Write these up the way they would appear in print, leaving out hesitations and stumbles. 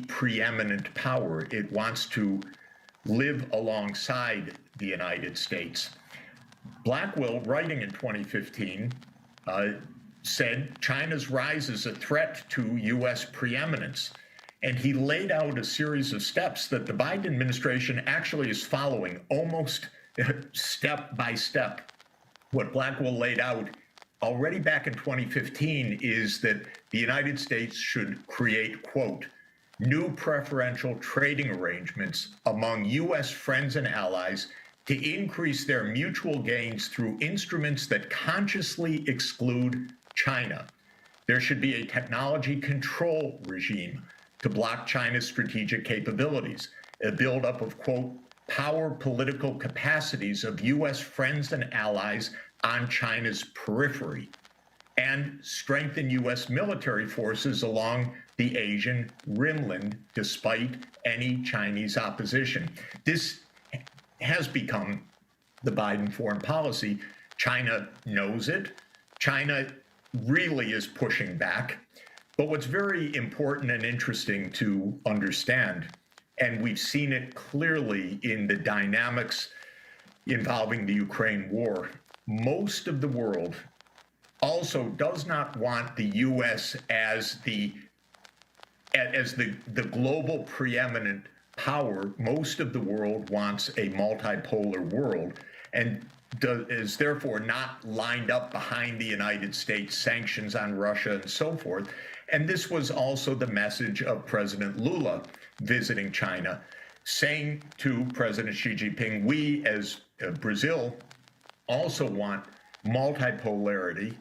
preeminent power. It wants to live alongside the United States. Blackwell, writing in 2015, said China's rise is a threat to U.S. preeminence. And he laid out a series of steps that the Biden administration actually is following almost step by step. What Blackwell laid out already back in 2015 is that the United States should create, quote, new preferential trading arrangements among U.S. friends and allies to increase their mutual gains through instruments that consciously exclude China. There should be a technology control regime to block China's strategic capabilities, a buildup of, quote, power political capacities of U.S. friends and allies on China's periphery, and strengthen U.S. military forces along the Asian rimland despite any Chinese opposition. This has become the Biden foreign policy. China knows it. China really is pushing back. But what's very important and interesting to understand, and we've seen it clearly in the dynamics involving the Ukraine war, most of the world also does not want the U.S. as the global preeminent power. Most of the world wants a multipolar world and is therefore not lined up behind the United States sanctions on Russia and so forth. And this was also the message of President Lula visiting China, saying to President Xi Jinping, we as Brazil also want multipolarity,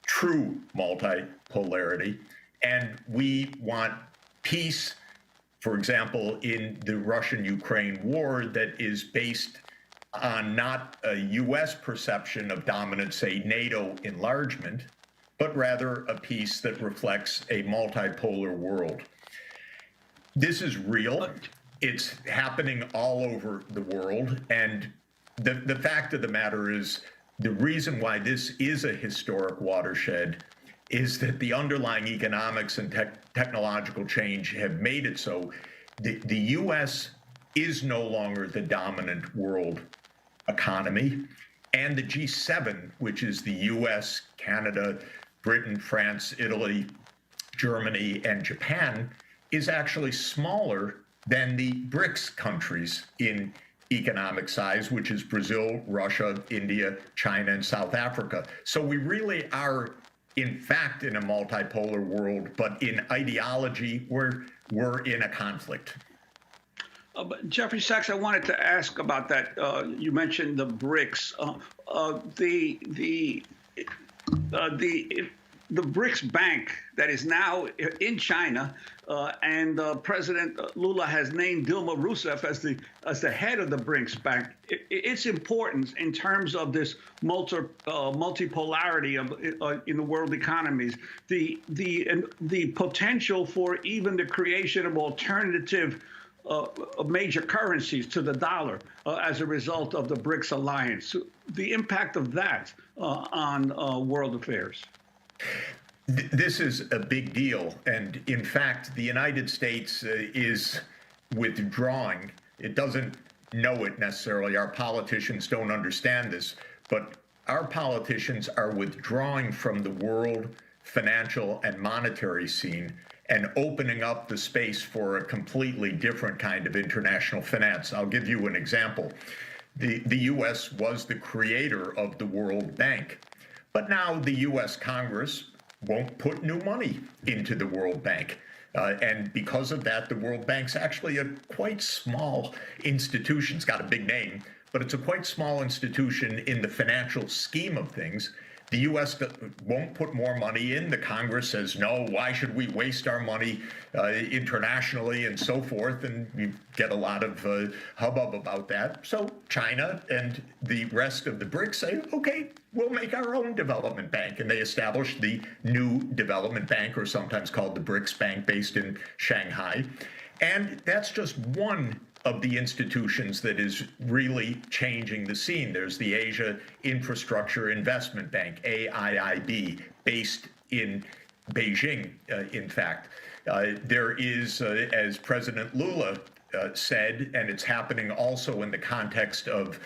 true multipolarity, and we want peace, for example, in the Russian-Ukraine war that is based on not a U.S. perception of dominance, say NATO enlargement, but rather a peace that reflects a multipolar world. This is real. It's happening all over the world. And the fact of the matter is, the reason why this is a historic watershed is that the underlying economics and technological change have made it so. The U.S. is no longer the dominant world economy, and the G7, which is the U.S., Canada, Britain, France, Italy, Germany, and Japan, is actually smaller than the Brics countries in economic size, which is Brazil, Russia, India, China, and South Africa. So we really are, in fact, in a multipolar world, but in ideology, we're in a conflict. But Jeffrey Sachs, I wanted to ask about that. You mentioned the Brics. The Brics Bank that is now in China, and President Lula has named Dilma Rousseff as the head of the Brics Bank. Its importance in terms of this multipolarity in the world economies, the potential for even the creation of alternative major currencies to the dollar as a result of the Brics alliance, the impact of that on world affairs. This is a big deal. And in fact, the United States is withdrawing. It doesn't know it necessarily. Our politicians don't understand this, but our politicians are withdrawing from the world financial and monetary scene and opening up the space for a completely different kind of international finance. I'll give you an example. The U.S. was the creator of the World Bank, but now the U.S. Congress won't put new money into the World Bank. And because of that, the World Bank's actually a quite small institution. It's got a big name, but it's a quite small institution in the financial scheme of things. The U.S. won't put more money in. The Congress says, no, why should we waste our money internationally and so forth? And you get a lot of hubbub about that. So China and the rest of the Brics say, okay, we'll make our own development bank. And they established the new development bank, or sometimes called the Brics Bank, based in Shanghai. And that's just one of the institutions that is really changing the scene. There's the Asia Infrastructure Investment Bank, AIIB, based in Beijing, in fact. There is, as President Lula said, and it's happening also in the context of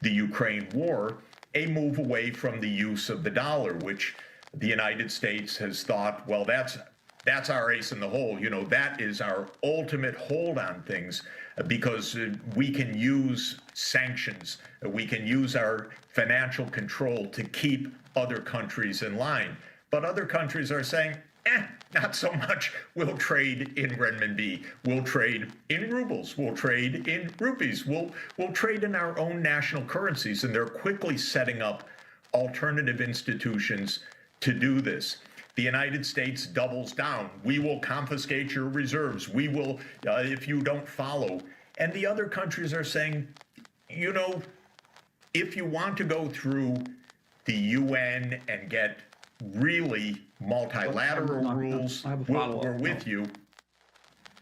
the Ukraine war, a move away from the use of the dollar, which the United States has thought, well, that's our ace in the hole. You know, that is our ultimate hold on things because we can use sanctions, we can use our financial control to keep other countries in line. But other countries are saying, not so much. We'll trade in renminbi. We'll trade in rubles. We'll trade in rupees. We'll trade in our own national currencies. And they're quickly setting up alternative institutions to do this. The United States doubles down. We will confiscate your reserves. We will, if you don't follow. And the other countries are saying, you know, if you want to go through the UN and get really multilateral rules, we're with you.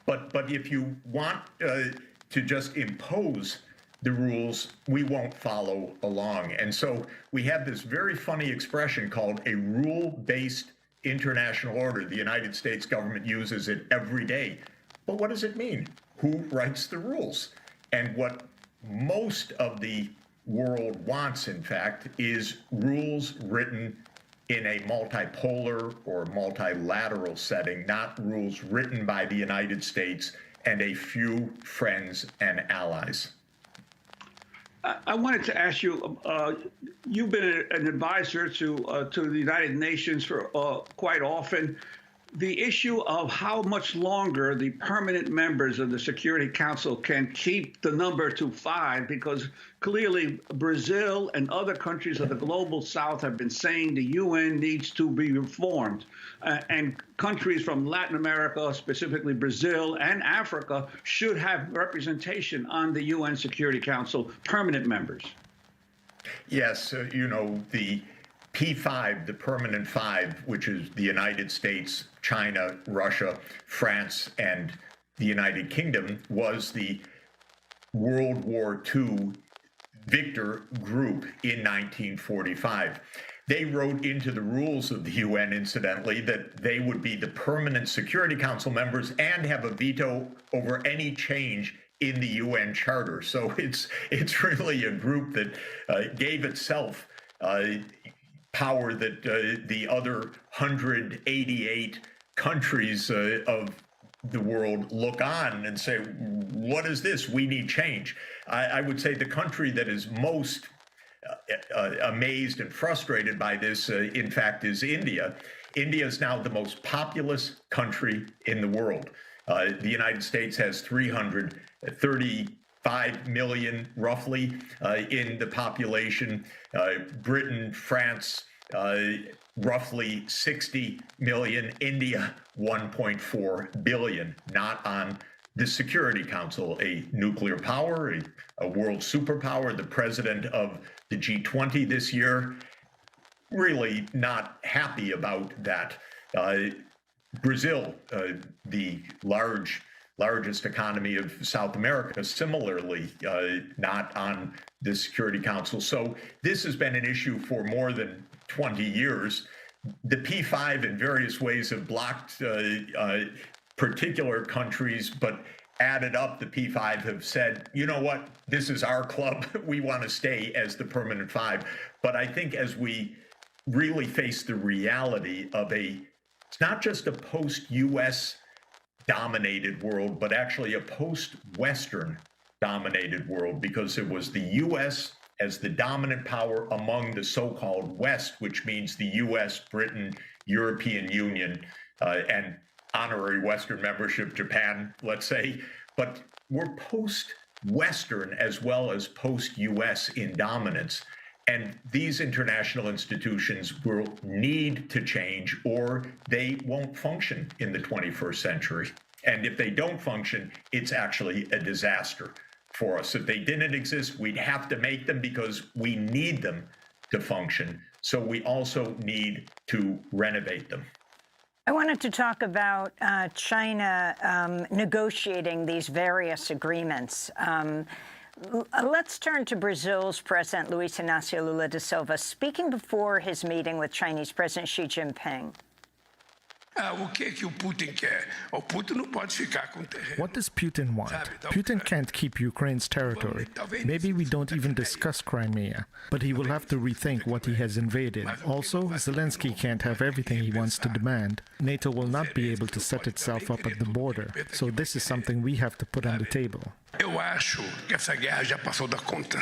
But if you want to just impose the rules, we won't follow along. And so we have this very funny expression called a rule-based international order. The United States government uses it every day. But what does it mean? Who writes the rules? And what most of the world wants, in fact, is rules written in a multipolar or multilateral setting, not rules written by the United States and a few friends and allies. I wanted to ask you, you've been an advisor to the United Nations for quite often. The issue of how much longer the permanent members of the Security Council can keep the number to 5, because clearly Brazil and other countries of the global south have been saying the UN needs to be reformed. And countries from Latin America, specifically Brazil and Africa, should have representation on the UN Security Council, permanent members. Yes, you know, the P5, the permanent 5, which is the United States, China, Russia, France, and the United Kingdom, was the World War II victor group in 1945. They wrote into the rules of the UN, incidentally, that they would be the permanent Security Council members and have a veto over any change in the UN Charter. So it's really a group that gave itself power that the other 188 countries of the world look on and say, what is this? We need change. I would say the country that is most amazed and frustrated by this, in fact, is India. India is now the most populous country in the world. The United States has 335 million, roughly, in the population. Britain, France, roughly 60 million. India, 1.4 billion, not on the Security Council, a nuclear power, a world superpower, the president of the G20 this year, really not happy about that. Brazil, the largest economy of South America, similarly not on the Security Council. So this has been an issue for more than 20 years. The P5 in various ways have blocked particular countries, but added up, the P5 have said, you know what, this is our club. We want to stay as the permanent 5. But I think as we really face the reality of it's not just a post-US dominated world, but actually a post-Western dominated world, because it was the US as the dominant power among the so-called West, which means the US, Britain, European Union, and honorary Western membership, Japan, let's say. But we're post-Western as well as post-US in dominance. And these international institutions will need to change, or they won't function in the 21st century. And if they don't function, it's actually a disaster for us. If they didn't exist, we'd have to make them because we need them to function. So we also need to renovate them. I wanted to talk about China negotiating these various agreements. Let's turn to Brazil's President Luiz Inácio Lula da Silva, speaking before his meeting with Chinese President Xi Jinping. O que o Putin quer? O Putin não pode ficar com terreno. What does Putin want? Putin can't keep Ukraine's territory. Maybe we don't even discuss Crimea, but he will have to rethink what he has invaded. Also, Zelensky can't have everything he wants to demand. NATO will not be able to set itself up at the border, so this is something we have to put on the table. Eu acho que essa guerra já passou da conta.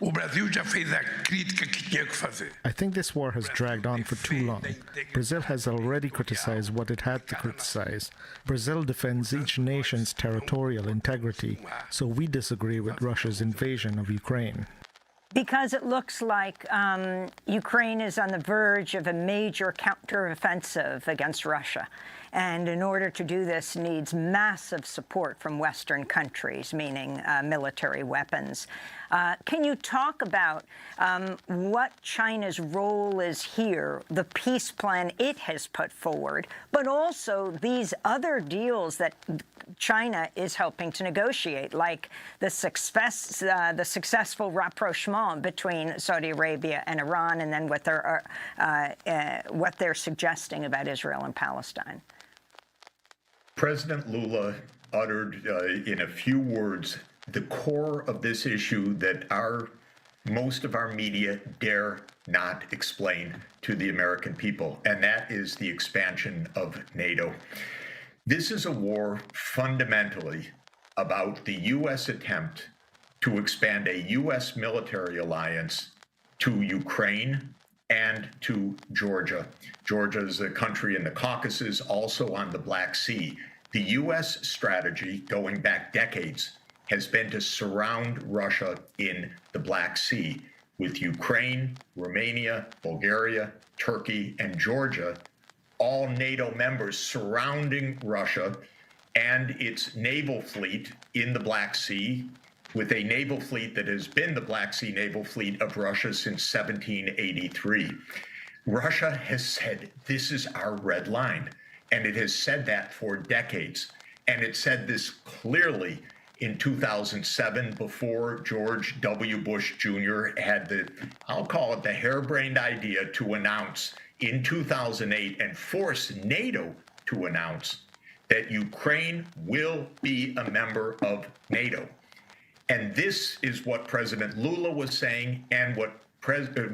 O Brasil já fez a crítica que tinha que fazer. I think this war has dragged on for too long. Brazil has already criticized what it had to criticize. Brazil defends each nation's territorial integrity, so we disagree with Russia's invasion of Ukraine. Because it looks like Ukraine is on the verge of a major counteroffensive against Russia. And in order to do this, needs massive support from Western countries, meaning military weapons. Can you talk about what China's role is here, the peace plan it has put forward, but also these other deals that China is helping to negotiate, like the successful rapprochement between Saudi Arabia and Iran, and then what they're suggesting about Israel and Palestine? President Lula uttered in a few words the core of this issue that most of our media dare not explain to the American people, and that is the expansion of NATO. This is a war fundamentally about the U.S. attempt to expand a U.S. military alliance to Ukraine and to Georgia. Georgia is a country in the Caucasus, also on the Black Sea. The U.S. strategy, going back decades, has been to surround Russia in the Black Sea, with Ukraine, Romania, Bulgaria, Turkey, and Georgia, all NATO members surrounding Russia and its naval fleet in the Black Sea, with a naval fleet that has been the Black Sea naval fleet of Russia since 1783. Russia has said, this is our red line, and it has said that for decades. And it said this clearly in 2007, before George W. Bush Jr. had I'll call it the harebrained idea to announce in 2008 and force NATO to announce that Ukraine will be a member of NATO. And this is what President Lula was saying, and what President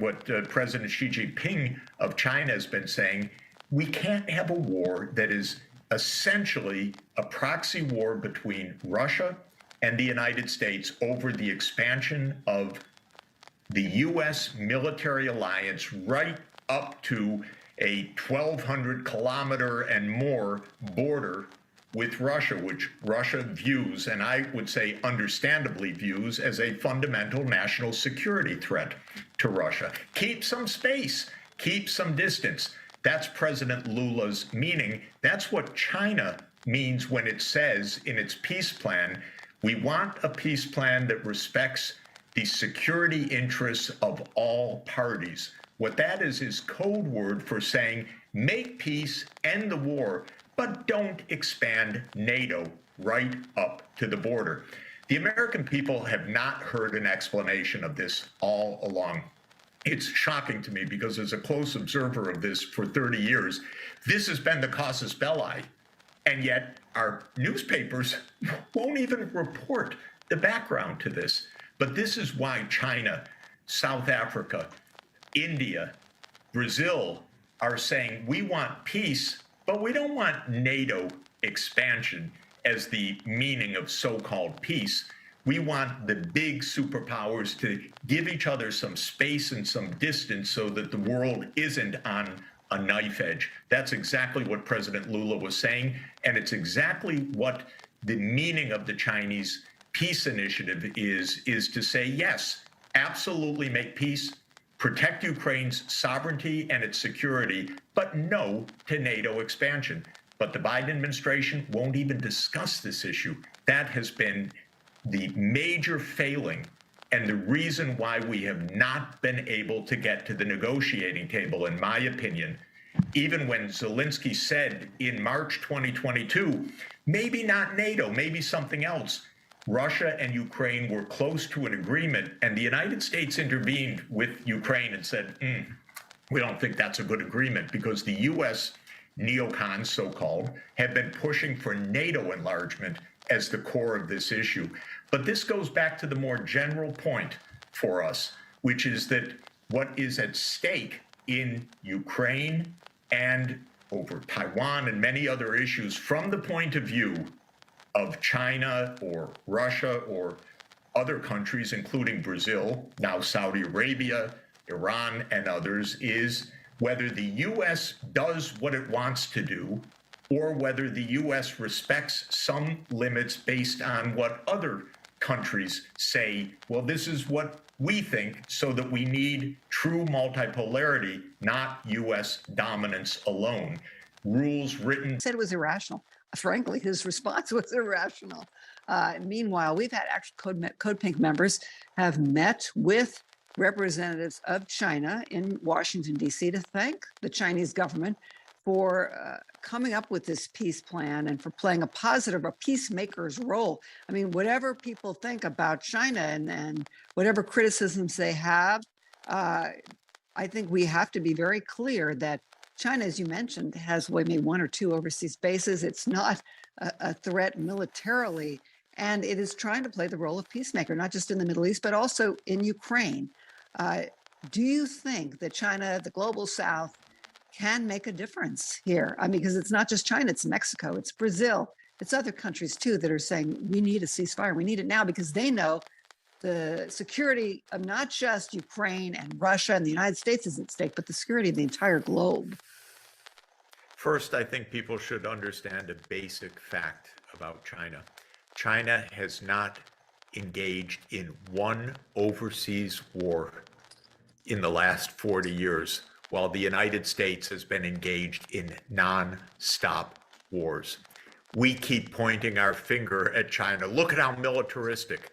Xi Jinping of China has been saying. We can't have a war that is essentially a proxy war between Russia and the United States over the expansion of the U.S. military alliance right up to a 1,200-kilometer and more border with Russia, which Russia views, and I would say understandably views, as a fundamental national security threat to Russia. Keep some space, keep some distance. That's President Lula's meaning. That's what China means when it says in its peace plan, we want a peace plan that respects the security interests of all parties. What that is code word for saying, make peace, end the war, but don't expand NATO right up to the border. The American people have not heard an explanation of this all along. It's shocking to me because as a close observer of this for 30 years, this has been the casus belli. And yet our newspapers won't even report the background to this. But this is why China, South Africa, India, Brazil are saying we want peace, but we don't want NATO expansion as the meaning of so-called peace. We want the big superpowers to give each other some space and some distance so that the world isn't on a knife edge. That's exactly what President Lula was saying, and it's exactly what the meaning of the Chinese peace initiative is to say, yes, absolutely make peace, protect Ukraine's sovereignty and its security, but no to NATO expansion. But the Biden administration won't even discuss this issue. That has been the major failing and the reason why we have not been able to get to the negotiating table, in my opinion. Even when Zelensky said in March 2022, maybe not NATO, maybe something else, Russia and Ukraine were close to an agreement, and the United States intervened with Ukraine and said, we don't think that's a good agreement, because the U.S. neocons, so-called, have been pushing for NATO enlargement as the core of this issue. But this goes back to the more general point for us, which is that what is at stake in Ukraine and over Taiwan and many other issues from the point of view of China or Russia or other countries, including Brazil, now Saudi Arabia, Iran, and others, is whether the U.S. does what it wants to do or whether the U.S. respects some limits based on what other countries say, well, this is what we think, so that we need true multipolarity, not U.S. dominance alone. Rules written. Said it was irrational. Frankly, his response was irrational. Meanwhile, we've had actual Code Pink members have met with representatives of China in Washington, D.C. to thank the Chinese government for coming up with this peace plan and for playing a peacemaker's role. I mean, whatever people think about China and whatever criticisms they have, I think we have to be very clear that China, as you mentioned, has maybe one or two overseas bases. It's not a threat militarily, and it is trying to play the role of peacemaker, not just in the Middle East, but also in Ukraine. Do you think that China, the global South, can make a difference here? I mean, because it's not just China, it's Mexico, it's Brazil, it's other countries too that are saying we need a ceasefire. We need it now because they know the security of not just Ukraine and Russia and the United States is at stake, but the security of the entire globe. First, I think people should understand a basic fact about China. China has not engaged in one overseas war in the last 40 years, while the United States has been engaged in non-stop wars. We keep pointing our finger at China. Look at how militaristic.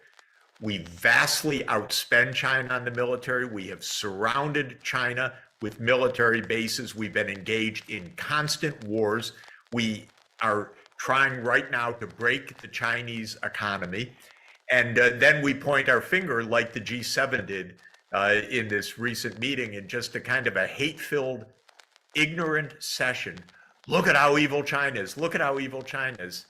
We vastly outspend China on the military. We have surrounded China with military bases. We've been engaged in constant wars. We are trying right now to break the Chinese economy. And then we point our finger like the G7 did in this recent meeting in just a kind of a hate-filled, ignorant session. Look at how evil China is. Look at how evil China is.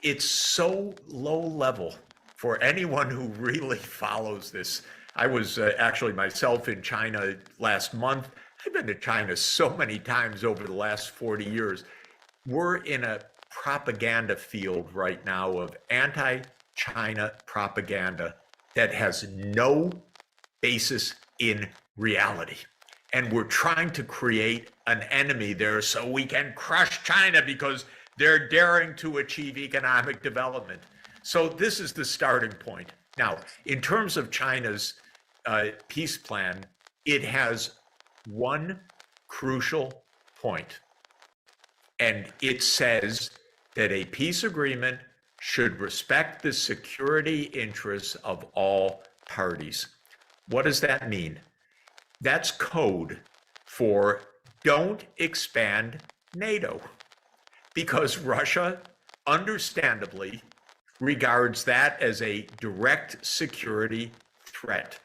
It's so low level for anyone who really follows this. I was actually myself in China last month. I've been to China so many times over the last 40 years. We're in a propaganda field right now of anti-China propaganda that has no basis in reality. And we're trying to create an enemy there so we can crush China because they're daring to achieve economic development. So this is the starting point. Now, in terms of China's peace plan, it has one crucial point, and it says that a peace agreement should respect the security interests of all parties. What does that mean? That's code for don't expand NATO, because Russia, understandably, regards that as a direct security threat.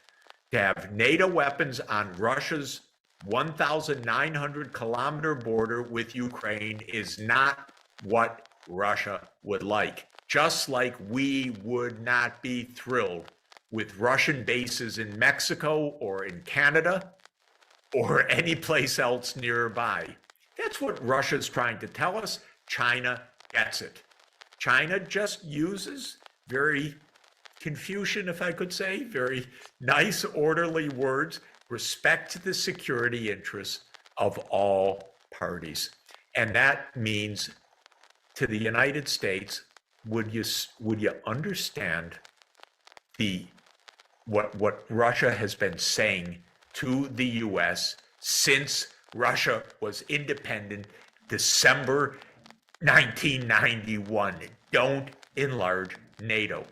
To have NATO weapons on Russia's 1,900-kilometer border with Ukraine is not what Russia would like. Just like we would not be thrilled with Russian bases in Mexico or in Canada or any place else nearby. That's what Russia's trying to tell us. China gets it. China just uses very Confucian, if I could say, very nice, orderly words, respect the security interests of all parties. And that means to the United States, would you understand what Russia has been saying to the US since Russia was independent December 1991? Don't enlarge NATO.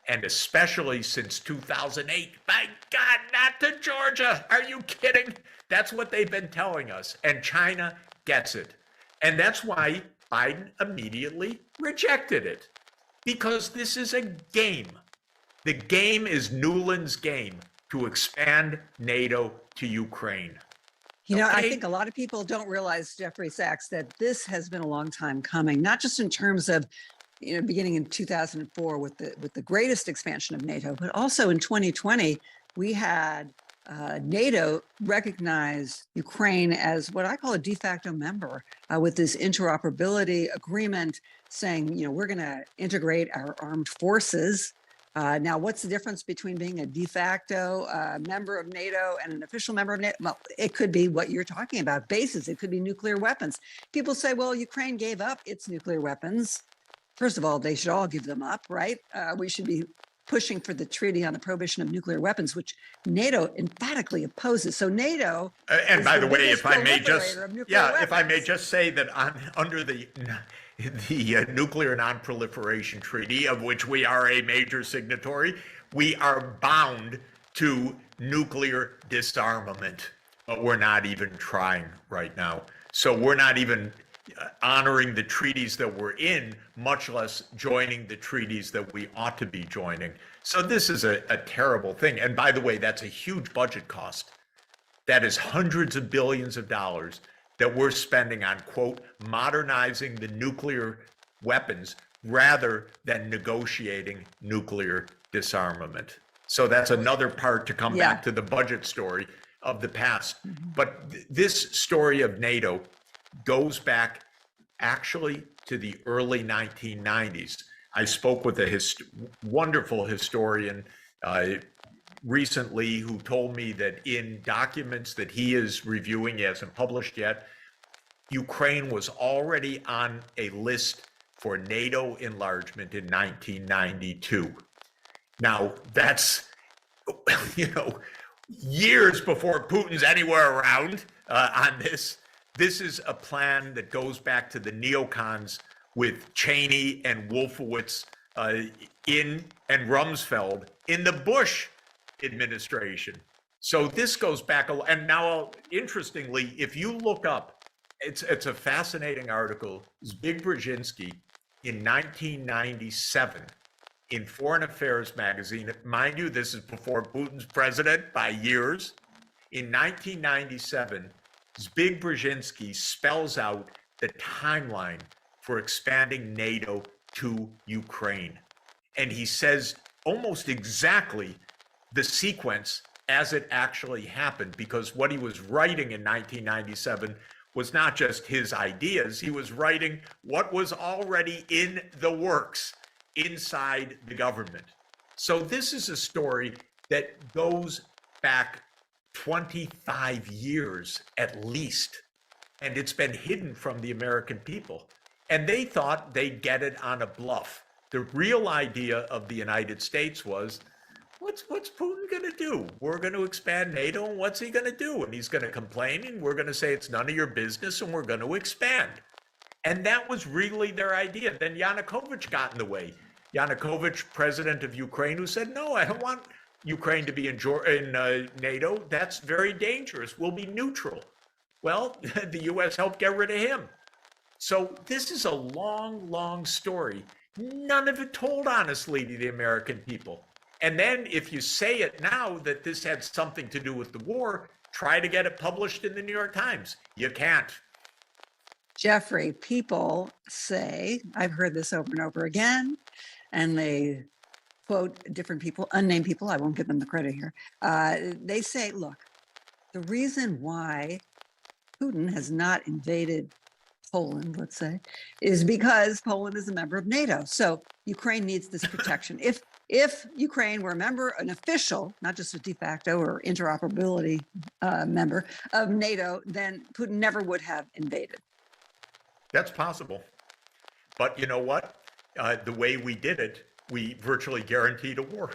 And especially since 2008. My God, not to Georgia. Are you kidding? That's what they've been telling us. And China gets it. And that's why Biden immediately rejected it. Because this is a game. The game is Nuland's game to expand NATO to Ukraine. You know, I Okay? think a lot of people don't realize, Jeffrey Sachs, that this has been a long time coming, not just in terms of, beginning in 2004 with the greatest expansion of NATO, but also in 2020, we had NATO recognize Ukraine as what I call a de facto member with this interoperability agreement saying, we're going to integrate our armed forces. Now, what's the difference between being a de facto member of NATO and an official member of NATO? Well, it could be what you're talking about, bases. It could be nuclear weapons. People say, well, Ukraine gave up its nuclear weapons. First of all, they should all give them up, right? We should be pushing for the treaty on the prohibition of nuclear weapons, which NATO emphatically opposes. So NATO, and by the way, if I may just, if I may weapons. just say that under the Nuclear Non-Proliferation Treaty, of which we are a major signatory, we are bound to nuclear disarmament, but we're not even trying right now. So we're not even honoring the treaties that we're in, much less joining the treaties that we ought to be joining. So this is a terrible thing. And by the way, that's a huge budget cost. That is hundreds of billions of dollars that we're spending on, quote, modernizing the nuclear weapons rather than negotiating nuclear disarmament. So that's another part to come back to the budget story of the past. But this story of NATO goes back actually to the early 1990s. I spoke with a wonderful historian recently who told me that in documents that he is reviewing, he hasn't published yet, Ukraine was already on a list for NATO enlargement in 1992. Now, that's, years before Putin's anywhere around on this. This is a plan that goes back to the neocons with Cheney and Wolfowitz and Rumsfeld in the Bush administration. So this goes back and now, interestingly, if you look up, it's a fascinating article. Zbig Brzezinski in 1997 in Foreign Affairs magazine. Mind you, this is before Putin's president by years. In 1997, Zbig Brzezinski spells out the timeline for expanding NATO to Ukraine. And he says almost exactly the sequence as it actually happened, because what he was writing in 1997 was not just his ideas, he was writing what was already in the works inside the government. So this is a story that goes back 25 years at least, and it's been hidden from the American people. And they thought they'd get it on a bluff. The real idea of the United States was, what's Putin going to do? We're going to expand NATO, and what's he going to do? And he's going to complain, and we're going to say it's none of your business, and we're going to expand. And that was really their idea. Then Yanukovych got in the way. Yanukovych, president of Ukraine, who said, no, I don't want Ukraine to be in NATO. That's very dangerous. We'll be neutral. Well, the U.S. helped get rid of him. So this is a long, long story. None of it told honestly to the American people. And then if you say it now that this had something to do with the war, try to get it published in the New York Times. You can't. Jeffrey, people say, I've heard this over and over again, and they quote different people, unnamed people, I won't give them the credit here. They say, look, the reason why Putin has not invaded Poland, let's say, is because Poland is a member of NATO. So Ukraine needs this protection. If Ukraine were a member, an official, not just a de facto or interoperability member of NATO, then Putin never would have invaded. That's possible. But you know what? The way we did it, we virtually guaranteed a war.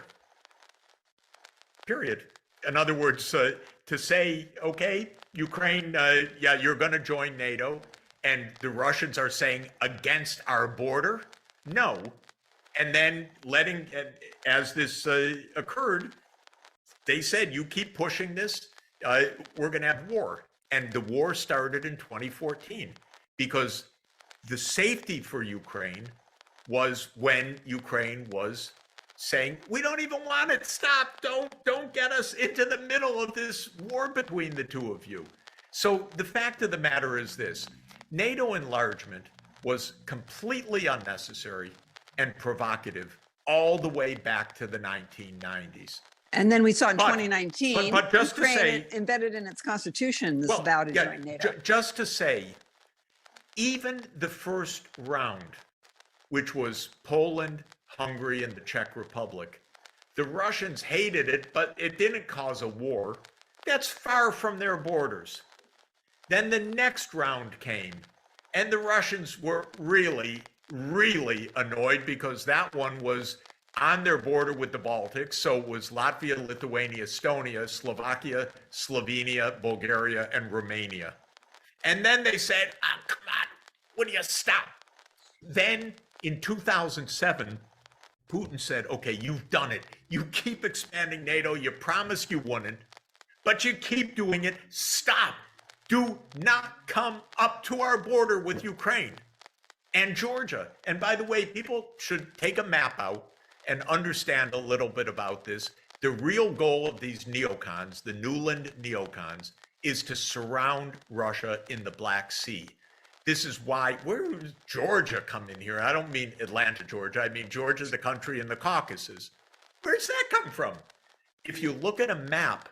Period. In other words, to say, okay, Ukraine, you're going to join NATO, and the Russians are saying against our border, no. And then letting, as this occurred, they said, you keep pushing this, we're going to have war. And the war started in 2014 because the safety for Ukraine was when Ukraine was saying, we don't even want it. Stop. Don't get us into the middle of this war between the two of you. So the fact of the matter is this: NATO enlargement was completely unnecessary and provocative all the way back to the 1990s. And then we saw in But- 2019, but just to Ukraine say- embedded in its constitution this vow to join NATO. Just to say, even the first round, which was Poland, Hungary, and the Czech Republic, the Russians hated it, but it didn't cause a war. That's far from their borders. Then the next round came, and the Russians were really, really annoyed because that one was on their border with the Baltics. So it was Latvia, Lithuania, Estonia, Slovakia, Slovenia, Bulgaria, and Romania. And then they said, oh, come on, will you stop? Then in 2007, Putin said, okay, you've done it. You keep expanding NATO. You promised you wouldn't, but you keep doing it. Stop. Do not come up to our border with Ukraine and Georgia. And by the way, people should take a map out and understand a little bit about this. The real goal of these neocons, the Nuland neocons, is to surround Russia in the Black Sea. This is why, where does Georgia come in here? I don't mean Atlanta, Georgia. I mean Georgia, the country in the Caucasus. Where's that come from? If you look at a map,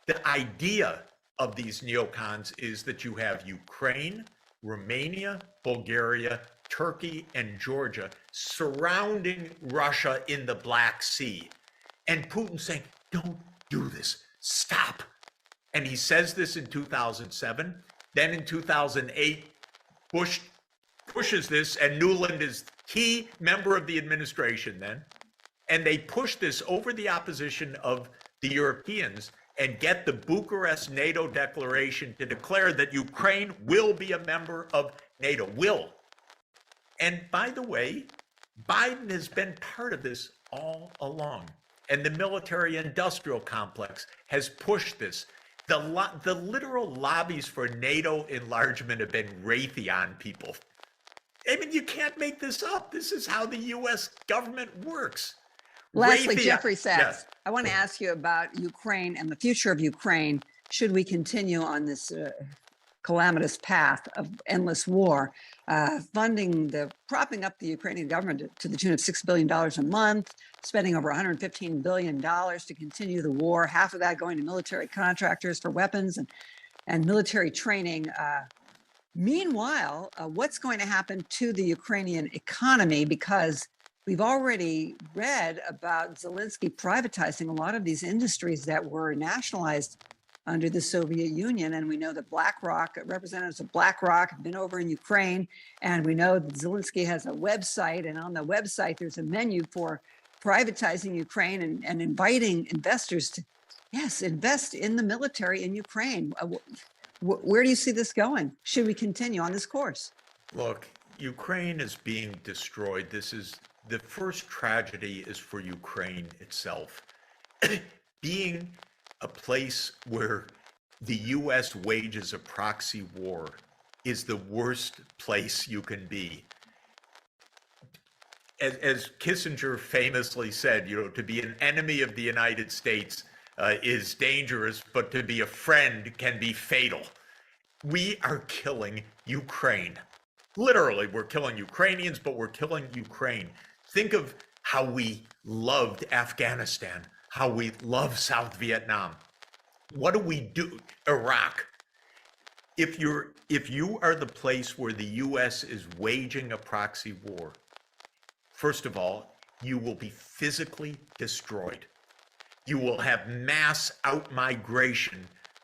the idea of these neocons is that you have Ukraine, Romania, Bulgaria, Turkey, and Georgia surrounding Russia in the Black Sea. And Putin saying, don't do this, stop. And he says this in 2007. Then in 2008, Bush pushes this, and Nuland is key member of the administration then. And they push this over the opposition of the Europeans and get the Bucharest NATO declaration to declare that Ukraine will be a member of NATO, will. And by the way, Biden has been part of this all along. And the military industrial complex has pushed this. The literal lobbies for NATO enlargement have been Raytheon people. I mean, you can't make this up. This is how the U.S. government works. Lastly, Raytheon- Jeffrey Sachs, Yes. I want to ask you about Ukraine and the future of Ukraine. Should we continue on this calamitous path of endless war, propping up the Ukrainian government to the tune of $6 billion a month, spending over $115 billion to continue the war, half of that going to military contractors for weapons and military training. Meanwhile, what's going to happen to the Ukrainian economy? Because we've already read about Zelensky privatizing a lot of these industries that were nationalized under the Soviet Union. And we know that BlackRock, representatives of BlackRock have been over in Ukraine. And we know that Zelensky has a website. And on the website, there's a menu for privatizing Ukraine and inviting investors to, yes, invest in the military in Ukraine. Where do you see this going? Should we continue on this course? Look, Ukraine is being destroyed. The first tragedy is for Ukraine itself. Being a place where the U.S. wages a proxy war is the worst place you can be. As Kissinger famously said, to be an enemy of the United States is dangerous, but to be a friend can be fatal. We are killing Ukraine. Literally, we're killing Ukrainians, but we're killing Ukraine. Think of how we loved Afghanistan, how we love South Vietnam. What do we do? Iraq. If you are the place where the U.S. is waging a proxy war, first of all, you will be physically destroyed. You will have mass outmigration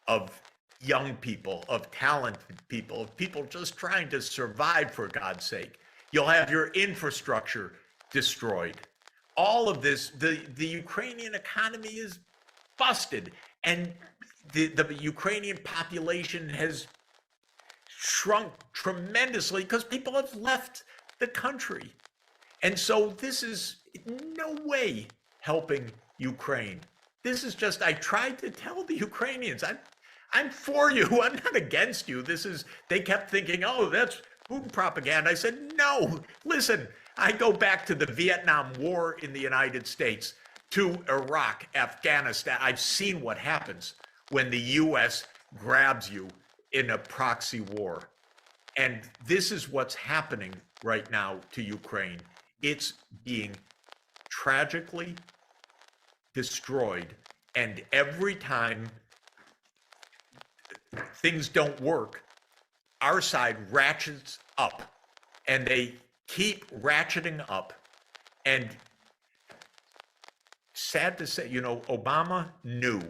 of young people, of talented people, of people just trying to survive, for God's sake. You'll have your infrastructure destroyed. All of this, the Ukrainian economy is busted, and the Ukrainian population has shrunk tremendously because people have left the country. And so this is in no way helping Ukraine. This is just, I tried to tell the Ukrainians, I'm for you, I'm not against you. They kept thinking, oh, that's Putin propaganda. I said, no, listen, I go back to the Vietnam War in the United States, to Iraq, Afghanistan. I've seen what happens when the U.S. grabs you in a proxy war. And this is what's happening right now to Ukraine. It's being tragically destroyed. And every time things don't work, our side ratchets up, and they keep ratcheting up. And sad to say, you know, Obama knew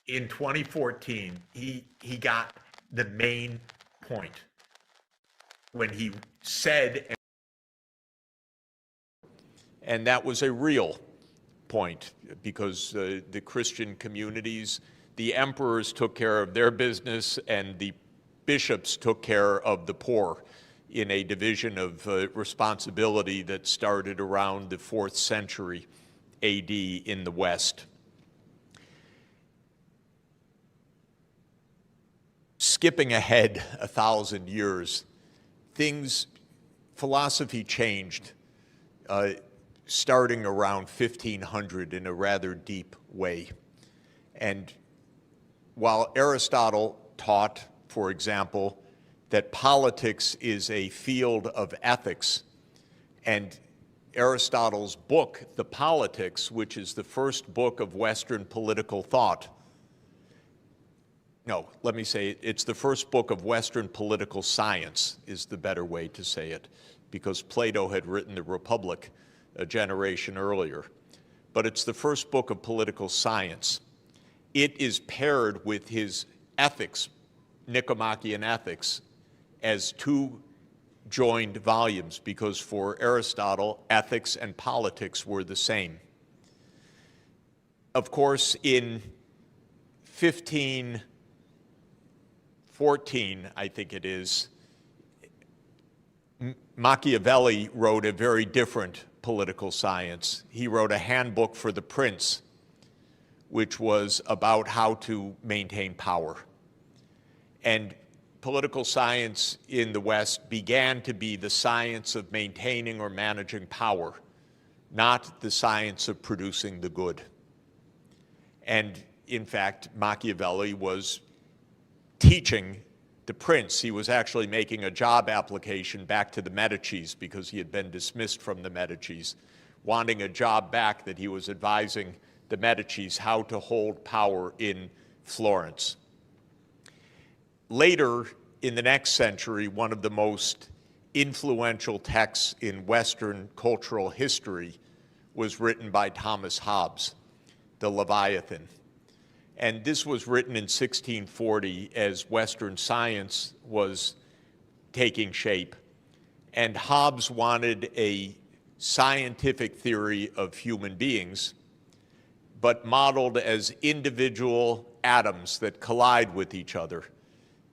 in 2014, he got the main point when he said, and that was a real point, because the Christian communities, the emperors took care of their business, and the bishops took care of the poor in a division of responsibility that started around the 4th century AD in the West. Skipping ahead 1,000 years, philosophy changed starting around 1500 in a rather deep way. And while Aristotle taught, for example, that politics is a field of ethics, and Aristotle's book, The Politics, which is the first book of Western political thought, no, let me say it's the first book of Western political science is the better way to say it, because Plato had written the Republic a generation earlier. But it's the first book of political science. It is paired with his ethics, Nicomachean Ethics, as two joined volumes, because for Aristotle, ethics and politics were the same. Of course, in 1514, I think it is, Machiavelli wrote a very different political science. He wrote a handbook for the prince, which was about how to maintain power. And political science in the West began to be the science of maintaining or managing power, not the science of producing the good. And in fact, Machiavelli was teaching the prince. He was actually making a job application back to the Medicis because he had been dismissed from the Medicis, wanting a job back that he was advising the Medicis how to hold power in Florence. Later in the next century, one of the most influential texts in Western cultural history was written by Thomas Hobbes, the Leviathan. And this was written in 1640 as Western science was taking shape. And Hobbes wanted a scientific theory of human beings, but modeled as individual atoms that collide with each other.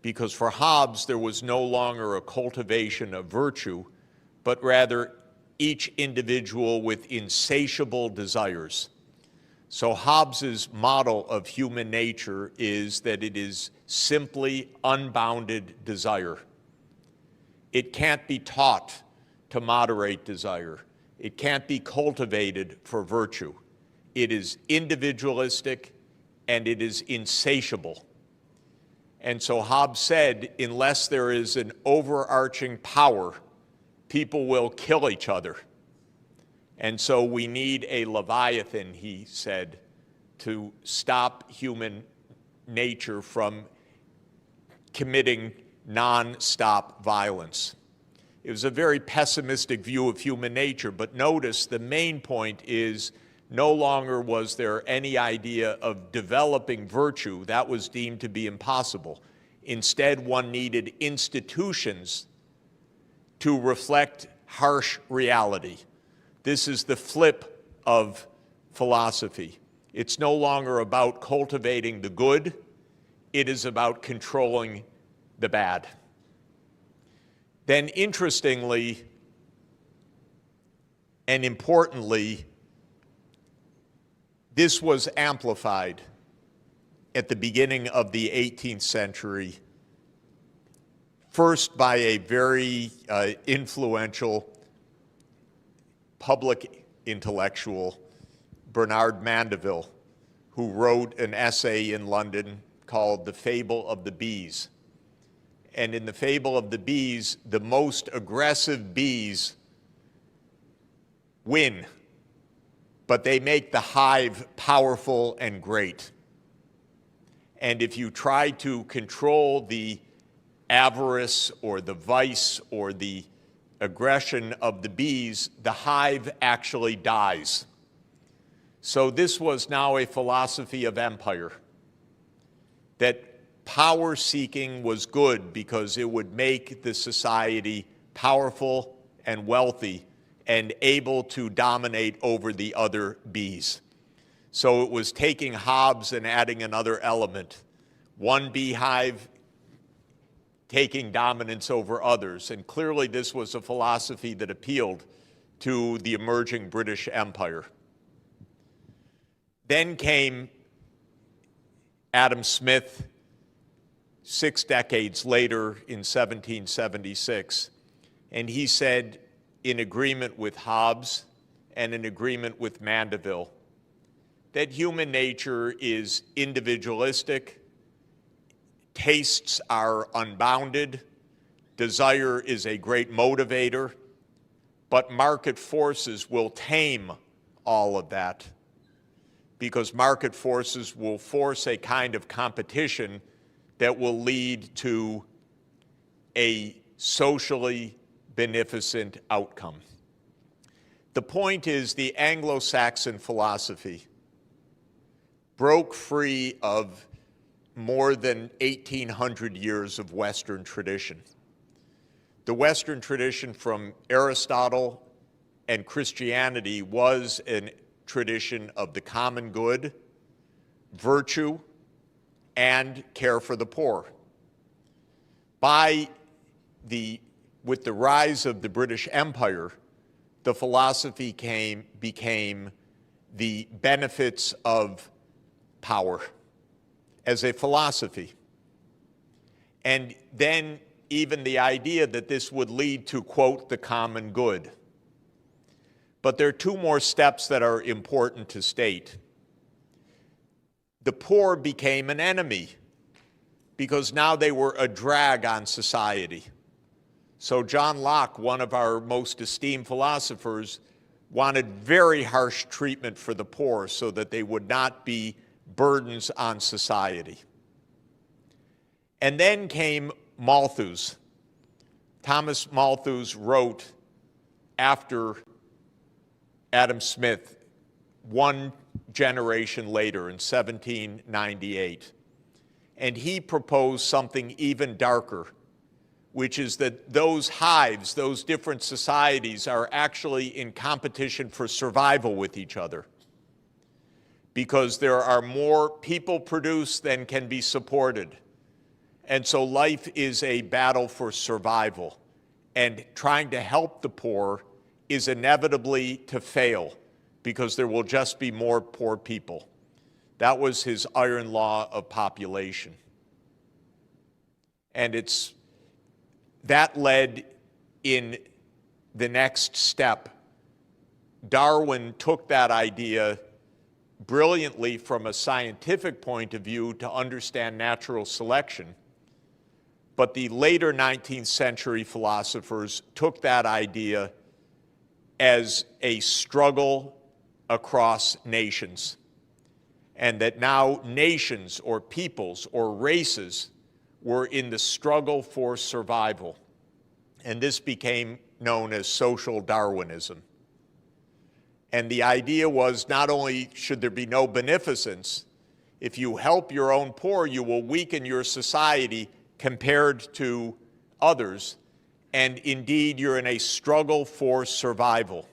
Because for Hobbes, there was no longer a cultivation of virtue, but rather each individual with insatiable desires. So Hobbes's model of human nature is that it is simply unbounded desire. It can't be taught to moderate desire. It can't be cultivated for virtue. It is individualistic and it is insatiable. And so Hobbes said, unless there is an overarching power, people will kill each other. And so we need a Leviathan, he said, to stop human nature from committing non-stop violence. It was a very pessimistic view of human nature, but notice the main point is no longer was there any idea of developing virtue. That was deemed to be impossible. Instead, one needed institutions to reflect harsh reality. This is the flip of philosophy. It's no longer about cultivating the good. It is about controlling the bad. Then interestingly and importantly, this was amplified at the beginning of the 18th century, first by a very influential public intellectual, Bernard Mandeville, who wrote an essay in London called The Fable of the Bees. And in the fable of the bees, the most aggressive bees win, but they make the hive powerful and great. And if you try to control the avarice or the vice or the aggression of the bees, the hive actually dies. So this was now a philosophy of empire, that power seeking was good because it would make the society powerful and wealthy and able to dominate over the other bees. So it was taking Hobbes and adding another element. One beehive taking dominance over others. And clearly this was a philosophy that appealed to the emerging British Empire. Then came Adam Smith 6 decades later in 1776, and he said, in agreement with Hobbes and in agreement with Mandeville, that human nature is individualistic, tastes are unbounded, desire is a great motivator, but market forces will tame all of that, because market forces will force a kind of competition that will lead to a socially beneficent outcome. The point is, the Anglo-Saxon philosophy broke free of more than 1,800 years of Western tradition. The Western tradition from Aristotle and Christianity was a tradition of the common good, virtue, and care for the poor. With the rise of the British Empire, the philosophy became the benefits of power as a philosophy. And then even the idea that this would lead to, quote, the common good. But there are two more steps that are important to state. The poor became an enemy because now they were a drag on society. So John Locke, one of our most esteemed philosophers, wanted very harsh treatment for the poor so that they would not be burdens on society. And then came Malthus. Thomas Malthus wrote after Adam Smith, one generation later in 1798. And he proposed something even darker, which is that those hives, those different societies, are actually in competition for survival with each other, because there are more people produced than can be supported. And so life is a battle for survival, and trying to help the poor is inevitably to fail, because there will just be more poor people. That was his iron law of population. And that led in the next step. Darwin took that idea brilliantly from a scientific point of view to understand natural selection. But the later 19th century philosophers took that idea as a struggle across nations, and that now nations or peoples or races were in the struggle for survival. And this became known as social Darwinism. And the idea was, not only should there be no beneficence, if you help your own poor, you will weaken your society compared to others, and indeed you're in a struggle for survival.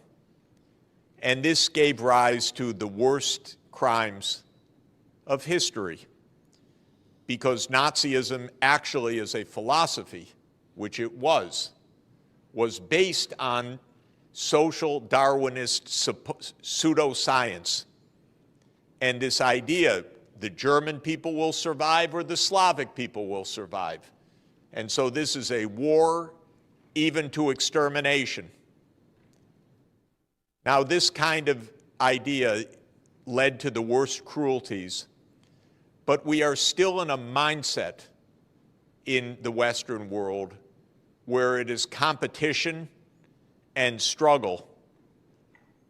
And this gave rise to the worst crimes of history, because Nazism actually, as a philosophy, which it was based on social Darwinist pseudoscience. And this idea, the German people will survive or the Slavic people will survive. And so this is a war even to extermination. Now, this kind of idea led to the worst cruelties, but we are still in a mindset in the Western world where it is competition and struggle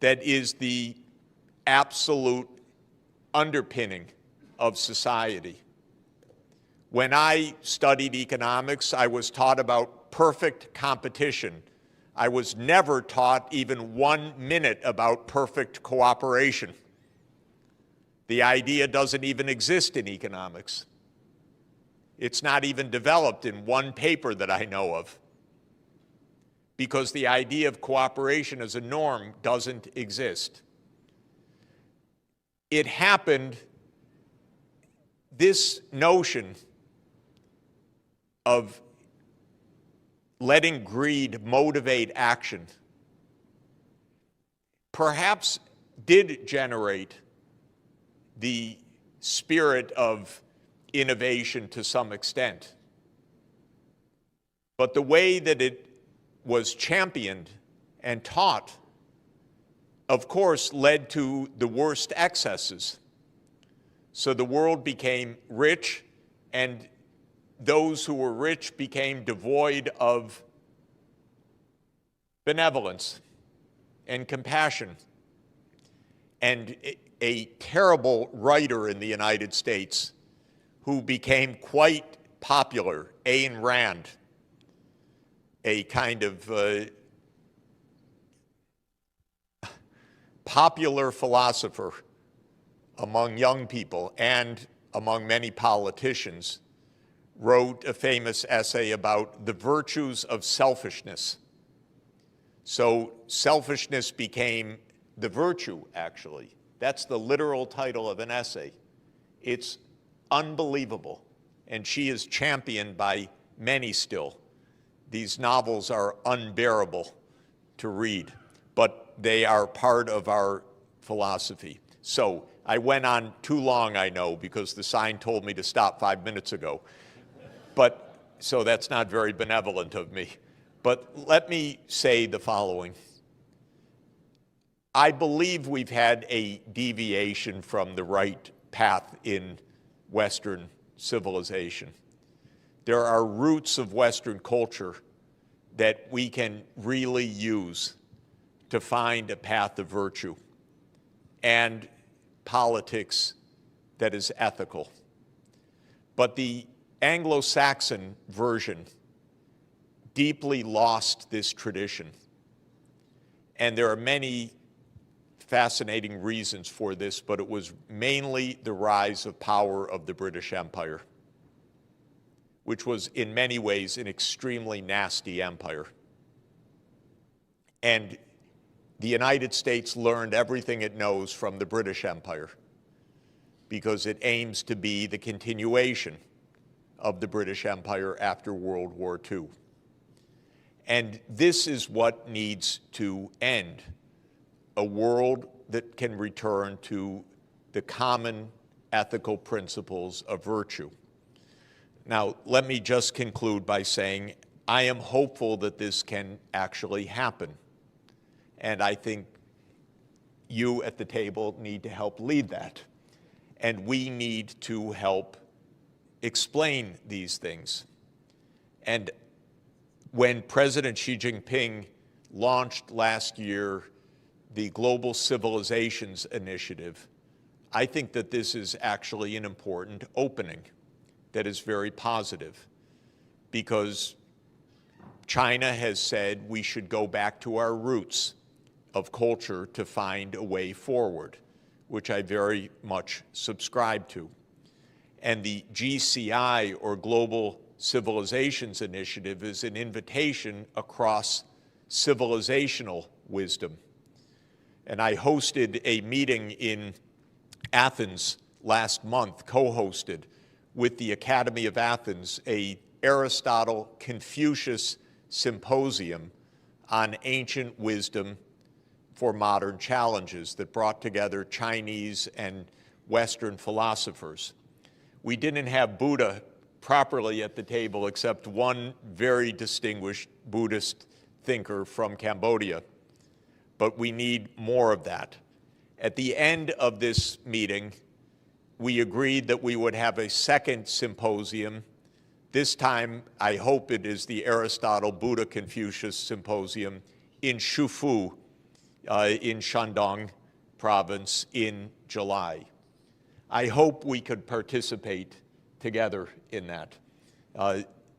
that is the absolute underpinning of society. When I studied economics, I was taught about perfect competition. I was never taught even 1 minute about perfect cooperation. The idea doesn't even exist in economics. It's not even developed in one paper that I know of, because the idea of cooperation as a norm doesn't exist. It happened, this notion of letting greed motivate action perhaps did generate the spirit of innovation to some extent. But the way that it was championed and taught, of course, led to the worst excesses. So the world became rich, and those who were rich became devoid of benevolence and compassion. And a terrible writer in the United States who became quite popular, Ayn Rand, a kind of popular philosopher among young people and among many politicians, wrote a famous essay about the virtues of selfishness. So selfishness became the virtue, actually. That's the literal title of an essay. It's unbelievable, and she is championed by many still. These novels are unbearable to read, but they are part of our philosophy. So I went on too long, I know, because the sign told me to stop 5 minutes ago. But so that's not very benevolent of me. But let me say the following. I believe we've had a deviation from the right path in Western civilization. There are roots of Western culture that we can really use to find a path of virtue and politics that is ethical. But the Anglo-Saxon version deeply lost this tradition. And there are many fascinating reasons for this, but it was mainly the rise of power of the British Empire, which was in many ways an extremely nasty empire. And the United States learned everything it knows from the British Empire because it aims to be the continuation of the British Empire after World War II. And this is what needs to end, a world that can return to the common ethical principles of virtue. Now, let me just conclude by saying I am hopeful that this can actually happen. And I think you at the table need to help lead that. And we need to help explain these things. And when President Xi Jinping launched last year the Global Civilizations Initiative, I think that this is actually an important opening that is very positive, because China has said we should go back to our roots of culture to find a way forward, which I very much subscribe to. And the GCI, or Global Civilizations Initiative, is an invitation across civilizational wisdom. And I hosted a meeting in Athens last month, co-hosted with the Academy of Athens, a Aristotle-Confucius symposium on ancient wisdom for modern challenges that brought together Chinese and Western philosophers. We didn't have Buddha properly at the table except one very distinguished Buddhist thinker from Cambodia, but we need more of that. At the end of this meeting, we agreed that we would have a second symposium This time, I hope it is the Aristotle Buddha Confucius Symposium in Shufu, in Shandong province in July. I hope we could participate together in that.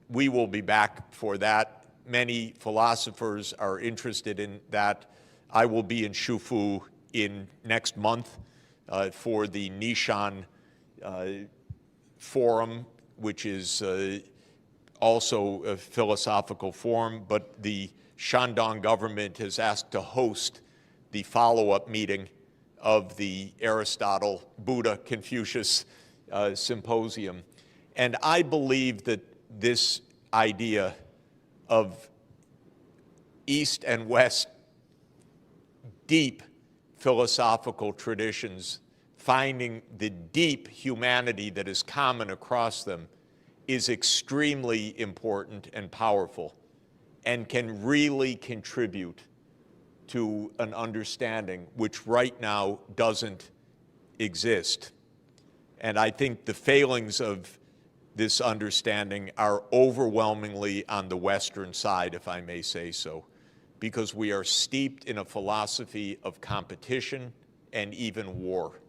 We will be back for that. Many philosophers are interested in that. I will be in Shufu in next month for the Nishan Forum, which is also a philosophical forum, but the Shandong government has asked to host the follow-up meeting of the Aristotle Buddha Confucius Symposium. And I believe that this idea of East and West deep philosophical traditions, finding the deep humanity that is common across them, is extremely important and powerful and can really contribute to an understanding which right now doesn't exist. And I think the failings of this understanding are overwhelmingly on the Western side, if I may say so, because we are steeped in a philosophy of competition and even war.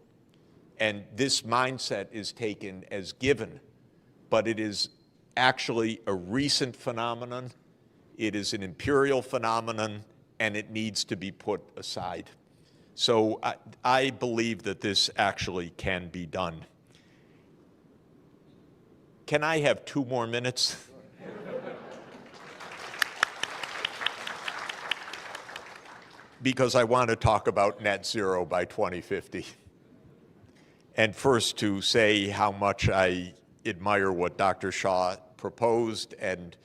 And this mindset is taken as given, but it is actually a recent phenomenon. It is an imperial phenomenon, and it needs to be put aside. So I believe that this actually can be done. Can I have 2 more minutes? Because I want to talk about net zero by 2050. And first to say how much I admire what Dr. Shaw proposed, and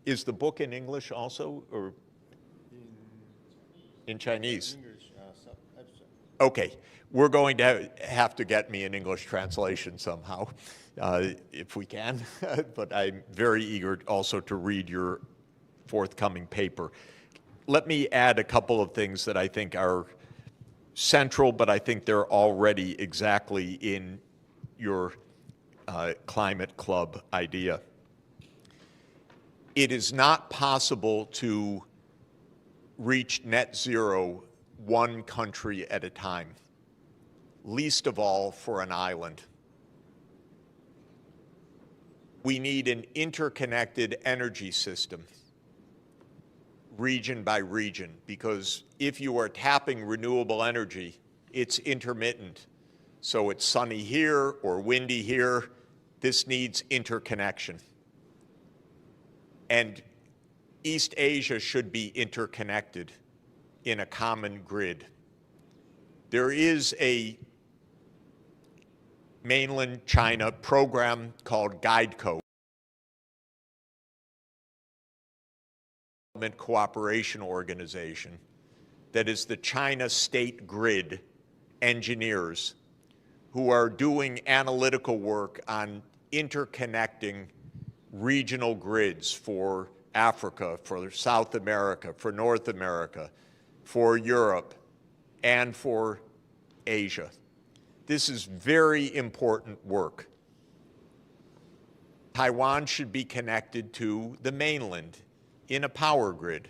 is the book in English also, or in Chinese? Okay, we're going to have to get me an English translation somehow, if we can, but I'm very eager also to read your forthcoming paper. Let me add a couple of things that I think are central, but I think they're already exactly in your climate club idea. It is not possible to reach net zero one country at a time, least of all for an island. We need an interconnected energy system, region by region, because if you are tapping renewable energy, it's intermittent. So it's sunny here or windy here. This needs interconnection. And East Asia should be interconnected in a common grid. There is a mainland China program called GuideCo, Cooperation Organization, that is the China State Grid engineers who are doing analytical work on interconnecting regional grids for Africa, for South America, for North America, for Europe, and for Asia. This is very important work. Taiwan should be connected to the mainland in a power grid.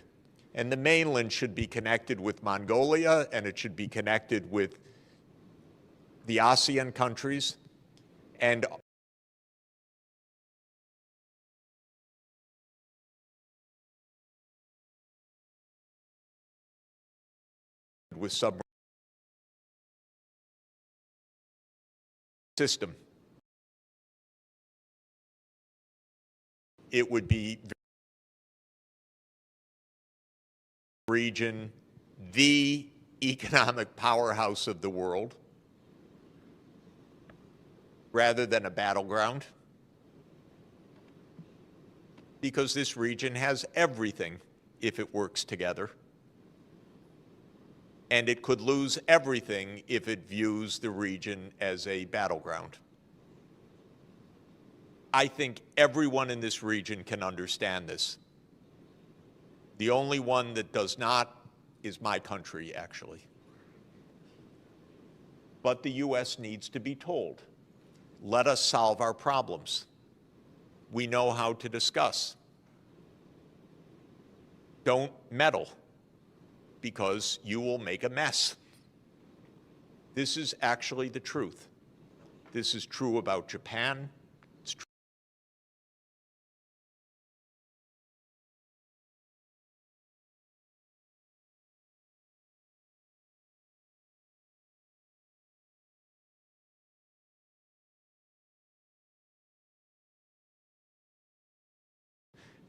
And the mainland should be connected with Mongolia, and it should be connected with the ASEAN countries, and with submarine system. It would be region, the economic powerhouse of the world, rather than a battleground, because this region has everything if it works together. And it could lose everything if it views the region as a battleground. I think everyone in this region can understand this. The only one that does not is my country, actually. But the U.S. needs to be told, let us solve our problems. we know how to discuss. Don't meddle, because you will make a mess. This is actually the truth. This is true about Japan. It's true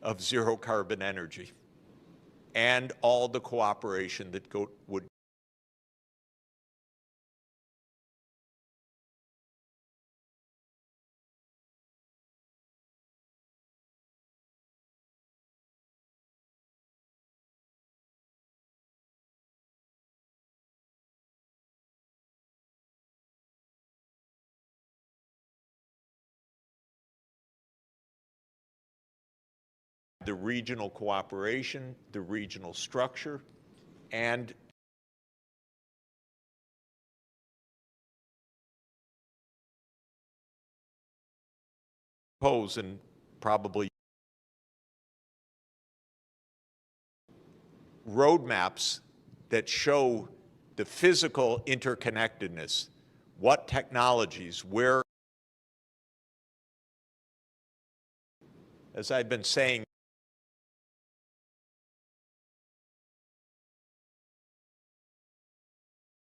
of zero carbon energy and all the cooperation that would the regional cooperation, the regional structure, and pose and probably roadmaps that show the physical interconnectedness, what technologies, where, as I've been saying,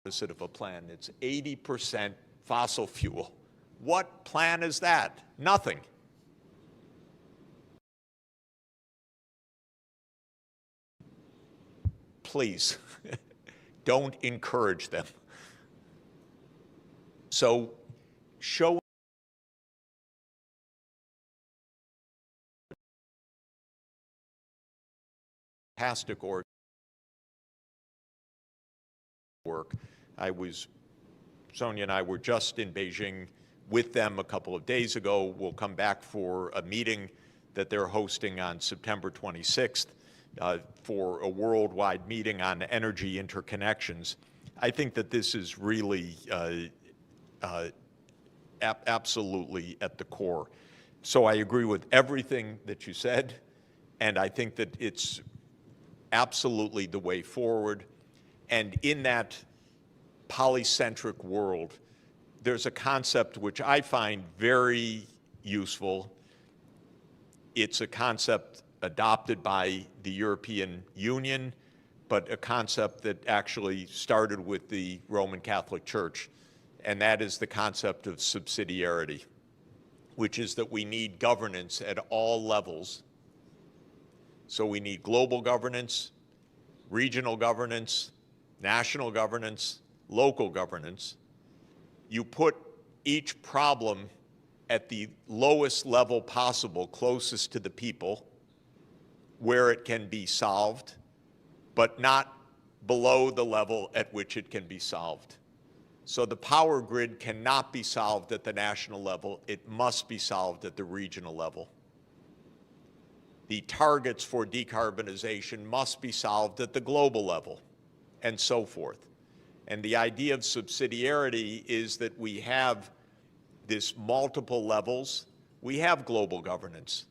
opposite of a plan. It's 80% fossil fuel. What plan is that? Nothing. Please, don't encourage them. So show fantastic work. Sonia and I were just in Beijing with them a couple of days ago. We'll come back for a meeting that they're hosting on September 26th for a worldwide meeting on energy interconnections. I think that this is really absolutely at the core. So I agree with everything that you said, and I think that it's absolutely the way forward. And in that polycentric world, there's a concept which I find very useful. It's a concept adopted by the European Union, but a concept that actually started with the Roman Catholic Church, and that is the concept of subsidiarity, which is that we need governance at all levels. So we need global governance, regional governance, national governance, local governance. You put each problem at the lowest level possible, closest to the people, where it can be solved, but not below the level at which it can be solved. So the power grid cannot be solved at the national level. It must be solved at the regional level. The targets for decarbonization must be solved at the global level, and so forth. And the idea of subsidiarity is that we have this multiple levels. We have global governance.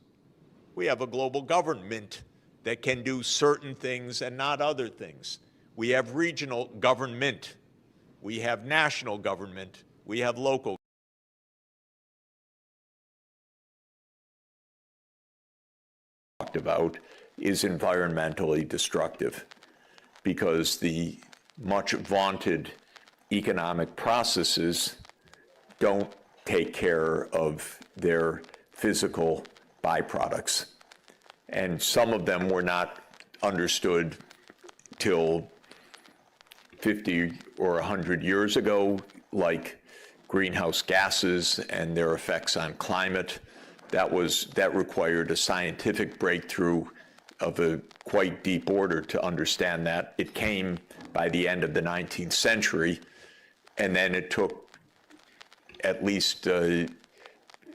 We have a global government that can do certain things and not other things. We have regional government. We have national government. We have local. Talked about is environmentally destructive, because the much vaunted economic processes don't take care of their physical byproducts. And some of them were not understood till 50 or 100 years ago, like greenhouse gases and their effects on climate. That required a scientific breakthrough of a quite deep order to understand that. It came by the end of the 19th century, and then it took at least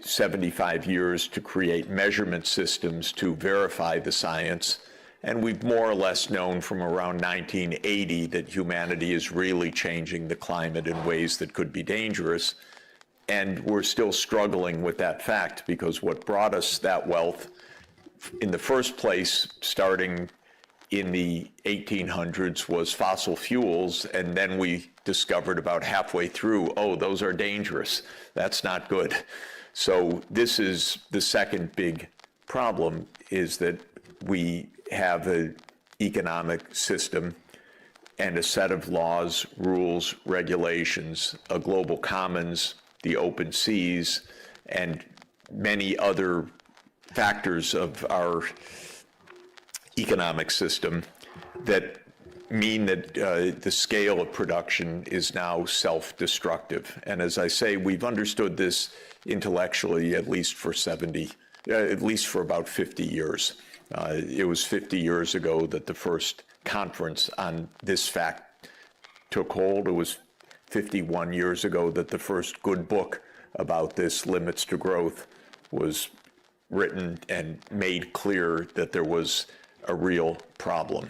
75 years to create measurement systems to verify the science. And we've more or less known from around 1980 that humanity is really changing the climate in ways that could be dangerous. And we're still struggling with that fact, because what brought us that wealth in the first place, starting in the 1800s, was fossil fuels. And then we discovered about halfway through, oh, those are dangerous. That's not good. So this is the second big problem, is that we have an economic system and a set of laws, rules, regulations, a global commons, the open seas, and many other factors of our economic system that mean that the scale of production is now self-destructive. And as I say, we've understood this intellectually at least for about 50 years. It was 50 years ago that the first conference on this fact took hold. It was 51 years ago that the first good book about this, Limits to Growth, was written and made clear that there was a real problem.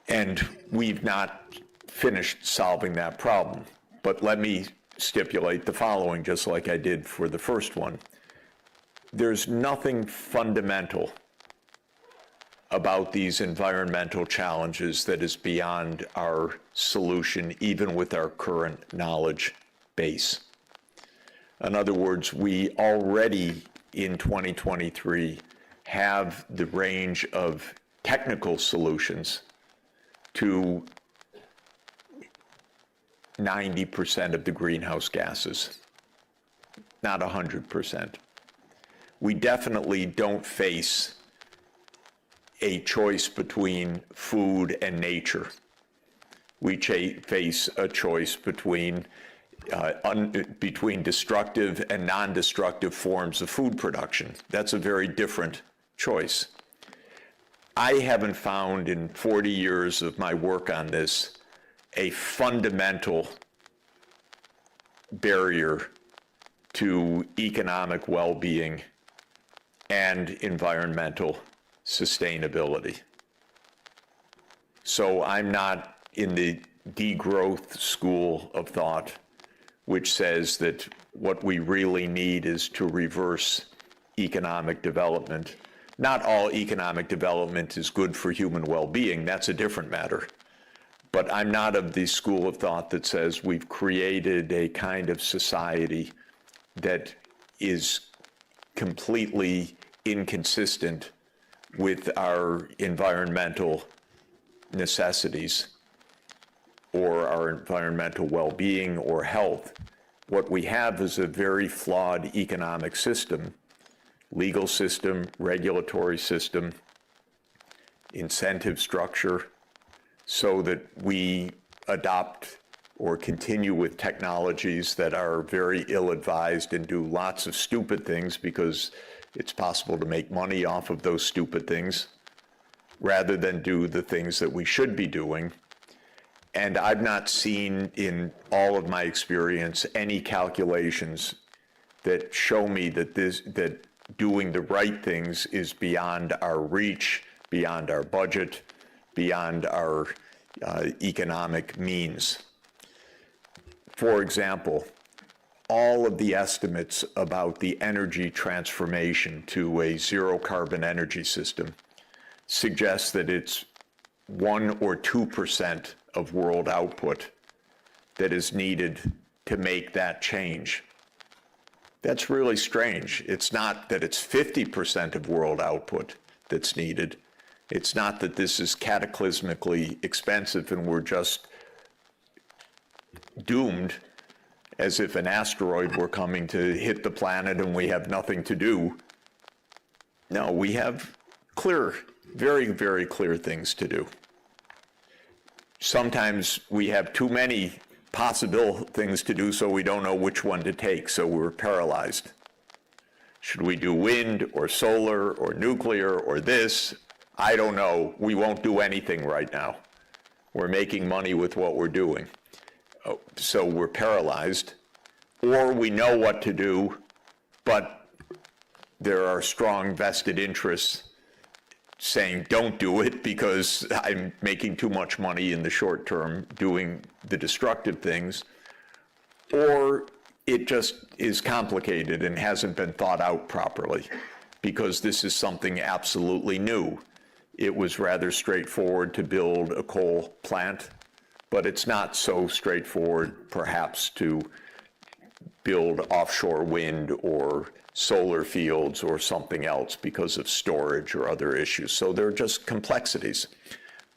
And we've not finished solving that problem. But let me stipulate the following, just like I did for the first one. There's nothing fundamental about these environmental challenges that is beyond our solution, even with our current knowledge base. In other words, we already in 2023 have the range of technical solutions to 90% of the greenhouse gases, not 100%. We definitely don't face a choice between food and nature. We face a choice between destructive and non-destructive forms of food production. That's a very different choice. I haven't found in 40 years of my work on this a fundamental barrier to economic well-being and environmental sustainability. So I'm not in the degrowth school of thought, which says that what we really need is to reverse economic development. Not all economic development is good for human well-being. That's a different matter. But I'm not of the school of thought that says we've created a kind of society that is completely inconsistent with our environmental necessities or our environmental well-being or health. What we have is a very flawed economic system, legal system, regulatory system, incentive structure, so that we adopt or continue with technologies that are very ill-advised and do lots of stupid things because it's possible to make money off of those stupid things, rather than do the things that we should be doing. And I've not seen in all of my experience any calculations that show me that that doing the right things is beyond our reach, beyond our budget, beyond our economic means. For example, all of the estimates about the energy transformation to a zero carbon energy system suggest that it's 1 or 2% of world output that is needed to make that change. That's really strange. It's not that it's 50% of world output that's needed. It's not that this is cataclysmically expensive and we're just doomed, as if an asteroid were coming to hit the planet and we have nothing to do. No, we have clear, very, very clear things to do. Sometimes we have too many possible things to do, so we don't know which one to take, so we're paralyzed. Should we do wind or solar or nuclear or this? I don't know. We won't do anything right now. We're making money with what we're doing. So we're paralyzed, or we know what to do, but there are strong vested interests saying don't do it because I'm making too much money in the short term doing the destructive things. Or it just is complicated and hasn't been thought out properly because this is something absolutely new. It was rather straightforward to build a coal plant, but it's not so straightforward, perhaps, to build offshore wind or solar fields or something else because of storage or other issues. So there are just complexities.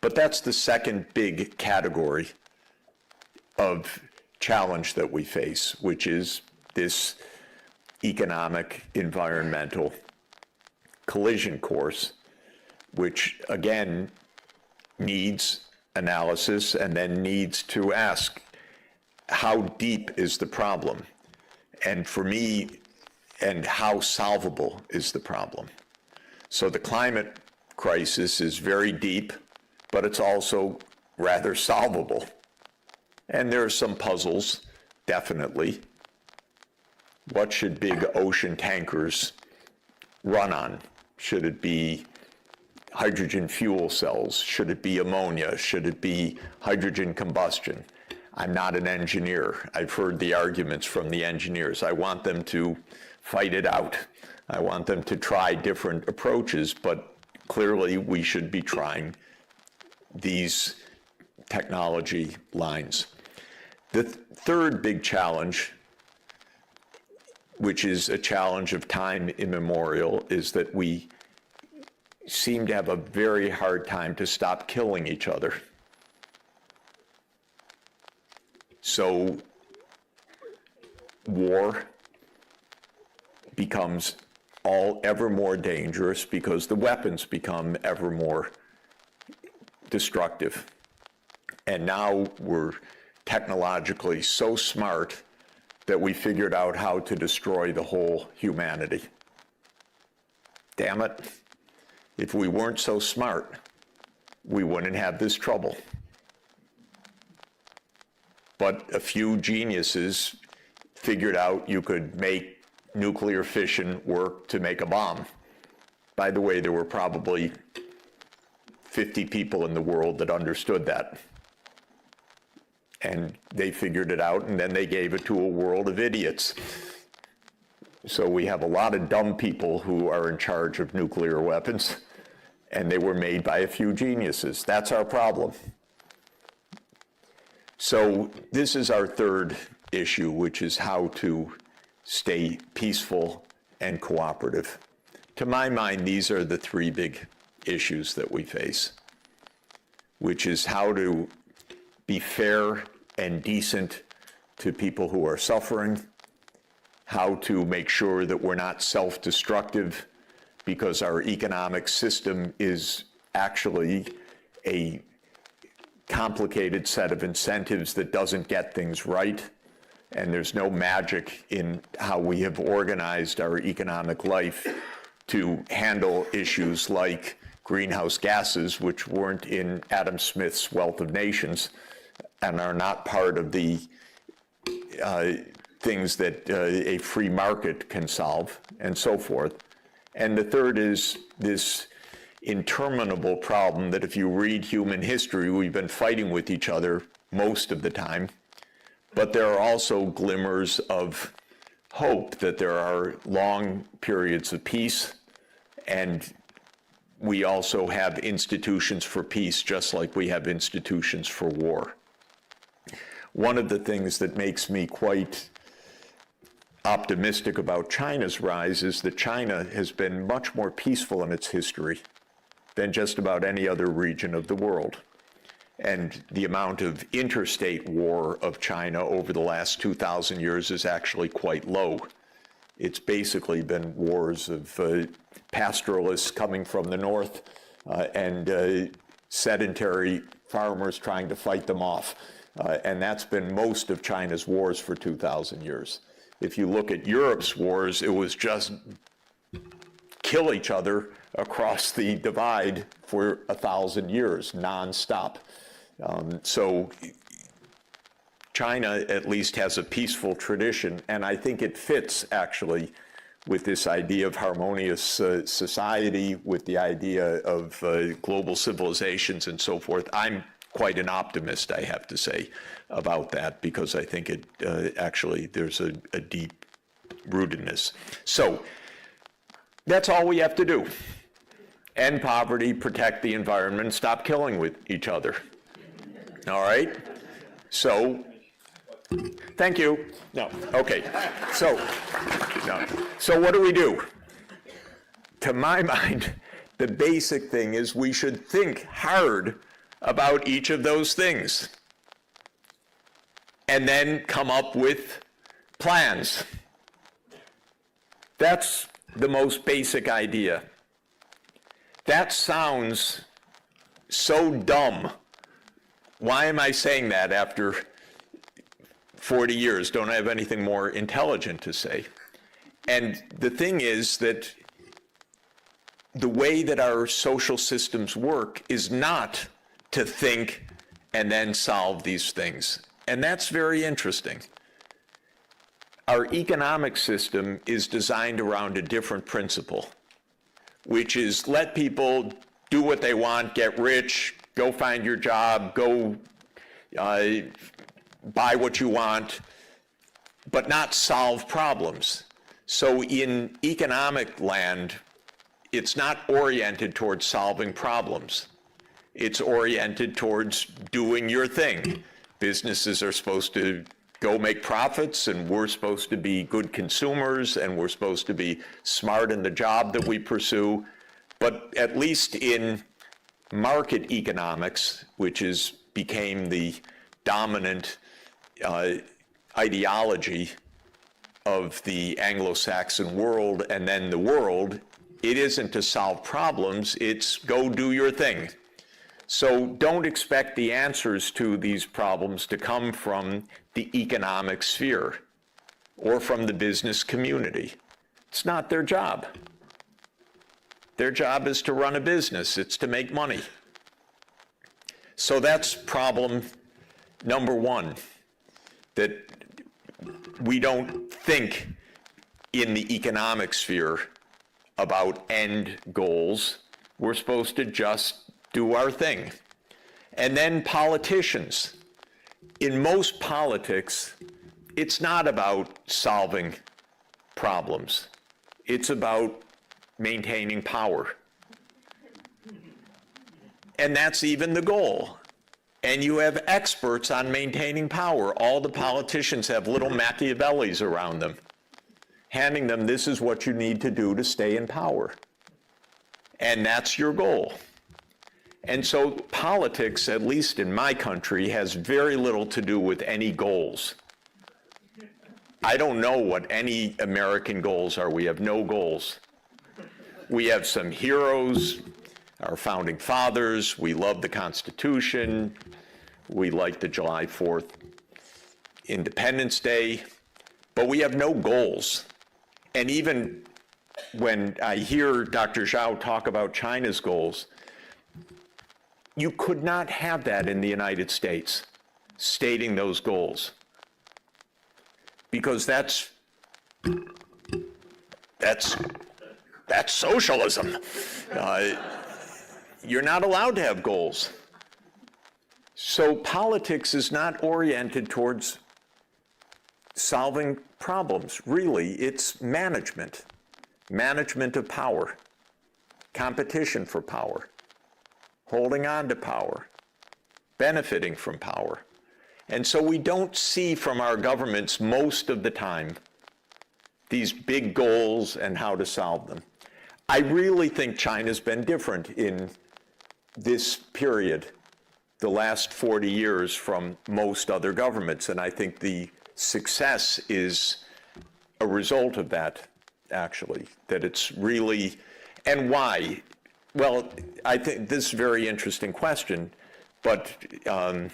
But that's the second big category of challenge that we face, which is this economic, environmental collision course, which again needs analysis and then needs to ask, how deep is the problem? And for me, and how solvable is the problem? So the climate crisis is very deep, but it's also rather solvable. And there are some puzzles, definitely. What should big ocean tankers run on? Should it be hydrogen fuel cells? Should it be ammonia? Should it be hydrogen combustion? I'm not an engineer. I've heard the arguments from the engineers. I want them to fight it out. I want them to try different approaches, but clearly we should be trying these technology lines. The third big challenge, which is a challenge of time immemorial, is that we seem to have a very hard time to stop killing each other. So war becomes ever more dangerous because the weapons become ever more destructive. And now we're technologically so smart that we figured out how to destroy the whole humanity. Damn it. If we weren't so smart, we wouldn't have this trouble. But a few geniuses figured out you could make nuclear fission work to make a bomb. By the way, there were probably 50 people in the world that understood that. And they figured it out, and then they gave it to a world of idiots. So we have a lot of dumb people who are in charge of nuclear weapons, and they were made by a few geniuses. That's our problem. So this is our third issue, which is how to stay peaceful and cooperative. To my mind, these are the three big issues that we face, which is how to be fair and decent to people who are suffering, how to make sure that we're not self-destructive because our economic system is actually a complicated set of incentives that doesn't get things right, and there's no magic in how we have organized our economic life to handle issues like greenhouse gases, which weren't in Adam Smith's Wealth of Nations and are not part of the things that a free market can solve, and so forth. And the third is this interminable problem that if you read human history, we've been fighting with each other most of the time, but there are also glimmers of hope that there are long periods of peace, and we also have institutions for peace just like we have institutions for war. One of the things that makes me quite optimistic about China's rise is that China has been much more peaceful in its history than just about any other region of the world. And the amount of interstate war of China over the last 2,000 years is actually quite low. It's basically been wars of pastoralists coming from the north and sedentary farmers trying to fight them off. And that's been most of China's wars for 2,000 years. If you look at Europe's wars, it was just kill each other across the divide for 1,000 years, nonstop. So China at least has a peaceful tradition, and I think it fits actually with this idea of harmonious society, with the idea of global civilizations and so forth. I'm quite an optimist, I have to say, about that, because I think it actually there's a deep rootedness. So that's all we have to do. End poverty, protect the environment, stop killing with each other. All right? So, thank you. No, okay. So, no. So what do we do? To my mind, the basic thing is we should think hard about each of those things and then come up with plans. That's the most basic idea. That sounds so dumb. Why am I saying that after 40 years? Don't I have anything more intelligent to say? And the thing is that the way that our social systems work is not to think and then solve these things. And that's very interesting. Our economic system is designed around a different principle, which is let people do what they want, get rich, go find your job, go buy what you want, but not solve problems. So in economic land, it's not oriented towards solving problems. It's oriented towards doing your thing. Businesses are supposed to go make profits, and we're supposed to be good consumers, and we're supposed to be smart in the job that we pursue. But at least in market economics, which became the dominant ideology of the Anglo-Saxon world and then the world, it isn't to solve problems, it's go do your thing. So don't expect the answers to these problems to come from the economic sphere or from the business community. It's not their job. Their job is to run a business, it's to make money. So that's problem number one, that we don't think in the economic sphere about end goals. We're supposed to just do our thing. And then politicians. In most politics, it's not about solving problems. It's about maintaining power. And that's even the goal. And you have experts on maintaining power. All the politicians have little Machiavellis around them, handing them, this is what you need to do to stay in power. And that's your goal. And so politics, at least in my country, has very little to do with any goals. I don't know what any American goals are. We have no goals. We have some heroes, our founding fathers. We love the Constitution. We like the July 4th Independence Day, but we have no goals. And even when I hear Dr. Zhao talk about China's goals, you could not have that in the United States, stating those goals, because that's socialism. You're not allowed to have goals. So politics is not oriented towards solving problems. Really, it's management of power, competition for power, holding on to power, benefiting from power. And so we don't see from our governments most of the time these big goals and how to solve them. I really think China's been different in this period, the last 40 years, from most other governments. And I think the success is a result of that, actually, that it's really, and why? Well, I think this is a very interesting question, but a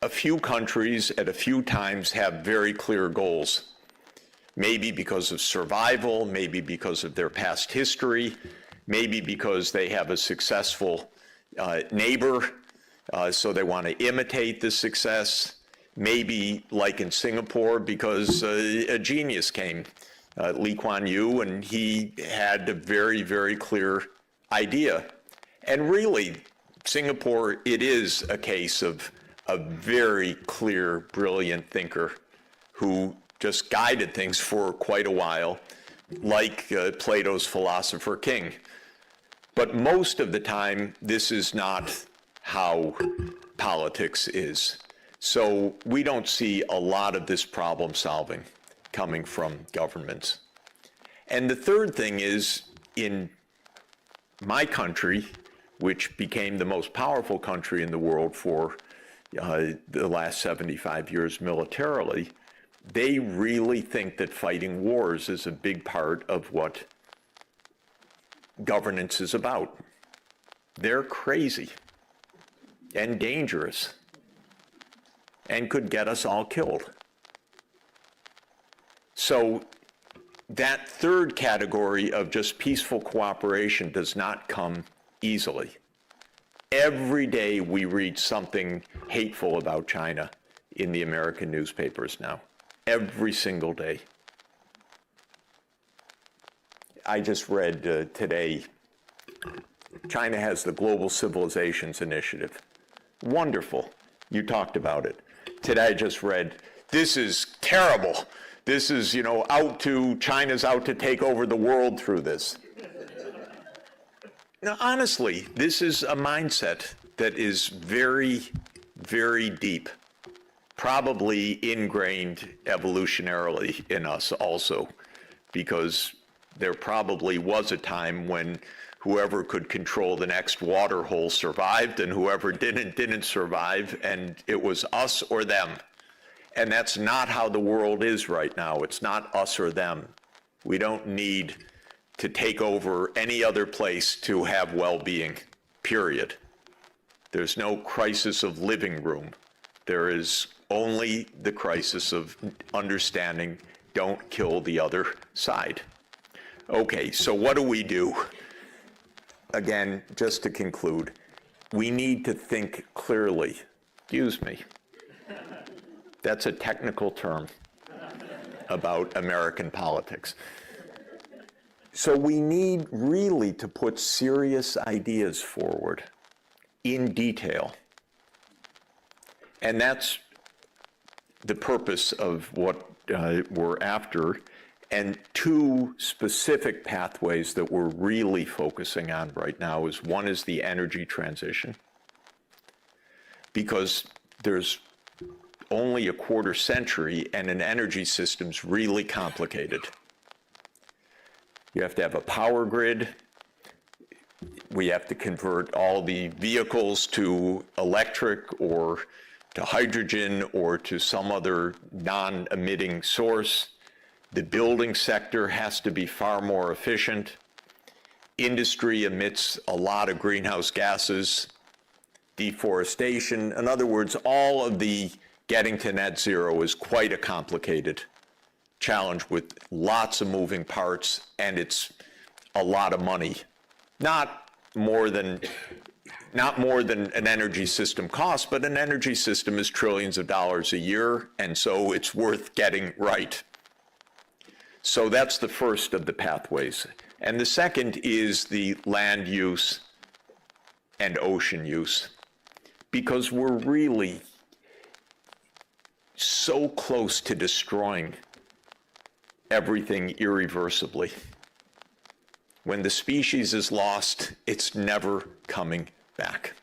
few countries at a few times have very clear goals. Maybe because of survival, maybe because of their past history, maybe because they have a successful neighbor, so they want to imitate the success. Maybe, like in Singapore, because a genius came, Lee Kuan Yew, and he had a very, very clear idea. And really, Singapore, it is a case of a very clear, brilliant thinker who just guided things for quite a while, like Plato's philosopher king. But most of the time, this is not how politics is. So we don't see a lot of this problem solving coming from governments. And the third thing is, in my country, which became the most powerful country in the world for the last 75 years militarily, they really think that fighting wars is a big part of what governance is about. They're crazy and dangerous and could get us all killed. So that third category of just peaceful cooperation does not come easily. Every day we read something hateful about China in the American newspapers now. Every single day. I just read today, China has the Global Civilizations Initiative. Wonderful. You talked about it. Today I just read, this is terrible. This is, China's out to take over the world through this. Now, honestly, this is a mindset that is very, very deep, probably ingrained evolutionarily in us also, because there probably was a time when whoever could control the next water hole survived, and whoever didn't survive, and it was us or them. And that's not how the world is right now. It's not us or them. We don't need to take over any other place to have well-being, period. There's no crisis of living room. There is only the crisis of understanding, don't kill the other side. Okay, so what do we do? Again, just to conclude, we need to think clearly. Excuse me. That's a technical term about American politics. So we need really to put serious ideas forward in detail. And that's the purpose of what we're after. And two specific pathways that we're really focusing on right now is, one is the energy transition, because there's only a quarter century and an energy system's really complicated. You have to have a power grid. We have to convert all the vehicles to electric or to hydrogen or to some other non-emitting source. The building sector has to be far more efficient. Industry emits a lot of greenhouse gases. Deforestation. In other words, all of the getting to net zero is quite a complicated challenge with lots of moving parts, and it's a lot of money. Not more than an energy system costs, but an energy system is trillions of dollars a year, and so it's worth getting right. So that's the first of the pathways. And the second is the land use and ocean use, because we're really so close to destroying everything irreversibly. When the species is lost, it's never coming back.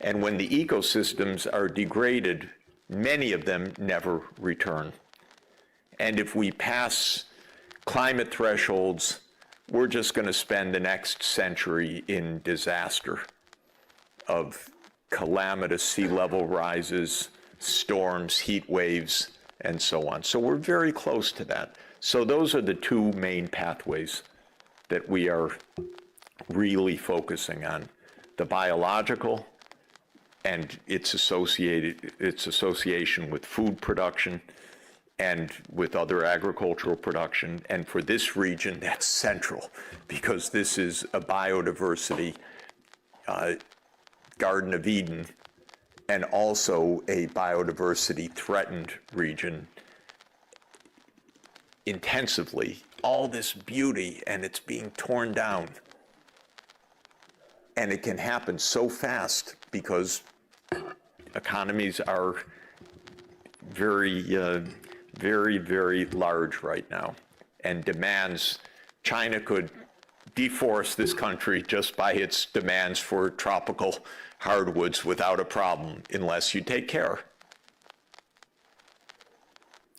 And when the ecosystems are degraded, many of them never return. And if we pass climate thresholds, we're just going to spend the next century in disaster of calamitous sea level rises, storms, heat waves, and so on. So we're very close to that. So those are the two main pathways that we are really focusing on: the biological and its association with food production and with other agricultural production. And for this region, that's central, because this is a biodiversity Garden of Eden, and also a biodiversity threatened region intensively. All this beauty, and it's being torn down. And it can happen so fast because economies are very, very large right now, and demands. China could deforest this country just by its demands for tropical hardwoods without a problem, unless you take care.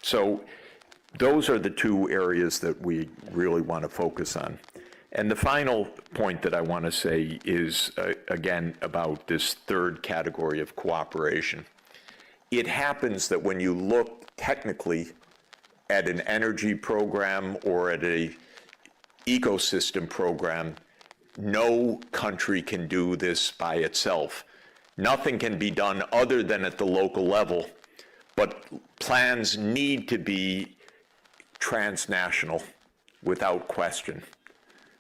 So those are the two areas that we really want to focus on. And the final point that I want to say is, again, about this third category of cooperation. It happens that when you look technically at an energy program or at a ecosystem program, no country can do this by itself. Nothing can be done other than at the local level, but plans need to be transnational without question.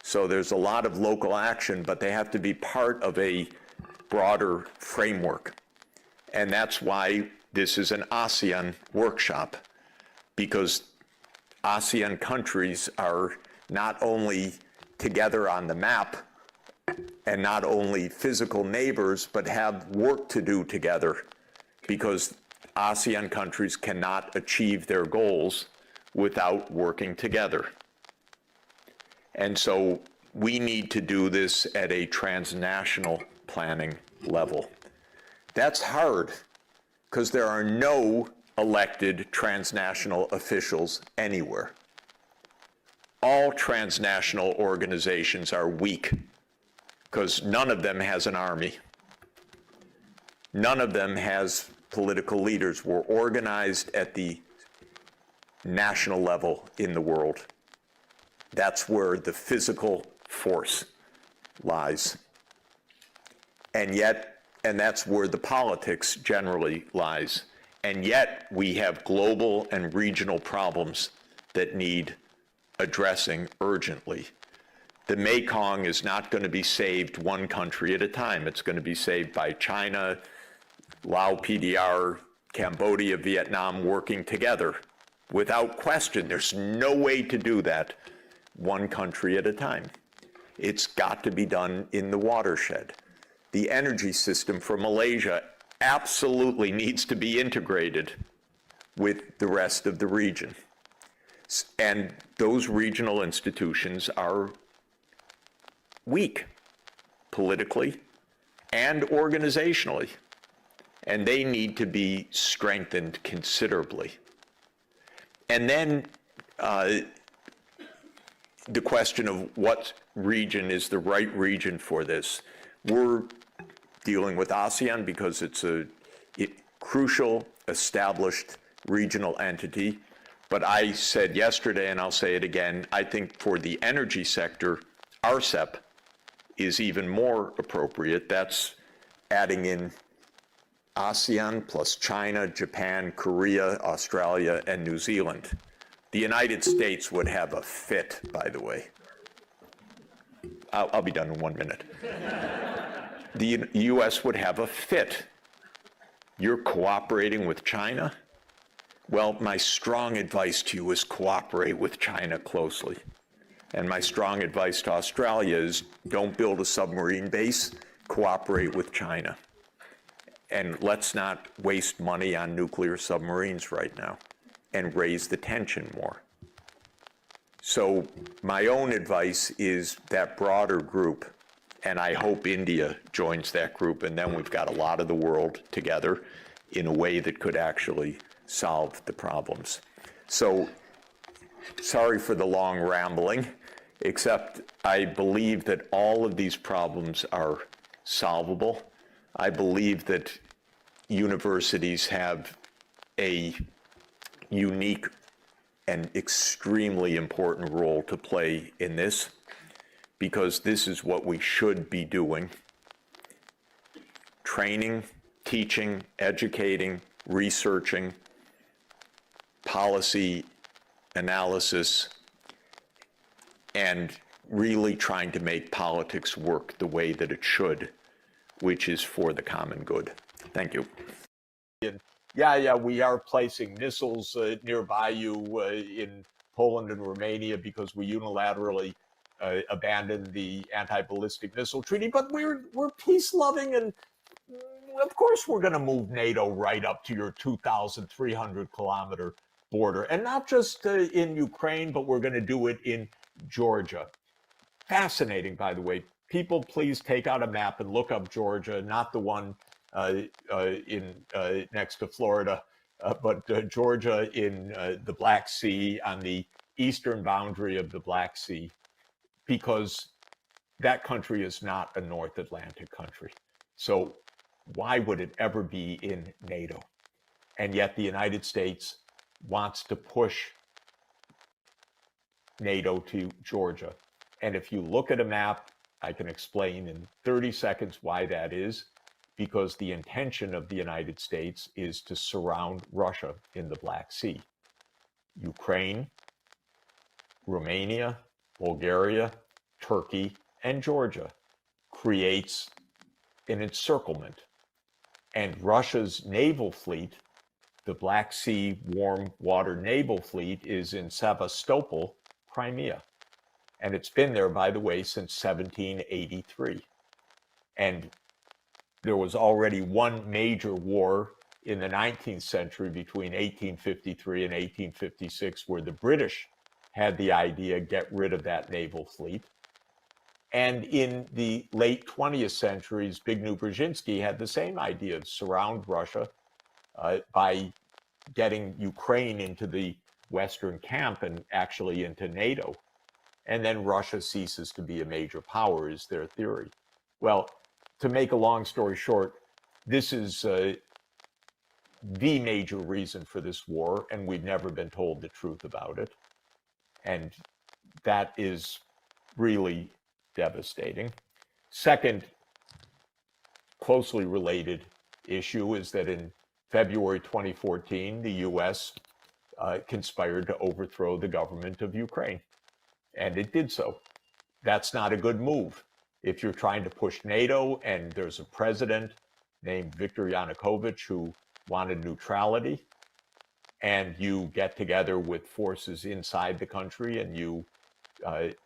So there's a lot of local action, but they have to be part of a broader framework. And that's why this is an ASEAN workshop, because ASEAN countries are not only together on the map and not only physical neighbors, but have work to do together, because ASEAN countries cannot achieve their goals without working together. And so we need to do this at a transnational planning level. That's hard because there are no elected transnational officials anywhere. All transnational organizations are weak because none of them has an army. None of them has political leaders. We're organized at the national level in the world. That's where the physical force lies. And that's where the politics generally lies. And yet we have global and regional problems that need addressing urgently. The Mekong is not going to be saved one country at a time. It's going to be saved by China, Laos, PDR, Cambodia, Vietnam working together. Without question, there's no way to do that one country at a time. It's got to be done in the watershed. The energy system for Malaysia absolutely needs to be integrated with the rest of the region. And those regional institutions are weak politically and organizationally, and they need to be strengthened considerably. And then the question of what region is the right region for this. We're dealing with ASEAN because it's a crucial, established regional entity. But I said yesterday, and I'll say it again, I think for the energy sector, RCEP is even more appropriate. That's adding in ASEAN plus China, Japan, Korea, Australia, and New Zealand. The United States would have a fit, by the way. I'll be done in 1 minute. The US would have a fit. You're cooperating with China? Well, my strong advice to you is cooperate with China closely. And my strong advice to Australia is don't build a submarine base, cooperate with China. And let's not waste money on nuclear submarines right now and raise the tension more. So my own advice is that broader group, and I hope India joins that group, and then we've got a lot of the world together in a way that could actually solve the problems. So sorry for the long rambling, except I believe that all of these problems are solvable. I believe that universities have a unique and extremely important role to play in this, because this is what we should be doing. Training, teaching, educating, researching, policy analysis, and really trying to make politics work the way that it should, which is for the common good. Thank you. Yeah, we are placing missiles nearby you in Poland and Romania because we unilaterally abandon the anti-ballistic missile treaty, but we're peace-loving, and of course we're going to move NATO right up to your 2,300-kilometer border, and not just in Ukraine, but we're going to do it in Georgia. Fascinating, by the way. People, please take out a map and look up Georgia, not the one next to Florida, but Georgia in the Black Sea, on the eastern boundary of the Black Sea, because that country is not a North Atlantic country. So why would it ever be in NATO? And yet the United States wants to push NATO to Georgia. And if you look at a map, I can explain in 30 seconds why that is, because the intention of the United States is to surround Russia in the Black Sea. Ukraine, Romania, Bulgaria, Turkey, and Georgia creates an encirclement. And Russia's naval fleet, the Black Sea Warm Water Naval Fleet, is in Sevastopol, Crimea. And it's been there, by the way, since 1783. And there was already one major war in the 19th century between 1853 and 1856, where the British had the idea, get rid of that naval fleet. And in the late 20th century, Zbigniew Brzezinski had the same idea of surround Russia by getting Ukraine into the Western camp and actually into NATO. And then Russia ceases to be a major power, is their theory. Well, to make a long story short, this is the major reason for this war, and we've never been told the truth about it. And that is really devastating. Second, closely related issue is that in February 2014, the US conspired to overthrow the government of Ukraine, and it did so. That's not a good move. If you're trying to push NATO and there's a president named Viktor Yanukovych who wanted neutrality, and you get together with forces inside the country and you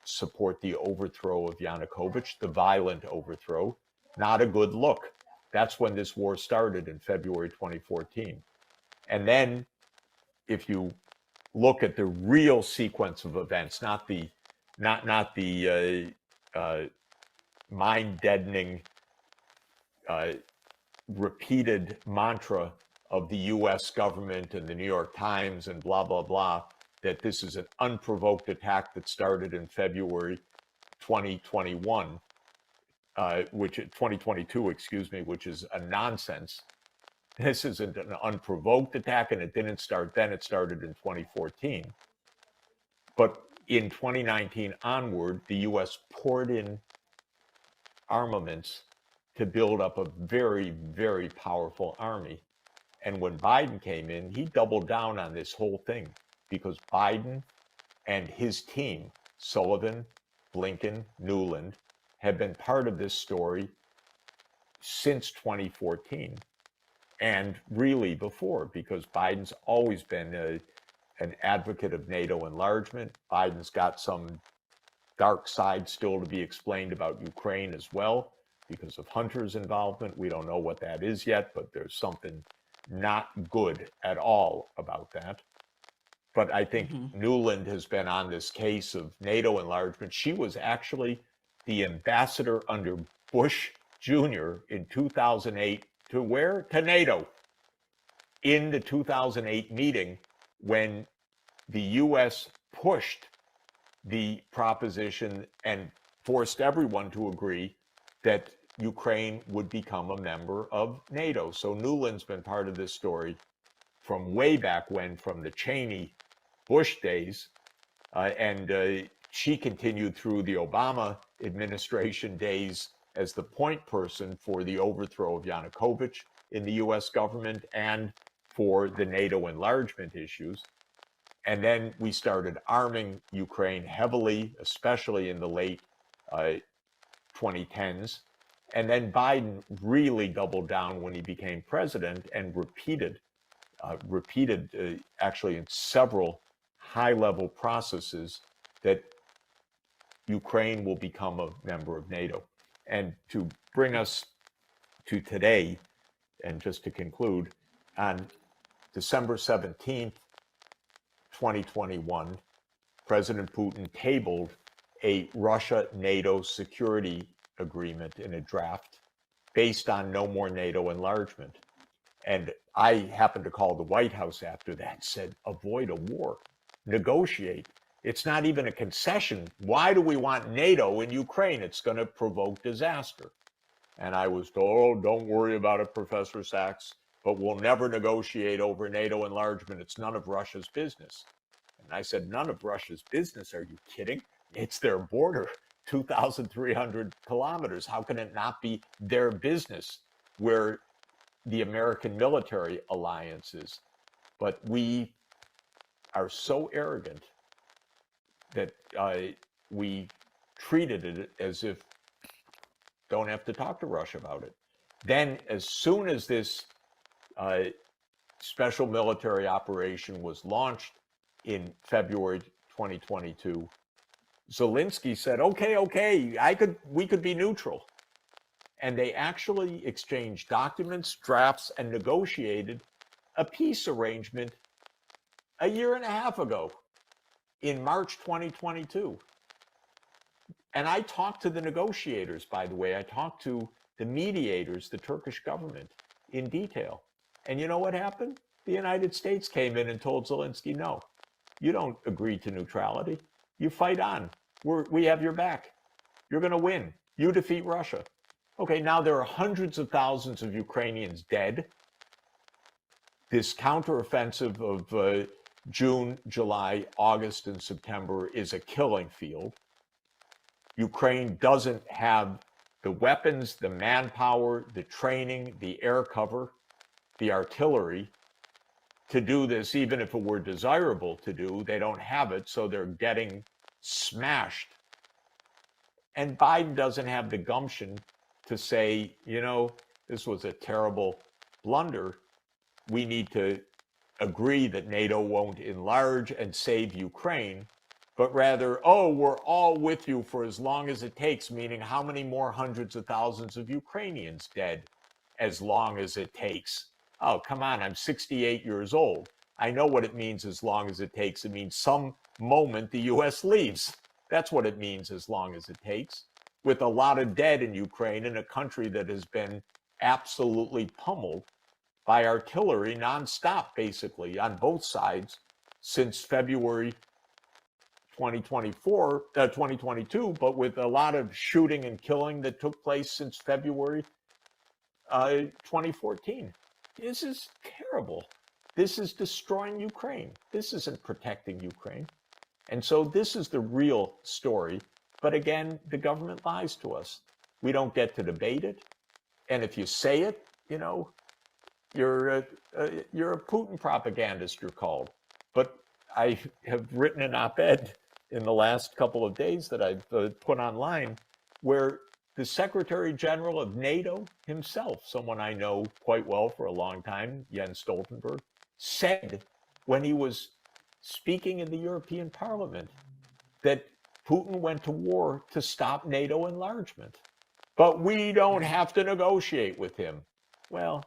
support the overthrow of Yanukovych, the violent overthrow, not a good look. That's when this war started in February 2014. And then if you look at the real sequence of events, not the mind-deadening repeated mantra of the US government and the New York Times and blah, blah, blah, that this is an unprovoked attack that started in February 2021, 2022, excuse me, which is a nonsense. This isn't an unprovoked attack, and it didn't start then, it started in 2014. But in 2019 onward, the US poured in armaments to build up a very, very powerful army. And when Biden came in, he doubled down on this whole thing, because Biden and his team, Sullivan, Blinken, Nuland, have been part of this story since 2014, and really before, because Biden's always been an advocate of NATO enlargement. Biden's got some dark side still to be explained about Ukraine as well, because of Hunter's involvement. We don't know what that is yet, but there's something not good at all about that. But I think Nuland has been on this case of NATO enlargement. She was actually the ambassador under Bush Jr. in 2008 to where? To NATO. In the 2008 meeting, when the US pushed the proposition and forced everyone to agree that Ukraine would become a member of NATO. So Nuland's been part of this story from way back when, from the Cheney Bush days, and she continued through the Obama administration days as the point person for the overthrow of Yanukovych in the US government and for the NATO enlargement issues. And then we started arming Ukraine heavily, especially in the late 2010s. And then Biden really doubled down when he became president and repeated actually in several high-level processes that Ukraine will become a member of NATO. And to bring us to today, and just to conclude, on December 17th, 2021, President Putin tabled a Russia-NATO security agreement in a draft based on no more NATO enlargement. And I happened to call the White House after that, said, avoid a war, negotiate. It's not even a concession. Why do we want NATO in Ukraine? It's going to provoke disaster. And I was told, oh, don't worry about it, Professor Sachs, but we'll never negotiate over NATO enlargement. It's none of Russia's business. And I said, none of Russia's business? Are you kidding? It's their border, 2,300 kilometers. How can it not be their business where the American military alliance is? But we are so arrogant that we treated it as if don't have to talk to Russia about it. Then as soon as this special military operation was launched in February 2022, Zelensky said, okay, we could be neutral. And they actually exchanged documents, drafts, and negotiated a peace arrangement a year and a half ago in March 2022. And I talked to the negotiators, by the way. I talked to the mediators, the Turkish government, in detail. And you know what happened? The United States came in and told Zelensky, no, you don't agree to neutrality. You fight on. We have your back. You're going to win. You defeat Russia. Okay, now there are hundreds of thousands of Ukrainians dead. This counteroffensive of June, July, August, and September is a killing field. Ukraine doesn't have the weapons, the manpower, the training, the air cover, the artillery to do this, even if it were desirable to do. They don't have it, so they're getting smashed. And Biden doesn't have the gumption to say, you know, this was a terrible blunder. We need to agree that NATO won't enlarge and save Ukraine, but rather, oh, we're all with you for as long as it takes, meaning how many more hundreds of thousands of Ukrainians dead as long as it takes? Oh, come on, I'm 68 years old. I know what it means as long as it takes. It means some moment the U.S. leaves. That's what it means as long as it takes. With a lot of dead in Ukraine, in a country that has been absolutely pummeled by artillery nonstop, basically, on both sides since February 2022, but with a lot of shooting and killing that took place since February 2014. This is terrible. This is destroying Ukraine. This isn't protecting Ukraine. And so this is the real story. But again, the government lies to us. We don't get to debate it. And if you say it, you know, you're a Putin propagandist, you're called. But I have written an op-ed in the last couple of days that I've put online where the Secretary General of NATO himself, someone I know quite well for a long time, Jens Stoltenberg, said when he was speaking in the European Parliament that Putin went to war to stop NATO enlargement. But we don't have to negotiate with him. Well,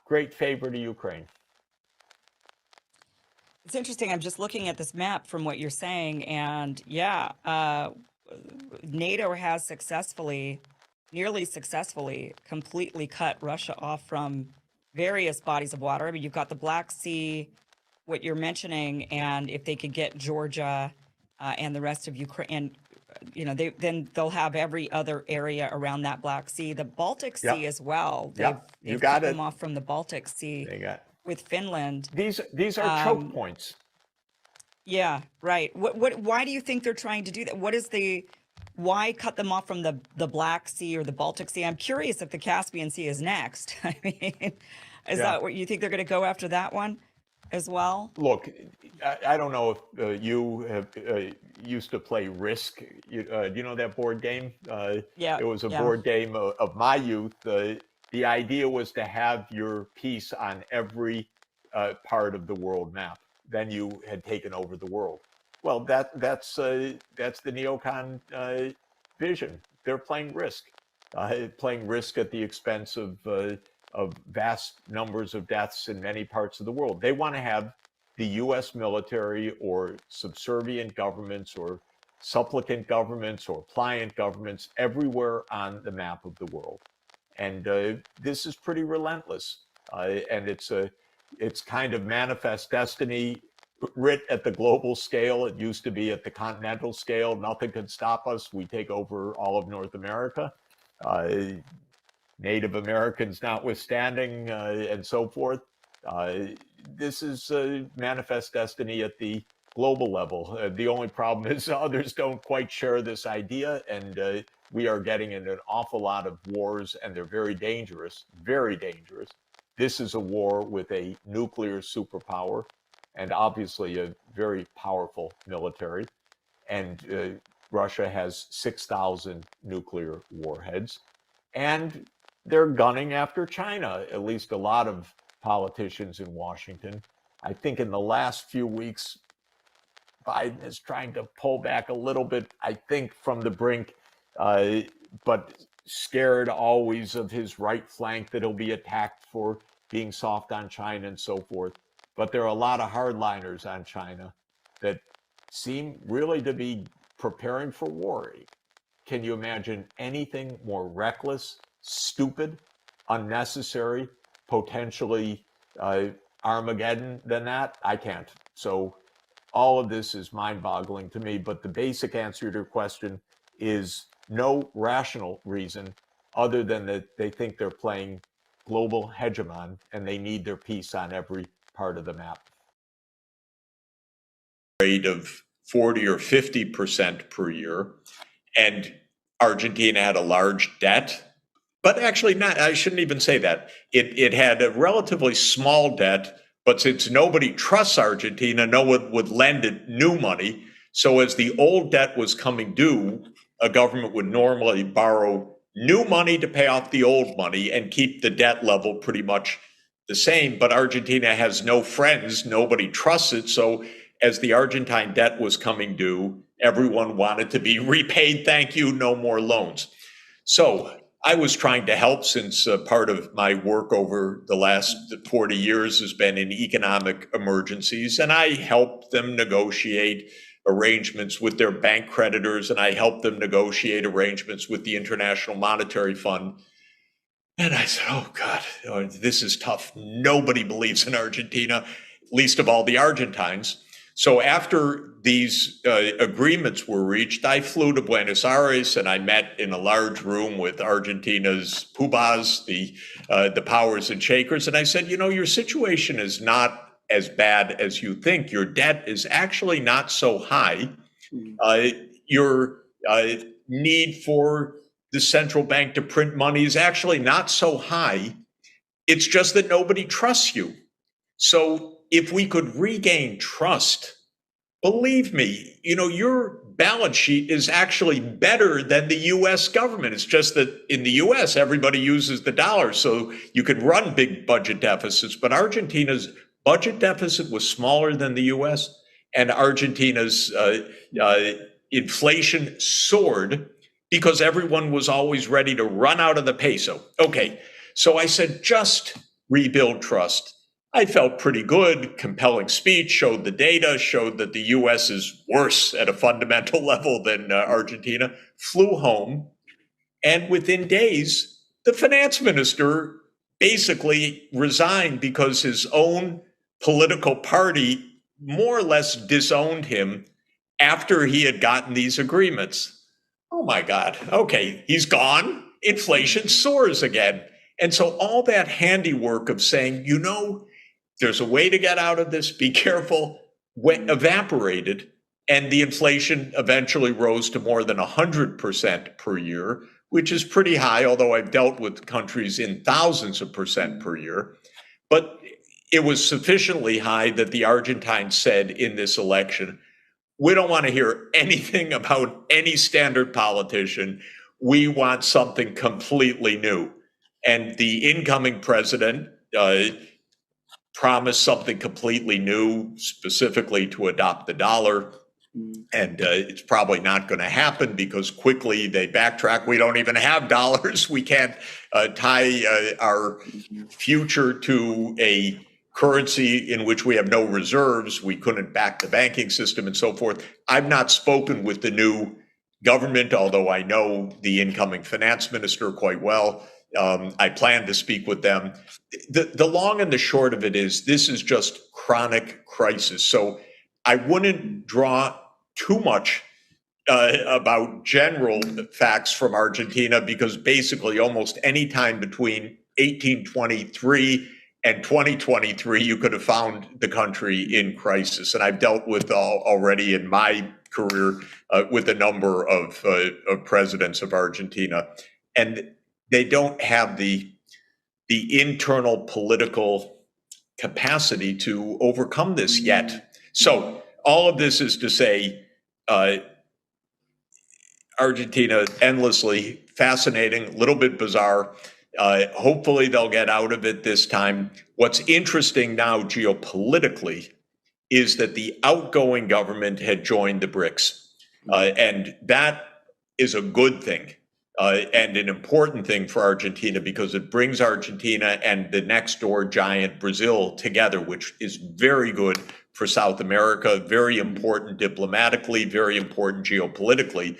great favor to Ukraine. It's interesting. I'm just looking at this map from what you're saying, and yeah, NATO has nearly successfully, completely cut Russia off from various bodies of water. I mean, you've got the Black Sea, what you're mentioning, and if they could get Georgia and the rest of Ukraine, you know, then they'll have every other area around that Black Sea, the Baltic Sea as well. They've cut them off from the Baltic Sea with Finland. These are choke points. Yeah, right. Why do you think they're trying to do that? Why cut them off from the Black Sea or the Baltic Sea? I'm curious if the Caspian Sea is next. I mean, is that what you think they're going to go after that one as well? Look, I don't know if you have used to play Risk. Do you know that board game? Yeah. It was a board game of my youth. The idea was to have your piece on every part of the world map. Then you had taken over the world. Well, that's the neocon vision. They're playing risk at the expense of vast numbers of deaths in many parts of the world. They want to have the U.S. military or subservient governments or supplicant governments or pliant governments everywhere on the map of the world. And this is pretty relentless. And it's kind of manifest destiny writ at the global scale. It used to be at the continental scale. Nothing can stop us. We take over all of North America. Native Americans notwithstanding, and so forth. This is manifest destiny at the global level. The only problem is others don't quite share this idea, and we are getting in an awful lot of wars, and they're very dangerous, very dangerous. This is a war with a nuclear superpower, and obviously a very powerful military. And Russia has 6,000 nuclear warheads, and they're gunning after China, at least a lot of politicians in Washington. I think in the last few weeks, Biden is trying to pull back a little bit, I think, from the brink, but scared always of his right flank that he'll be attacked for being soft on China and so forth. But there are a lot of hardliners on China that seem really to be preparing for war. Can you imagine anything more reckless, stupid, unnecessary, potentially Armageddon than that? I can't. So all of this is mind-boggling to me, but the basic answer to your question is no rational reason other than that they think they're playing global hegemon and they need their piece on every part of the map. Rate of 40 or 50% per year, and Argentina had a large debt, but actually not, I shouldn't even say that. It had a relatively small debt, but since nobody trusts Argentina, no one would lend it new money. So as the old debt was coming due, a government would normally borrow new money to pay off the old money and keep the debt level pretty much the same. But Argentina has no friends, nobody trusts it. So as the Argentine debt was coming due, everyone wanted to be repaid. Thank you, no more loans. So I was trying to help, since part of my work over the last 40 years has been in economic emergencies, and I helped them negotiate arrangements with their bank creditors, and I helped them negotiate arrangements with the International Monetary Fund. And I said, oh God, this is tough. Nobody believes in Argentina, least of all the Argentines. So after these agreements were reached, I flew to Buenos Aires and I met in a large room with Argentina's poobahs, the powers and shakers. And I said, you know, your situation is not as bad as you think. Your debt is actually not so high. Your need for the central bank to print money is actually not so high. It's just that nobody trusts you. So if we could regain trust, believe me, you know, your balance sheet is actually better than the US government. It's just that in the US, everybody uses the dollar, so you could run big budget deficits. But Argentina's budget deficit was smaller than the US, and Argentina's inflation soared because everyone was always ready to run out of the peso. Okay, so I said, just rebuild trust. I felt pretty good. Compelling speech, showed the data, showed that the US is worse at a fundamental level than Argentina. Flew home, and within days, the finance minister basically resigned because his own political party more or less disowned him after he had gotten these agreements. Oh my God, okay, he's gone. Inflation soars again. And so all that handiwork of saying, you know, there's a way to get out of this, be careful, evaporated, and the inflation eventually rose to more than 100% per year, which is pretty high, although I've dealt with countries in thousands of percent per year. But it was sufficiently high that the Argentines said in this election, we don't want to hear anything about any standard politician. We want something completely new. And the incoming president promised something completely new, specifically to adopt the dollar. And it's probably not going to happen because quickly they backtrack. We don't even have dollars. We can't tie our future to a currency in which we have no reserves. We couldn't back the banking system and so forth. I've not spoken with the new government, although I know the incoming finance minister quite well. I plan to speak with them. The long and the short of it is this is just chronic crisis. So I wouldn't draw too much about general facts from Argentina because basically almost any time between 1823 and 2023, you could have found the country in crisis. And I've dealt with already in my career with a number of presidents of Argentina. And they don't have the internal political capacity to overcome this yet. So all of this is to say, Argentina endlessly fascinating, a little bit bizarre. Hopefully they'll get out of it this time. What's interesting now geopolitically is that the outgoing government had joined the Brics. And that is a good thing and an important thing for Argentina because it brings Argentina and the next door giant Brazil together, which is very good for South America, very important diplomatically, very important geopolitically.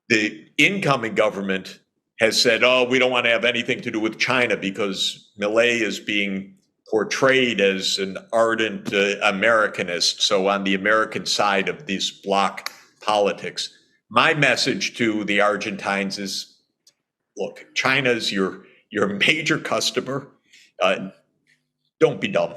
The incoming government has said, oh, we don't want to have anything to do with China because Milei is being portrayed as an ardent Americanist, so on the American side of this bloc politics. My message to the Argentines is, look, China's your major customer. Don't be dumb.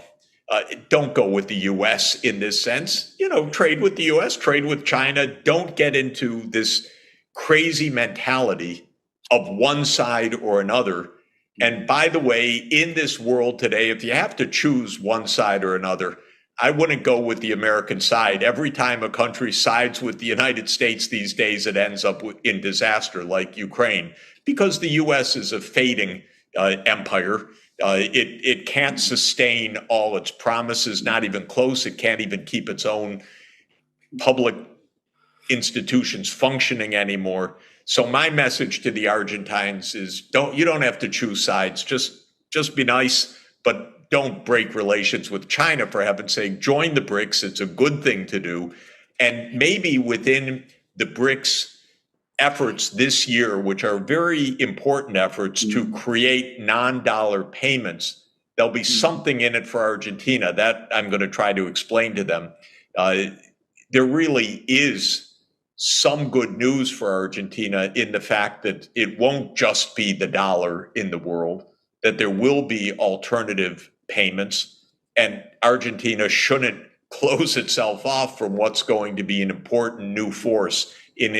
Don't go with the U.S. in this sense. Trade with the U.S., trade with China. Don't get into this crazy mentality of one side or another. And by the way, in this world today, if you have to choose one side or another, I wouldn't go with the American side. Every time a country sides with the United States these days, it ends up in disaster like Ukraine, because the U.S. is a fading empire. It can't sustain all its promises, not even close. It can't even keep its own public institutions functioning anymore. So my message to the Argentines is you don't have to choose sides. Just be nice, but don't break relations with China, for heaven's sake. Join the Brics. It's a good thing to do. And maybe within the Brics efforts this year, which are very important efforts to create non-dollar payments, there'll be something in it for Argentina. That I'm going to try to explain to them. There really is some good news for Argentina in the fact that it won't just be the dollar in the world, that there will be alternative payments, and Argentina shouldn't close itself off from what's going to be an important new force in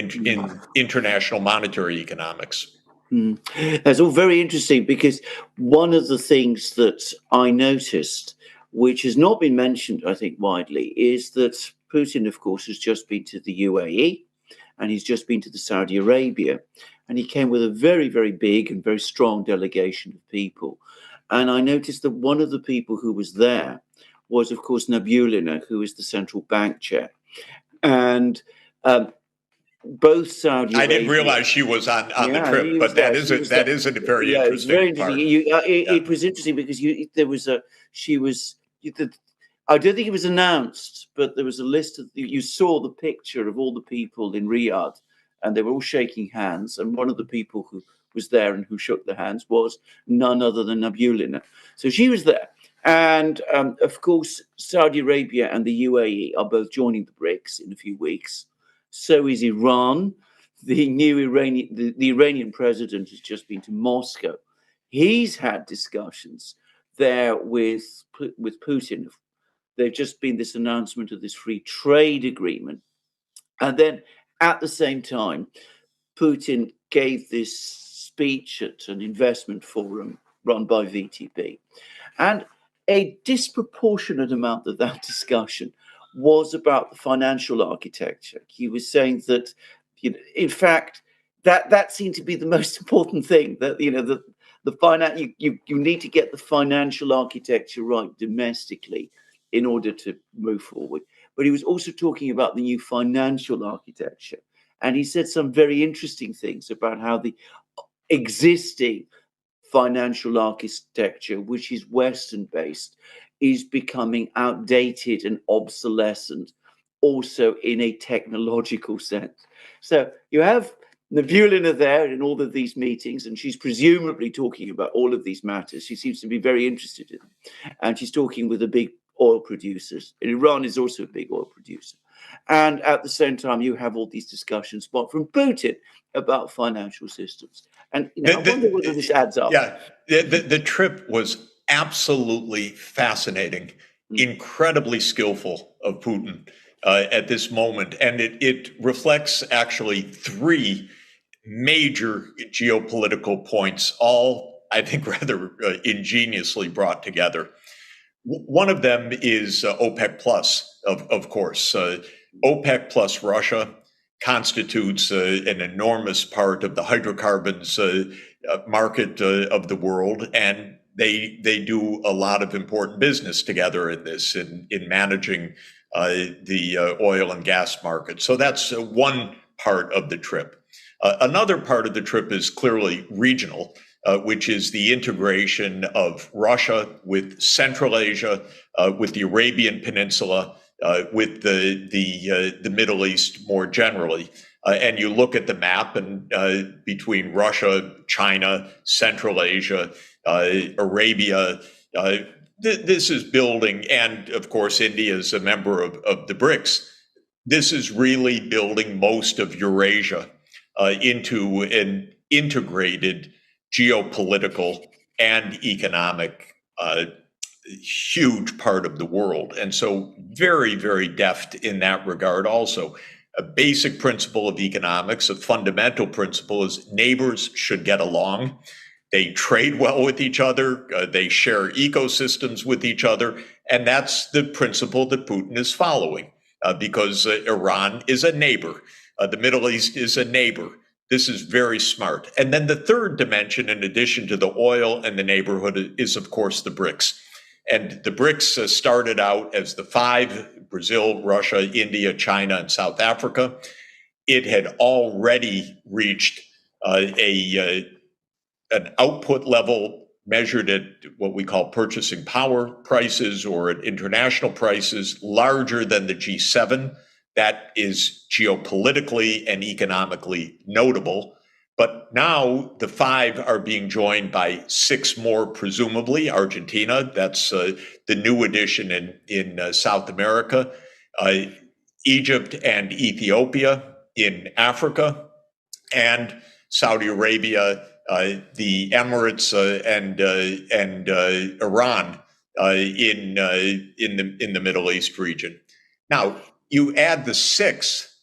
international monetary economics. That's all very interesting, because one of the things that I noticed, which has not been mentioned, I think, widely, is that Putin, of course, has just been to the UAE and he's just been to the Saudi Arabia, and he came with a very, very big and very strong delegation of people. And I noticed that one of the people who was there was, of course, Nabulina, who is the central bank chair. And both Saudi Arabia, I didn't realize she was on the trip, but that is a very interesting part. It was interesting because I don't think it was announced, but there was a list of, you saw the picture of all the people in Riyadh, and they were all shaking hands. And one of the people who was there and who shook their hands was none other than Nabulina. So she was there. And of course, Saudi Arabia and the UAE are both joining the Brics in a few weeks. So is Iran. The Iranian president has just been to Moscow. He's had discussions there with Putin. There's just been this announcement of this free trade agreement. And then at the same time, Putin gave this speech at an investment forum run by VTB. And a disproportionate amount of that discussion was about the financial architecture. He was saying that, in fact, that seemed to be the most important thing, that, the finance, you need to get the financial architecture right domestically in order to move forward. but he was also talking about the new financial architecture. And he said some very interesting things about how the existing financial architecture, which is Western based, is becoming outdated and obsolescent, also in a technological sense. So you have Navulina there in all of these meetings, and she's presumably talking about all of these matters. She seems to be very interested in them. And she's talking with the big oil producers. And Iran is also a big oil producer. And at the same time, you have all these discussions from Putin about financial systems. And I wonder whether this adds up. Yeah, the trip was absolutely fascinating, incredibly skillful of Putin at this moment. And it reflects actually three major geopolitical points, all, I think, rather ingeniously brought together. One of them is OPEC Plus, of course. OPEC plus Russia constitutes an enormous part of the hydrocarbons market of the world, and they do a lot of important business together in this, in managing the oil and gas market. So that's one part of the trip. Another part of the trip is clearly regional, which is the integration of Russia with Central Asia, with the Arabian Peninsula, with the Middle East more generally. And you look at the map, and between Russia, China, Central Asia, Arabia, this is building, and of course, India is a member of the Brics. This is really building most of Eurasia into an integrated geopolitical and economic huge part of the world. And so very, very deft in that regard also. A basic principle of economics, a fundamental principle, is neighbors should get along. They trade well with each other. They share ecosystems with each other. And that's the principle that Putin is following because Iran is a neighbor. The Middle East is a neighbor. This is very smart. And then the third dimension, in addition to the oil and the neighborhood, is, of course, the Brics. And the Brics started out as the five: Brazil, Russia, India, China, and South Africa. It had already reached an output level measured at what we call purchasing power prices, or at international prices, larger than the G7. That is geopolitically and economically notable. But now the five are being joined by six more, presumably. Argentina, that's the new addition in South America. Egypt and Ethiopia in Africa, and Saudi Arabia, the Emirates, and Iran in the Middle East region. Now, you add the six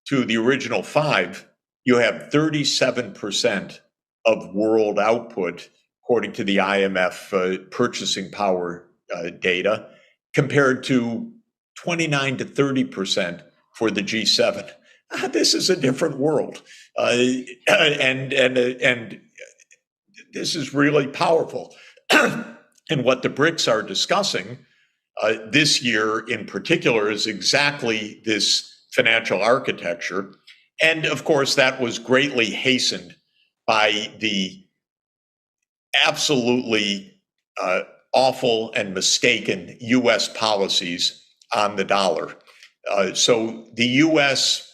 to the original five, you have 37% of world output, according to the IMF purchasing power data, compared to 29 to 30% for the G7. This is a different world, and this is really powerful. And what the Brics are discussing this year in particular is exactly this financial architecture. And of course, that was greatly hastened by the absolutely awful and mistaken US policies on the dollar. So the US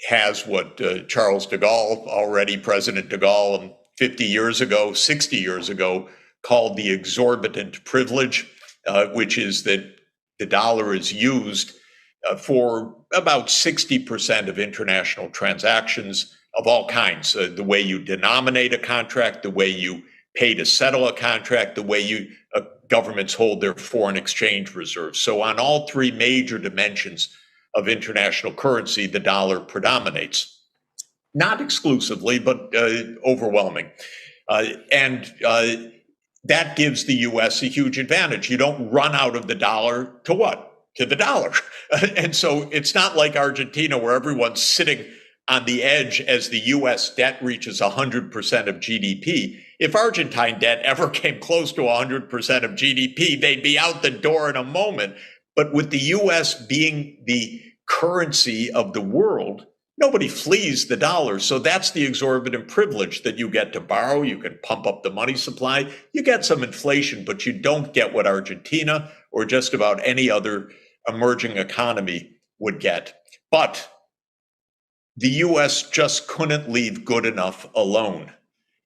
has what Charles de Gaulle, President de Gaulle, 50 years ago, 60 years ago, called the exorbitant privilege, which is that the dollar is used for about 60% of international transactions of all kinds. The way you denominate a contract, the way you pay to settle a contract, the way governments hold their foreign exchange reserves. So on all three major dimensions of international currency, the dollar predominates. Not exclusively, but overwhelming. And that gives the US a huge advantage. You don't run out of the dollar to what? To the dollar. And so it's not like Argentina, where everyone's sitting on the edge as the US debt reaches 100% of GDP. If Argentine debt ever came close to 100% of GDP, they'd be out the door in a moment. But with the US being the currency of the world, nobody flees the dollar. So that's the exorbitant privilege that you get to borrow. You can pump up the money supply. You get some inflation, but you don't get what Argentina or just about any other emerging economy would get. But the US just couldn't leave good enough alone.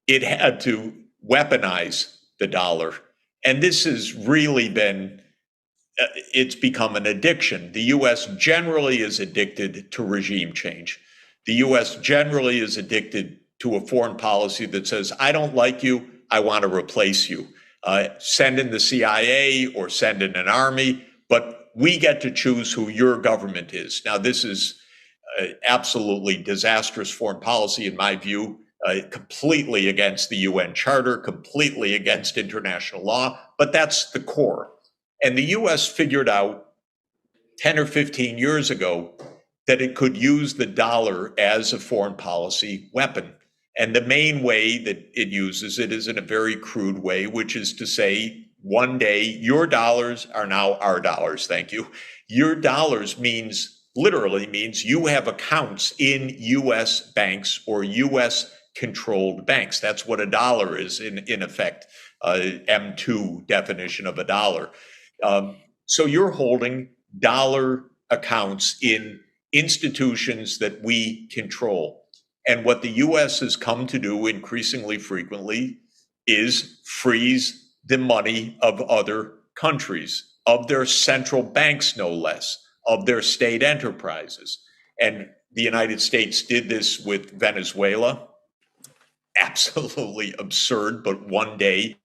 It had to weaponize the dollar. And this has really been, it's become an addiction. The US generally is addicted to regime change. The US generally is addicted to a foreign policy that says, I don't like you, I want to replace you. Send in the CIA or send in an army, but we get to choose who your government is. Now, this is absolutely disastrous foreign policy, in my view, completely against the UN Charter, completely against international law, but that's the core. And the US figured out 10 or 15 years ago that it could use the dollar as a foreign policy weapon. And the main way that it uses it is in a very crude way, which is to say, one day, your dollars are now our dollars, thank you. Your dollars literally means you have accounts in US banks or US controlled banks. That's what a dollar is in effect, M2 definition of a dollar. So you're holding dollar accounts in institutions that we control. And what the US has come to do increasingly frequently is freeze the money of other countries, of their central banks, no less, of their state enterprises. And the United States did this with Venezuela. Absolutely absurd, but one day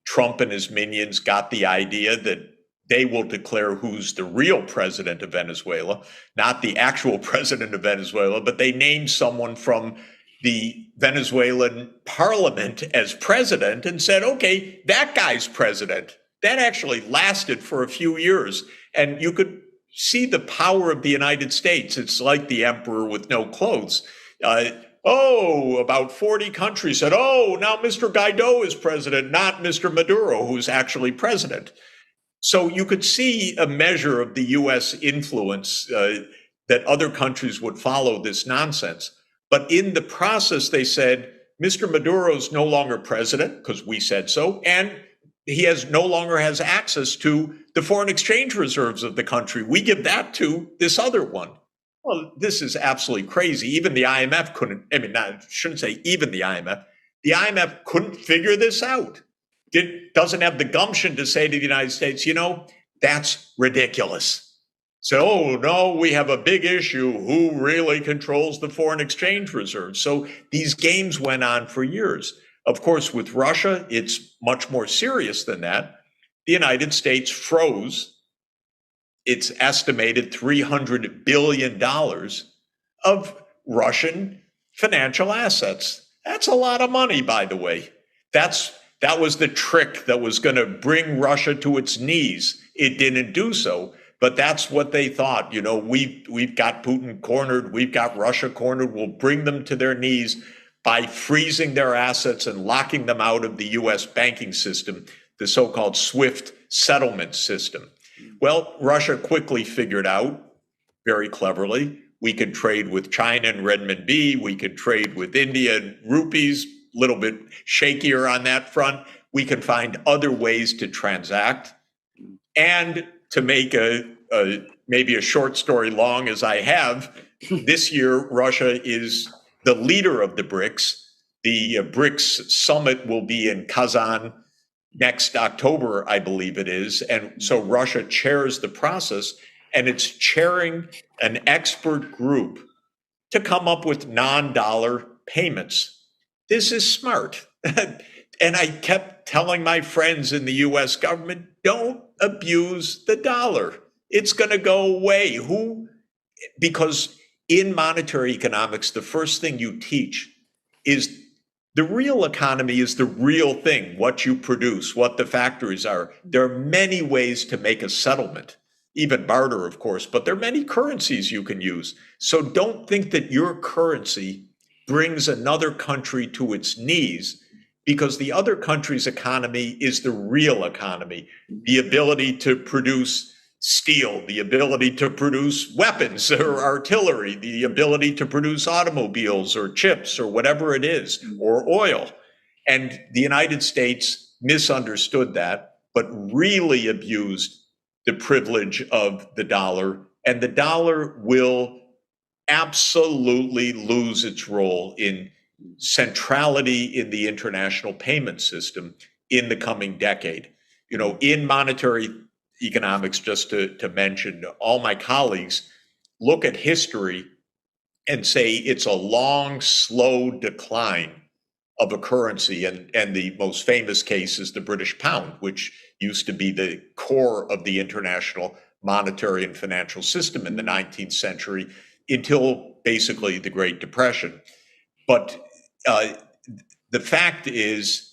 Trump and his minions got the idea that they will declare who's the real president of Venezuela, not the actual president of Venezuela, but they named someone from the Venezuelan parliament as president and said, okay, that guy's president. That actually lasted for a few years. And you could see the power of the United States. It's like the emperor with no clothes. About 40 countries said, now Mr. Guaido is president, not Mr. Maduro, who's actually president. So you could see a measure of the US influence that other countries would follow this nonsense. But in the process, they said, Mr. Maduro's no longer president, because we said so, and he no longer has access to the foreign exchange reserves of the country. We give that to this other one. Well, this is absolutely crazy. Even the IMF couldn't, I shouldn't say even the IMF couldn't figure this out. It doesn't have the gumption to say to the United States, that's ridiculous. So, no, we have a big issue. Who really controls the foreign exchange reserves? So these games went on for years. Of course, with Russia, it's much more serious than that. The United States froze its estimated $300 billion of Russian financial assets. That's a lot of money, by the way. That was the trick that was going to bring Russia to its knees. It didn't do so, but that's what they thought. We've got Putin cornered. We've got Russia cornered. We'll bring them to their knees by freezing their assets and locking them out of the US banking system, the so-called SWIFT settlement system. Well, Russia quickly figured out, very cleverly, we could trade with China and renminbi. We could trade with India and rupees, a little bit shakier on that front. We can find other ways to transact. And to make maybe a short story long as I have, this year, Russia is the leader of the Brics. The Brics summit will be in Kazan next October, I believe it is. And so Russia chairs the process, and it's chairing an expert group to come up with non-dollar payments. This is smart. And I kept telling my friends in the US government, don't abuse the dollar. It's going to go away. Because in monetary economics, the first thing you teach is the real economy is the real thing, what you produce, what the factories are. There are many ways to make a settlement, even barter, of course, but there are many currencies you can use. So don't think that your currency brings another country to its knees, because the other country's economy is the real economy, the ability to produce steel, the ability to produce weapons or artillery, the ability to produce automobiles or chips or whatever it is, or oil. And the United States misunderstood that, but really abused the privilege of the dollar. And the dollar will absolutely lose its role in centrality in the international payment system in the coming decade. You know, in monetary economics, just to mention, all my colleagues look at history and say it's a long, slow decline of a currency. And the most famous case is the British pound, which used to be the core of the international monetary and financial system in the 19th century until basically the Great Depression. But the fact is,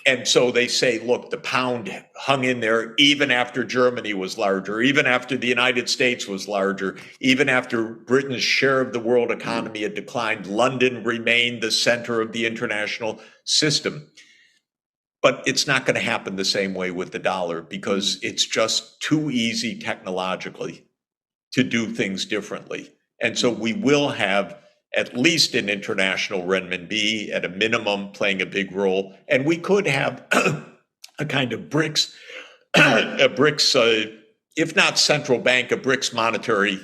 and so they say, look, the pound hung in there even after Germany was larger, even after the United States was larger, even after Britain's share of the world economy had declined. London remained the center of the international system. But it's not going to happen the same way with the dollar because it's just too easy technologically to do things differently. And so we will have at least an international renminbi at a minimum playing a big role. And we could have a kind of Brics, if not central bank, a Brics monetary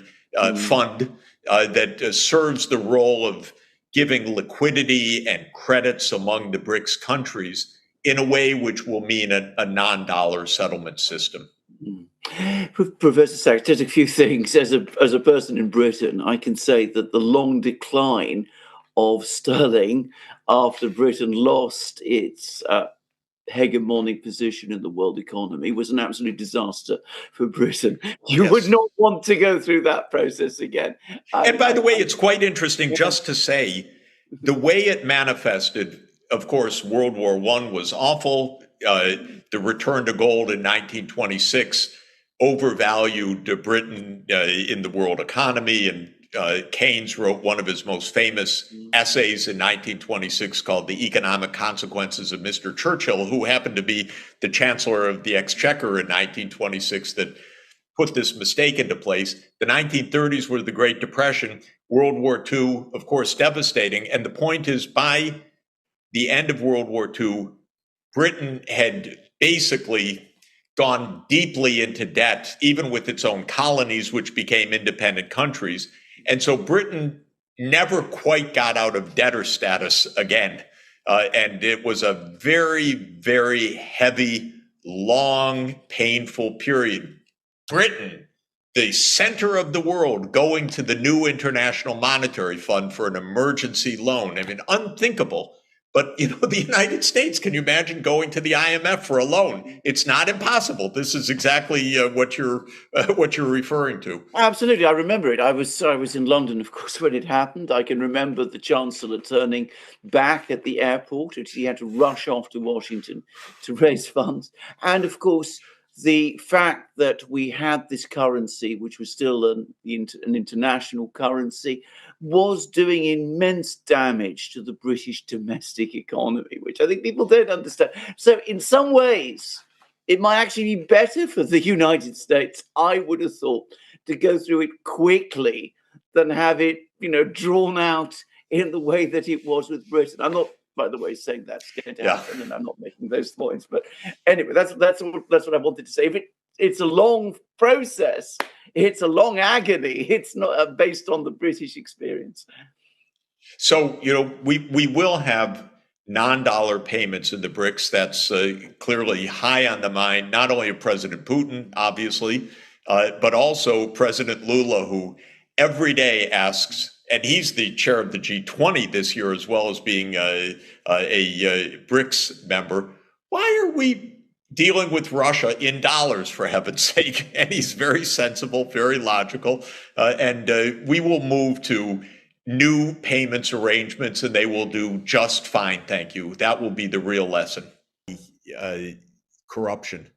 fund that serves the role of giving liquidity and credits among the Brics countries in a way which will mean a non-dollar settlement system. Professor Sachs, just a few things. As a person in Britain, I can say that the long decline of sterling after Britain lost its hegemonic position in the world economy was an absolute disaster for Britain. You would not want to go through that process again. And by the way, it's quite interesting just to say the way it manifested. Of course, World War I was awful. The return to gold in 1926 overvalued Britain in the world economy. And Keynes wrote one of his most famous essays in 1926 called The Economic Consequences of Mr. Churchill, who happened to be the Chancellor of the Exchequer in 1926 that put this mistake into place. The 1930s were the Great Depression. World War II, of course, devastating. And the point is, by the end of World War II, Britain had basically gone deeply into debt, even with its own colonies, which became independent countries. And so Britain never quite got out of debtor status again. And it was a very, very heavy, long, painful period. Britain, the center of the world, going to the new International Monetary Fund for an emergency loan. I mean, unthinkable. But, you know, the United States, can you imagine going to the IMF for a loan? It's not impossible. This is exactly what you're referring to. Absolutely. I remember it. I was in London, of course, when it happened. I can remember the Chancellor turning back at the airport. He had to rush off to Washington to raise funds. And, of course, the fact that we had this currency, which was still an international currency, was doing immense damage to the British domestic economy, which I think people don't understand. So in some ways, it might actually be better for the United States, I would have thought, to go through it quickly than have it, drawn out in the way that it was with Britain. I'm not, by the way, saying that's going to happen, and I'm not making those points. But anyway, that's what I wanted to say. If it's a long process, it's a long agony. It's not based on the British experience. So, we will have non-dollar payments in the BRICS. That's clearly high on the mind, not only of President Putin, obviously, but also President Lula, who every day asks, and he's the chair of the G20 this year, as well as being a BRICS member, why are we dealing with Russia in dollars, for heaven's sake? And he's very sensible, very logical. And we will move to new payments arrangements, and they will do just fine, thank you. That will be the real lesson. Corruption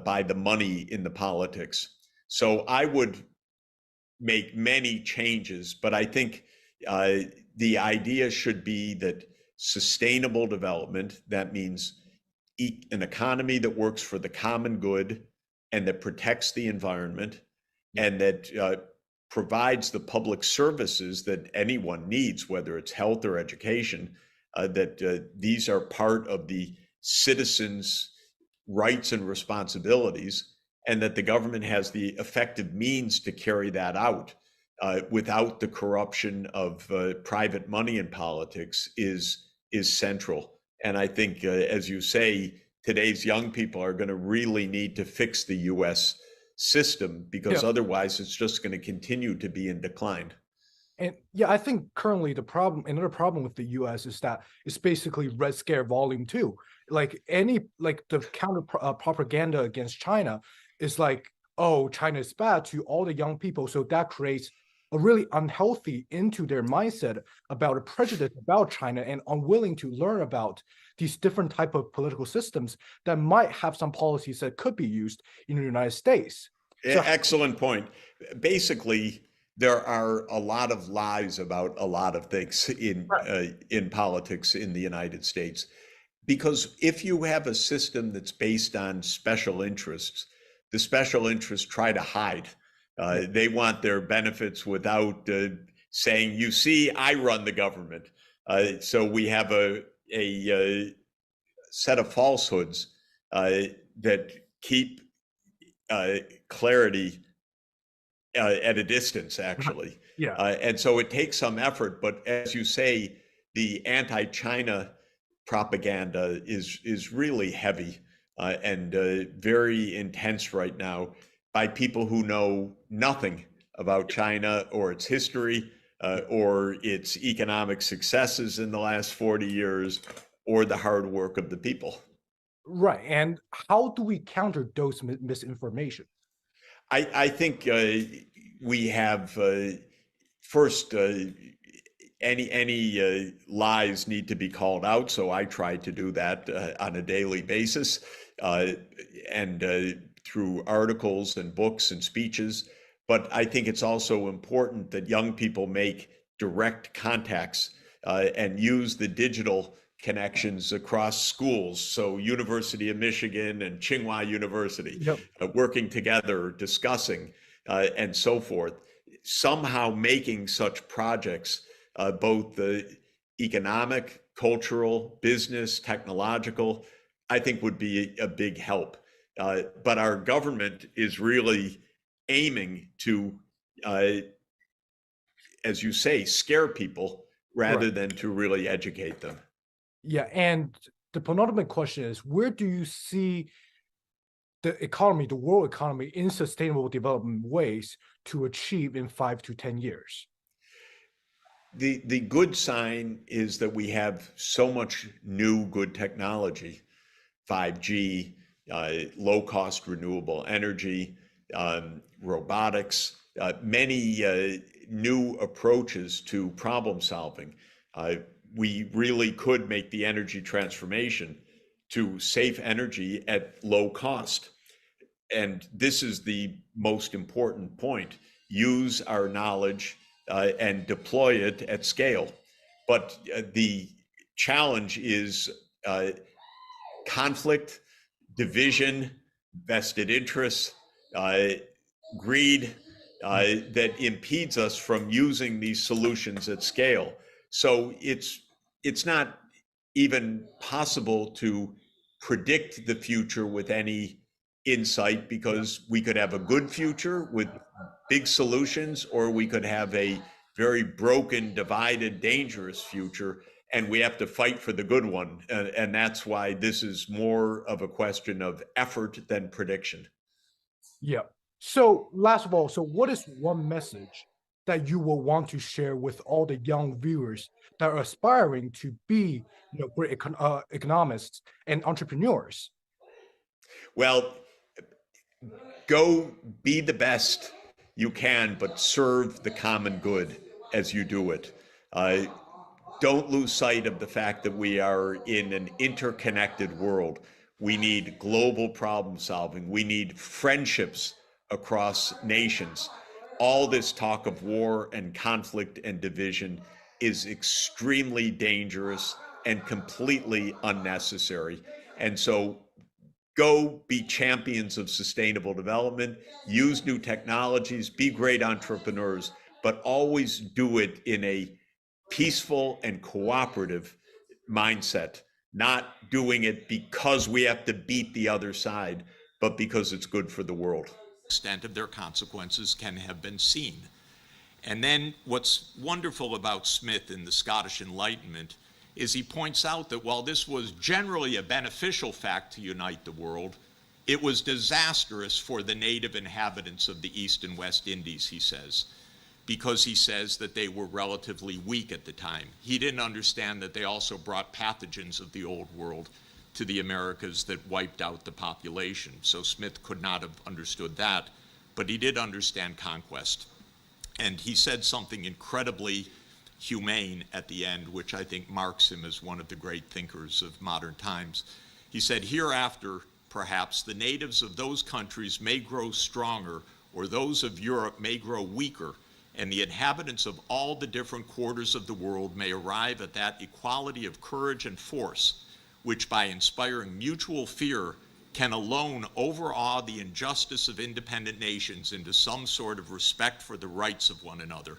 by the money in the politics. So I would make many changes, but I think the idea should be that sustainable development, that means an economy that works for the common good and that protects the environment and that provides the public services that anyone needs, whether it's health or education, that these are part of the citizens' rights and responsibilities, and that the government has the effective means to carry that out without the corruption of private money in politics is central. And I think, as you say, today's young people are going to really need to fix the U.S. system, because otherwise it's just going to continue to be in decline. And yeah, I think currently another problem with the U.S. is that it's basically Red Scare Volume 2. Like the counter propaganda against China is like, oh, China is bad to all the young people. So that creates a really unhealthy into their mindset about a prejudice about China and unwilling to learn about these different type of political systems that might have some policies that could be used in the United States. So, excellent point. Basically, there are a lot of lies about a lot of things in politics in the United States, because if you have a system that's based on special interests, the special interests try to hide. They want their benefits without saying, "You see, I run the government." So we have a set of falsehoods that keep clarity at a distance, actually. And so it takes some effort, but as you say, the anti-China propaganda is really heavy and very intense right now by people who know nothing about China or its history or its economic successes in the last 40 years or the hard work of the people. Right. And how do we counter those misinformation? I think we have first any lies need to be called out. So I try to do that on a daily basis and through articles and books and speeches. But I think it's also important that young people make direct contacts and use the digital connections across schools. So University of Michigan and Tsinghua University working together, discussing and so forth, somehow making such projects, both economic, cultural, business, technological, I think would be a big help. But our government is really aiming to, as you say, scare people rather than to really educate them. Yeah, and the penultimate question is, where do you see the economy, the world economy, in sustainable development ways to achieve in 5 to 10 years? The good sign is that we have so much new good technology, 5G, low-cost renewable energy, robotics, many new approaches to problem solving. We really could make the energy transformation to safe energy at low cost. And this is the most important point. Use our knowledge and deploy it at scale. But the challenge is conflict, division, vested interests, greed that impedes us from using these solutions at scale. So it's not even possible to predict the future with any insight, because we could have a good future with big solutions, or we could have a very broken, divided, dangerous future, and we have to fight for the good one. And that's why this is more of a question of effort than prediction. Yeah. So last of all, so what is one message that you will want to share with all the young viewers that are aspiring to be, great economists and entrepreneurs? Well, go be the best you can, but serve the common good as you do it. Don't lose sight of the fact that we are in an interconnected world. We need global problem solving. We need friendships across nations. All this talk of war and conflict and division is extremely dangerous and completely unnecessary. And so go be champions of sustainable development, use new technologies, be great entrepreneurs, but always do it in a peaceful and cooperative mindset, not doing it because we have to beat the other side, but because it's good for the world. The extent of their consequences can have been seen. And then what's wonderful about Smith in the Scottish Enlightenment is he points out that while this was generally a beneficial fact to unite the world, it was disastrous for the native inhabitants of the East and West Indies, he says, because he says that they were relatively weak at the time. He didn't understand that they also brought pathogens of the old world to the Americas that wiped out the population. So Smith could not have understood that, but he did understand conquest. And he said something incredibly humane at the end, which I think marks him as one of the great thinkers of modern times. He said, hereafter, perhaps, the natives of those countries may grow stronger, or those of Europe may grow weaker, and the inhabitants of all the different quarters of the world may arrive at that equality of courage and force, which by inspiring mutual fear can alone overawe the injustice of independent nations into some sort of respect for the rights of one another.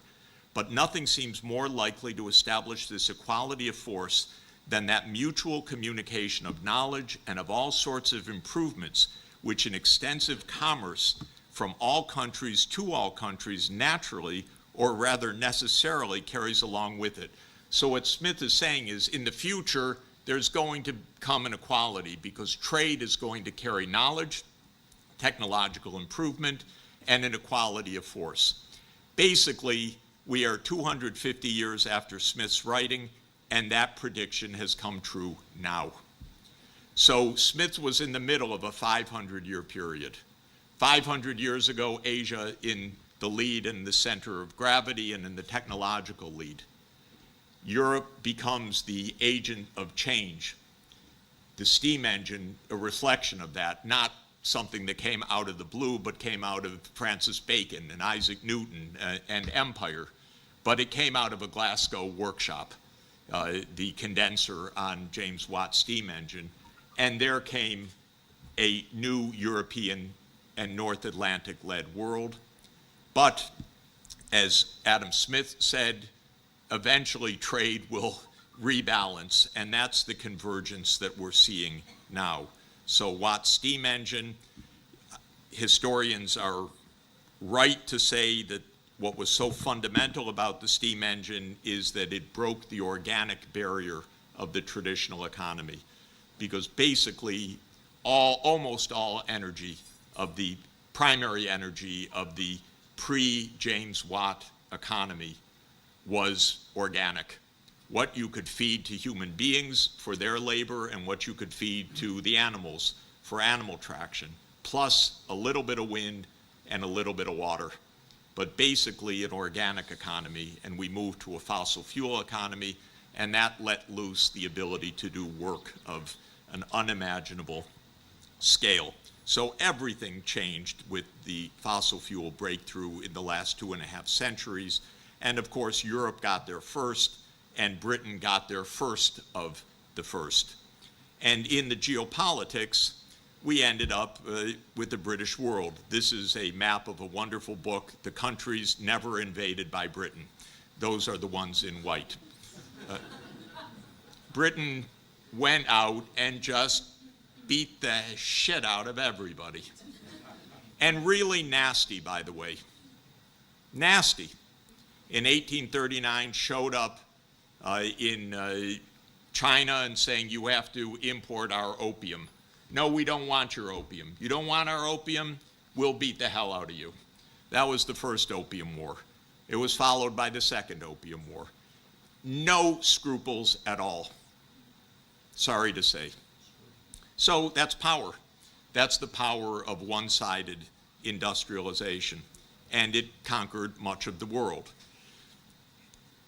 But nothing seems more likely to establish this equality of force than that mutual communication of knowledge and of all sorts of improvements which an extensive commerce from all countries to all countries naturally, or rather necessarily, carries along with it. So what Smith is saying is, in the future, there's going to come an equality because trade is going to carry knowledge, technological improvement, and an equality of force. Basically, we are 250 years after Smith's writing, and that prediction has come true now. So Smith was in the middle of a 500-year period. 500 years ago, Asia in the lead and the center of gravity and in the technological lead. Europe becomes the agent of change. The steam engine, a reflection of that, not something that came out of the blue, but came out of Francis Bacon and Isaac Newton and empire. But it came out of a Glasgow workshop, the condenser on James Watt's steam engine. And there came a new European and North Atlantic-led world. But as Adam Smith said, eventually trade will rebalance, and that's the convergence that we're seeing now. So Watt's steam engine, historians are right to say that what was so fundamental about the steam engine is that it broke the organic barrier of the traditional economy, because basically almost all energy of the primary energy of the pre-James Watt economy was organic. What you could feed to human beings for their labor and what you could feed to the animals for animal traction, plus a little bit of wind and a little bit of water. But basically an organic economy, and we moved to a fossil fuel economy, and that let loose the ability to do work of an unimaginable scale. So everything changed with the fossil fuel breakthrough in the last 2.5 centuries. And of course, Europe got there first, and Britain got there first of the first. And in the geopolitics, we ended up with the British world. This is a map of a wonderful book, The Countries Never Invaded by Britain. Those are the ones in white. Britain went out and just beat the shit out of everybody. And really nasty, by the way. Nasty. In 1839, showed up in China and saying, you have to import our opium. No, we don't want your opium. You don't want our opium? We'll beat the hell out of you. That was the first Opium War. It was followed by the second Opium War. No scruples at all. Sorry to say. So that's power. That's the power of one-sided industrialization. And it conquered much of the world.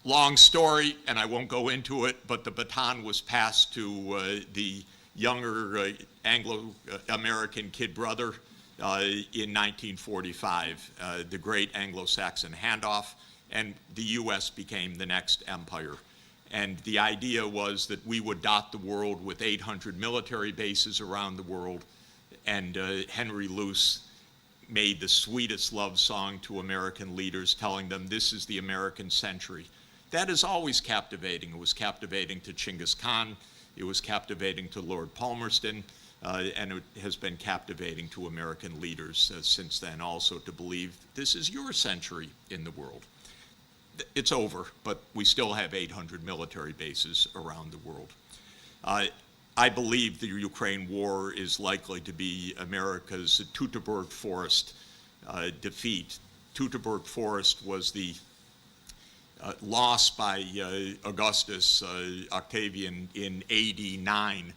Long story, and I won't go into it, but the baton was passed to the younger Anglo-American kid brother in 1945, the great Anglo-Saxon handoff, and the US became the next empire. And the idea was that we would dot the world with 800 military bases around the world, and Henry Luce made the sweetest love song to American leaders, telling them this is the American century. That is always captivating. It was captivating to Genghis Khan. It was captivating to Lord Palmerston. And it has been captivating to American leaders since then also to believe this is your century in the world. It's over, but we still have 800 military bases around the world. I believe the Ukraine war is likely to be America's Teutoburg Forest defeat. Teutoburg Forest was the loss by Augustus Octavian in AD 9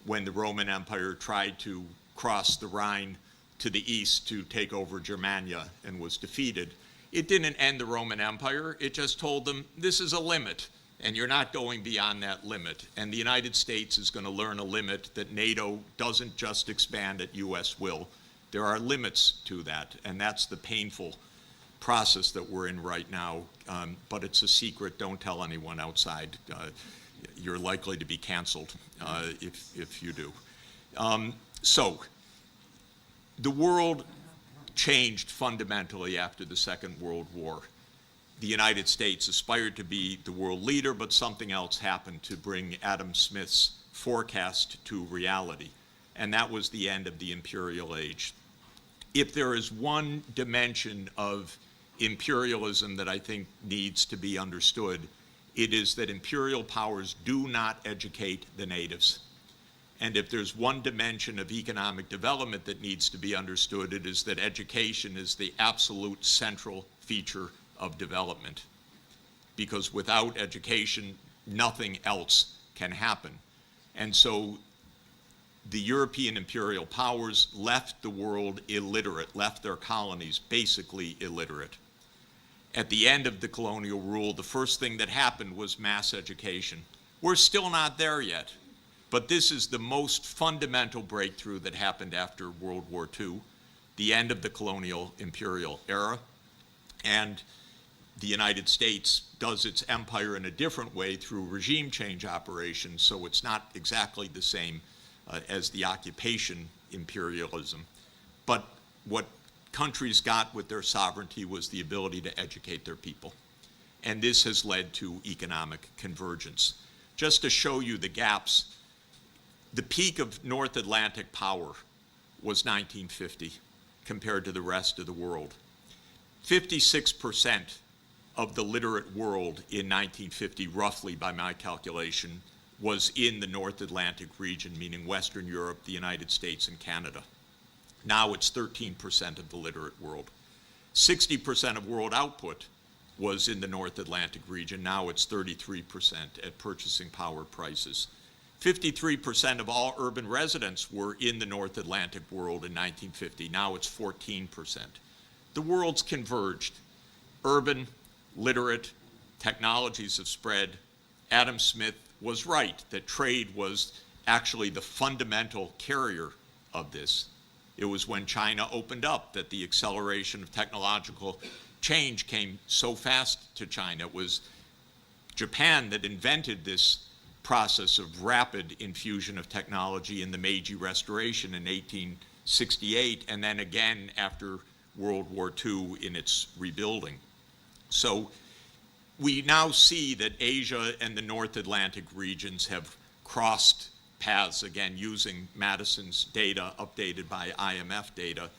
when the Roman Empire tried to cross the Rhine to the east to take over Germania and was defeated. It didn't end the Roman Empire. It just told them, this is a limit, and you're not going beyond that limit. And the United States is going to learn a limit that NATO doesn't just expand at US will. There are limits to that, and that's the painful process that we're in right now. But it's a secret. Don't tell anyone outside. You're likely to be canceled if you do. So the world changed fundamentally after the Second World War. The United States aspired to be the world leader, but something else happened to bring Adam Smith's forecast to reality, and that was the end of the imperial age. If there is one dimension of imperialism that I think needs to be understood, it is that imperial powers do not educate the natives. And if there's one dimension of economic development that needs to be understood, it is that education is the absolute central feature of development. Because without education, nothing else can happen. And so the European imperial powers left the world illiterate, left their colonies basically illiterate. At the end of the colonial rule, the first thing that happened was mass education. We're still not there yet, but this is the most fundamental breakthrough that happened after World War II, the end of the colonial imperial era, and the United States does its empire in a different way through regime change operations, so it's not exactly the same as the occupation imperialism. But what countries got with their sovereignty was the ability to educate their people. And this has led to economic convergence. Just to show you the gaps, the peak of North Atlantic power was 1950 compared to the rest of the world. 56% of the literate world in 1950, roughly by my calculation, was in the North Atlantic region, meaning Western Europe, the United States, and Canada. Now it's 13% of the literate world. 60% of world output was in the North Atlantic region. Now it's 33% at purchasing power prices. 53% of all urban residents were in the North Atlantic world in 1950. Now it's 14%. The world's converged. Urban, literate, technologies have spread. Adam Smith was right that trade was actually the fundamental carrier of this. It was when China opened up that the acceleration of technological change came so fast to China. It was Japan that invented this process of rapid infusion of technology in the Meiji Restoration in 1868, and then again after World War II in its rebuilding. So we now see that Asia and the North Atlantic regions have crossed paths, again, using Madison's data updated by IMF data.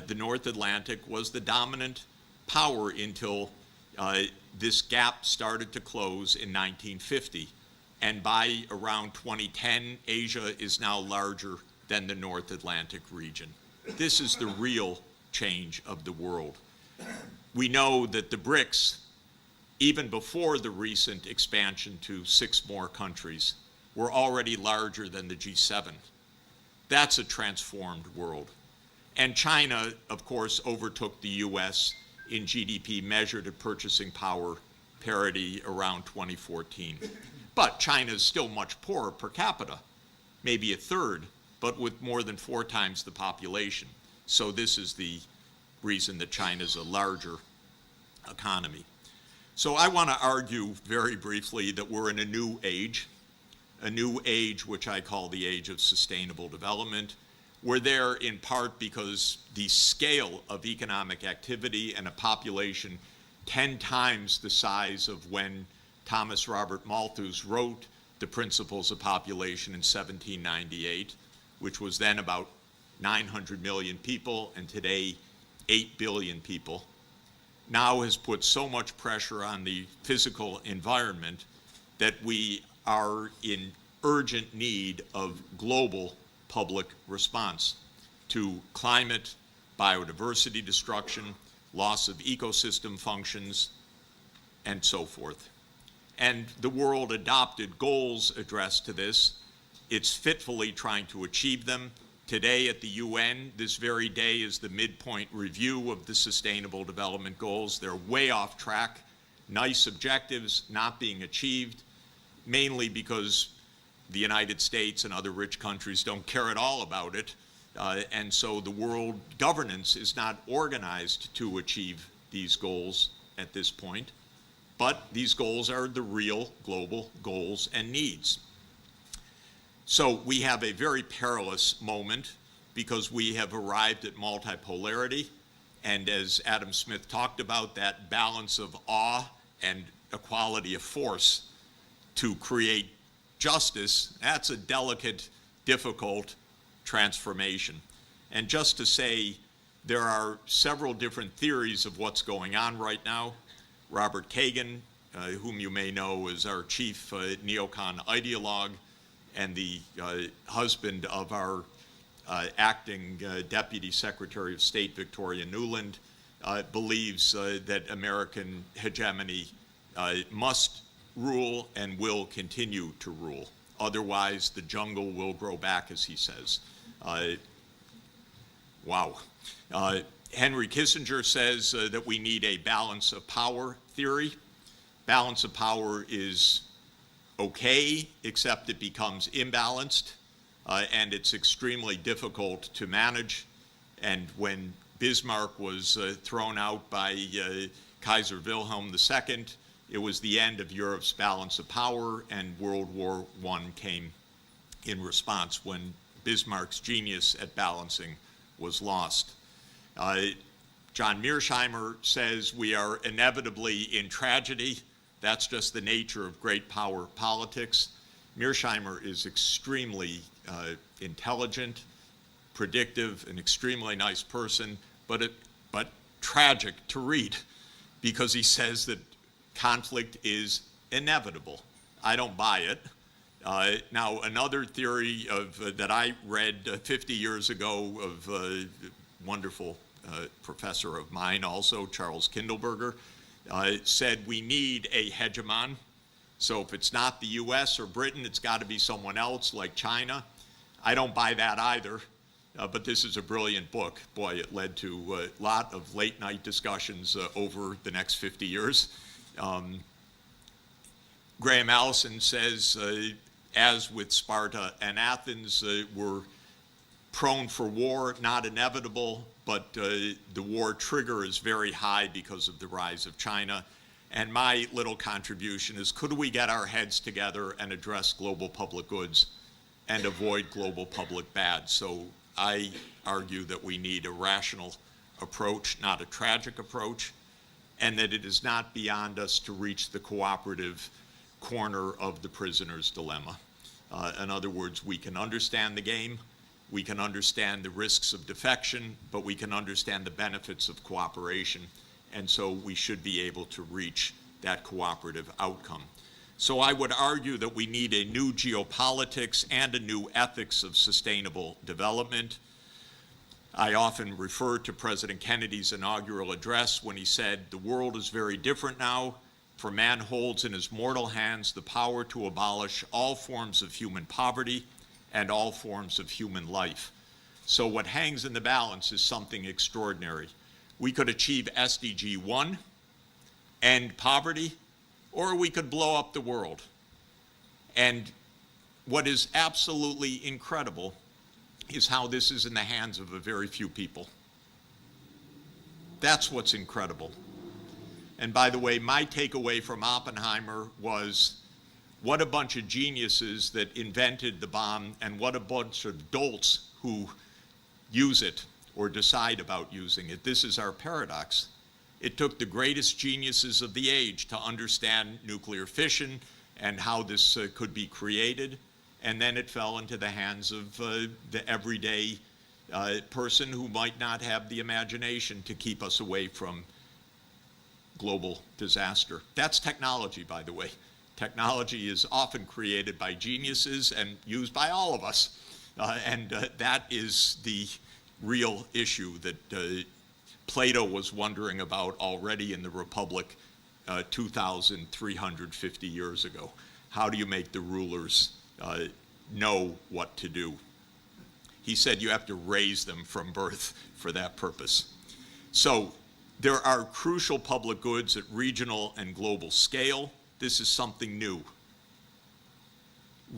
The North Atlantic was the dominant power until this gap started to close in 1950. And by around 2010, Asia is now larger than the North Atlantic region. This is the real change of the world. We know that the Brics, even before the recent expansion to 6 more countries, were already larger than the G7. That's a transformed world. And China, of course, overtook the US in GDP measured at purchasing power parity around 2014. But China is still much poorer per capita, maybe a third, but with more than 4 times the population. So this is the reason that China is a larger economy. So I want to argue very briefly that we're in a new age which I call the age of sustainable development. We're there in part because the scale of economic activity and a population 10 times the size of when Thomas Robert Malthus wrote The Principles of Population in 1798, which was then about 900 million people, and today 8 billion people, now has put so much pressure on the physical environment that we are in urgent need of global public response to climate, biodiversity destruction, loss of ecosystem functions, and so forth. And the world adopted goals addressed to this. It's fitfully trying to achieve them. Today at the UN, this very day, is the midpoint review of the Sustainable Development Goals. They're way off track. Nice objectives not being achieved, mainly because the United States and other rich countries don't care at all about it. And so the world governance is not organized to achieve these goals at this point. But these goals are the real global goals and needs. So we have a very perilous moment because we have arrived at multipolarity. And as Adam Smith talked about, that balance of awe and equality of force to create justice, that's a delicate, difficult transformation. And just to say, there are several different theories of what's going on right now. Robert Kagan, whom you may know as our chief neocon ideologue and the husband of our acting Deputy Secretary of State, Victoria Nuland, believes that American hegemony must rule and will continue to rule. Otherwise, the jungle will grow back, as he says. Wow. Henry Kissinger says that we need a balance of power theory. Balance of power is okay, except it becomes imbalanced, and it's extremely difficult to manage. And when Bismarck was thrown out by Kaiser Wilhelm II, it was the end of Europe's balance of power, and World War I came in response when Bismarck's genius at balancing was lost. John Mearsheimer says we are inevitably in tragedy. That's just the nature of great power politics. Mearsheimer is extremely intelligent, predictive, an extremely nice person, but tragic to read because he says that conflict is inevitable. I don't buy it. Now, another theory that I read 50 years ago of a wonderful professor of mine also, Charles Kindleberger, said we need a hegemon. So if it's not the US or Britain, it's got to be someone else like China. I don't buy that either, but this is a brilliant book. Boy, it led to a lot of late night discussions over the next 50 years. Graham Allison says, as with Sparta and Athens, we're prone for war, not inevitable, but the war trigger is very high because of the rise of China. And my little contribution is, could we get our heads together and address global public goods and avoid global public bad? So I argue that we need a rational approach, not a tragic approach, and that it is not beyond us to reach the cooperative corner of the prisoner's dilemma. In other words, we can understand the game, we can understand the risks of defection, but we can understand the benefits of cooperation, and so we should be able to reach that cooperative outcome. So I would argue that we need a new geopolitics and a new ethics of sustainable development. I often refer to President Kennedy's inaugural address when he said, "The world is very different now, for man holds in his mortal hands the power to abolish all forms of human poverty and all forms of human life." So what hangs in the balance is something extraordinary. We could achieve SDG 1, end poverty, or we could blow up the world. And what is absolutely incredible is how this is in the hands of a very few people. That's what's incredible. And by the way, my takeaway from Oppenheimer was what a bunch of geniuses that invented the bomb and what a bunch of dolts who use it or decide about using it. This is our paradox. It took the greatest geniuses of the age to understand nuclear fission and how this could be created, and then it fell into the hands of the everyday person who might not have the imagination to keep us away from global disaster. That's technology, by the way. Technology is often created by geniuses and used by all of us. That is the real issue that Plato was wondering about already in the Republic 2,350 years ago. How do you make the rulers know what to do? He said you have to raise them from birth for that purpose. So there are crucial public goods at regional and global scale. This is something new.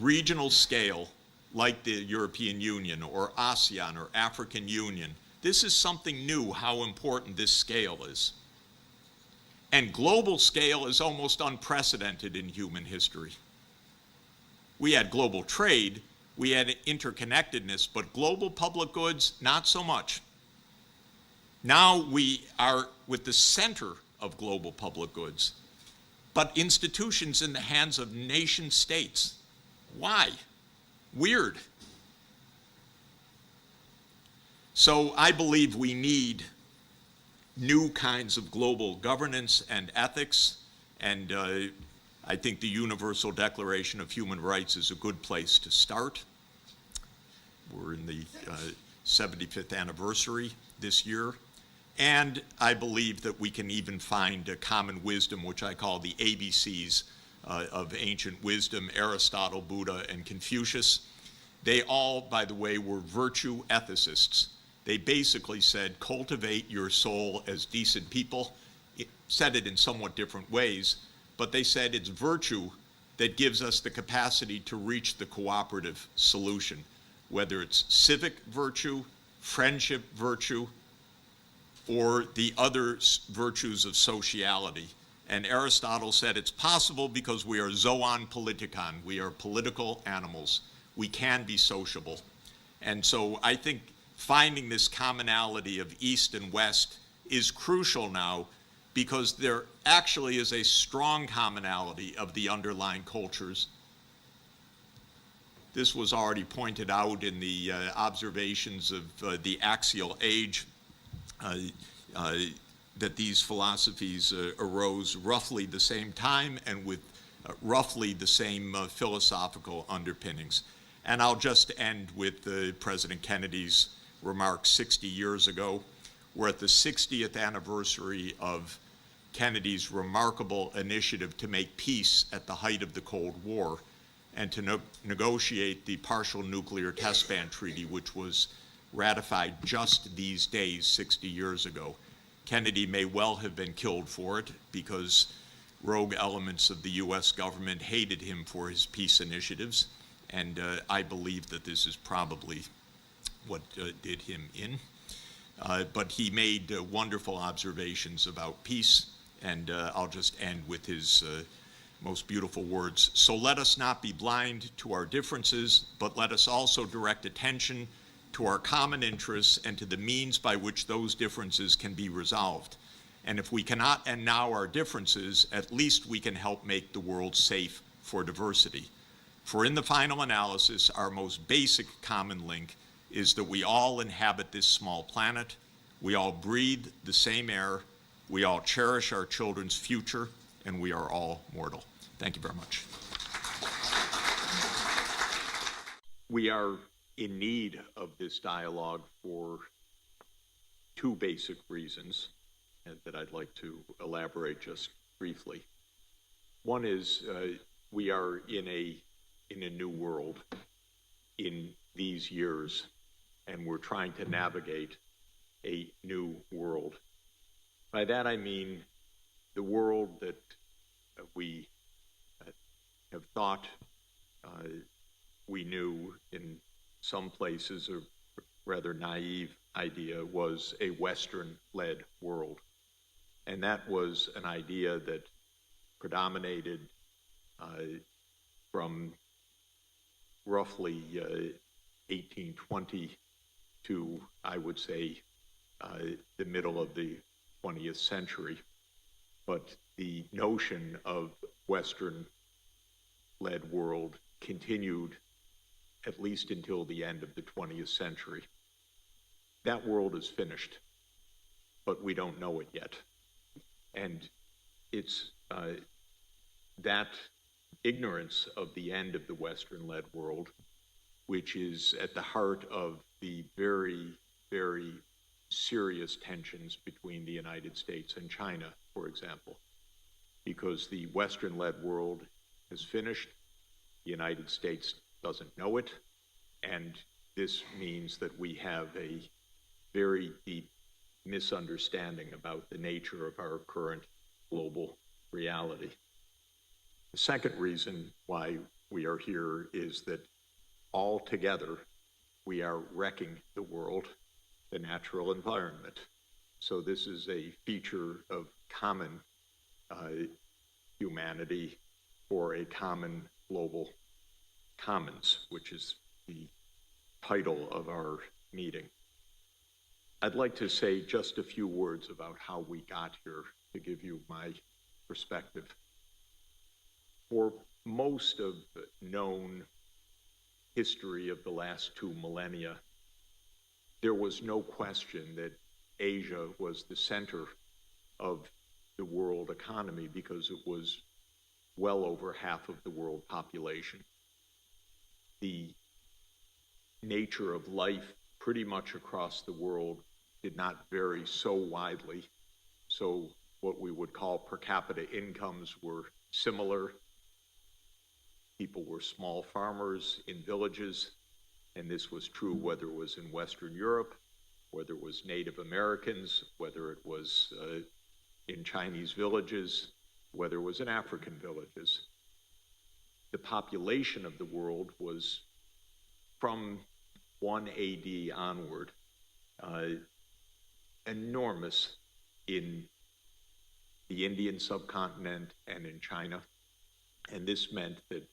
Regional scale, like the European Union or ASEAN or African Union, this is something new, how important this scale is. And global scale is almost unprecedented in human history. We had global trade, we had interconnectedness, but global public goods, not so much. Now we are with the center of global public goods, but institutions in the hands of nation states. Why? Weird. So I believe we need new kinds of global governance and ethics, and I think the Universal Declaration of Human Rights is a good place to start. We're in the 75th anniversary this year, and I believe that we can even find a common wisdom, which I call the ABCs of ancient wisdom, Aristotle, Buddha, and Confucius. They all, by the way, were virtue ethicists. They basically said, cultivate your soul as decent people. It said it in somewhat different ways, but they said it's virtue that gives us the capacity to reach the cooperative solution, whether it's civic virtue, friendship virtue, or the other virtues of sociality. And Aristotle said it's possible because we are zoon politikon. We are political animals. We can be sociable. And so I think finding this commonality of East and West is crucial now, because there actually is a strong commonality of the underlying cultures. This was already pointed out in the observations of the axial age, that these philosophies arose roughly the same time and with roughly the same philosophical underpinnings. And I'll just end with President Kennedy's remarks 60 years ago. We're at the 60th anniversary of Kennedy's remarkable initiative to make peace at the height of the Cold War and to negotiate the partial nuclear test ban treaty, which was ratified just these days 60 years ago. Kennedy may well have been killed for it because rogue elements of the US government hated him for his peace initiatives, and I believe that this is probably what did him in. But he made wonderful observations about peace, and I'll just end with his most beautiful words. So let us not be blind to our differences, but let us also direct attention to our common interests and to the means by which those differences can be resolved. And if we cannot end now our differences, at least we can help make the world safe for diversity. For in the final analysis, our most basic common link is that we all inhabit this small planet, we all breathe the same air, we all cherish our children's future, and we are all mortal. Thank you very much. We are in need of this dialogue for two basic reasons that I'd like to elaborate just briefly. One is we are in a new world in these years, and we're trying to navigate a new world. By that I mean the world that we have thought we knew in some places, a rather naive idea, was a Western-led world. And that was an idea that predominated from roughly 1820 to, I would say, the middle of the 20th century. But the notion of Western-led world continued at least until the end of the 20th century. That world is finished, but we don't know it yet. And it's that ignorance of the end of the Western-led world, which is at the heart of the very, very serious tensions between the United States and China, for example, because the Western-led world is finished, the United States doesn't know it, and this means that we have a very deep misunderstanding about the nature of our current global reality. The second reason why we are here is that all together we are wrecking the world, the natural environment. So this is a feature of common humanity for a common global commons, which is the title of our meeting. I'd like to say just a few words about how we got here to give you my perspective. For most of the known history of the last 2 millennia, there was no question that Asia was the center of the world economy because it was well over half of the world population. The nature of life pretty much across the world did not vary so widely. So what we would call per capita incomes were similar. People were small farmers in villages, and this was true whether it was in Western Europe, whether it was Native Americans, whether it was in Chinese villages, whether it was in African villages. The population of the world was, from 1 AD onward, enormous in the Indian subcontinent and in China. And this meant that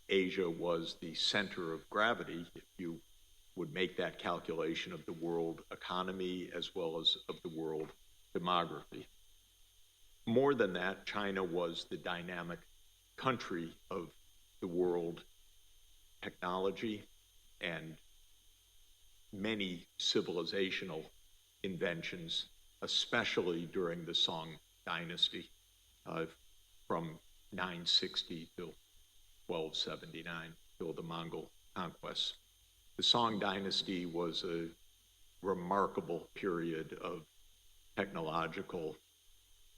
Asia was the center of gravity, if you would make that calculation of the world economy as well as of the world demography. More than that, China was the dynamic country of the world technology and many civilizational inventions, especially during the Song dynasty from 960 till 1279, till the Mongol conquest. The Song dynasty was a remarkable period of technological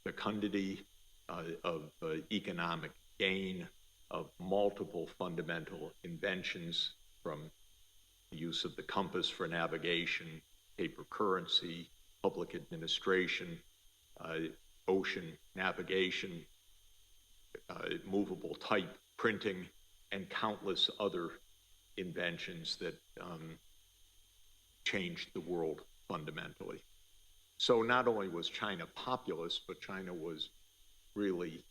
fecundity, of economic gain, of multiple fundamental inventions, from the use of the compass for navigation, paper currency, public administration, ocean navigation, movable type printing, and countless other inventions that changed the world fundamentally. So not only was China populous, but China was really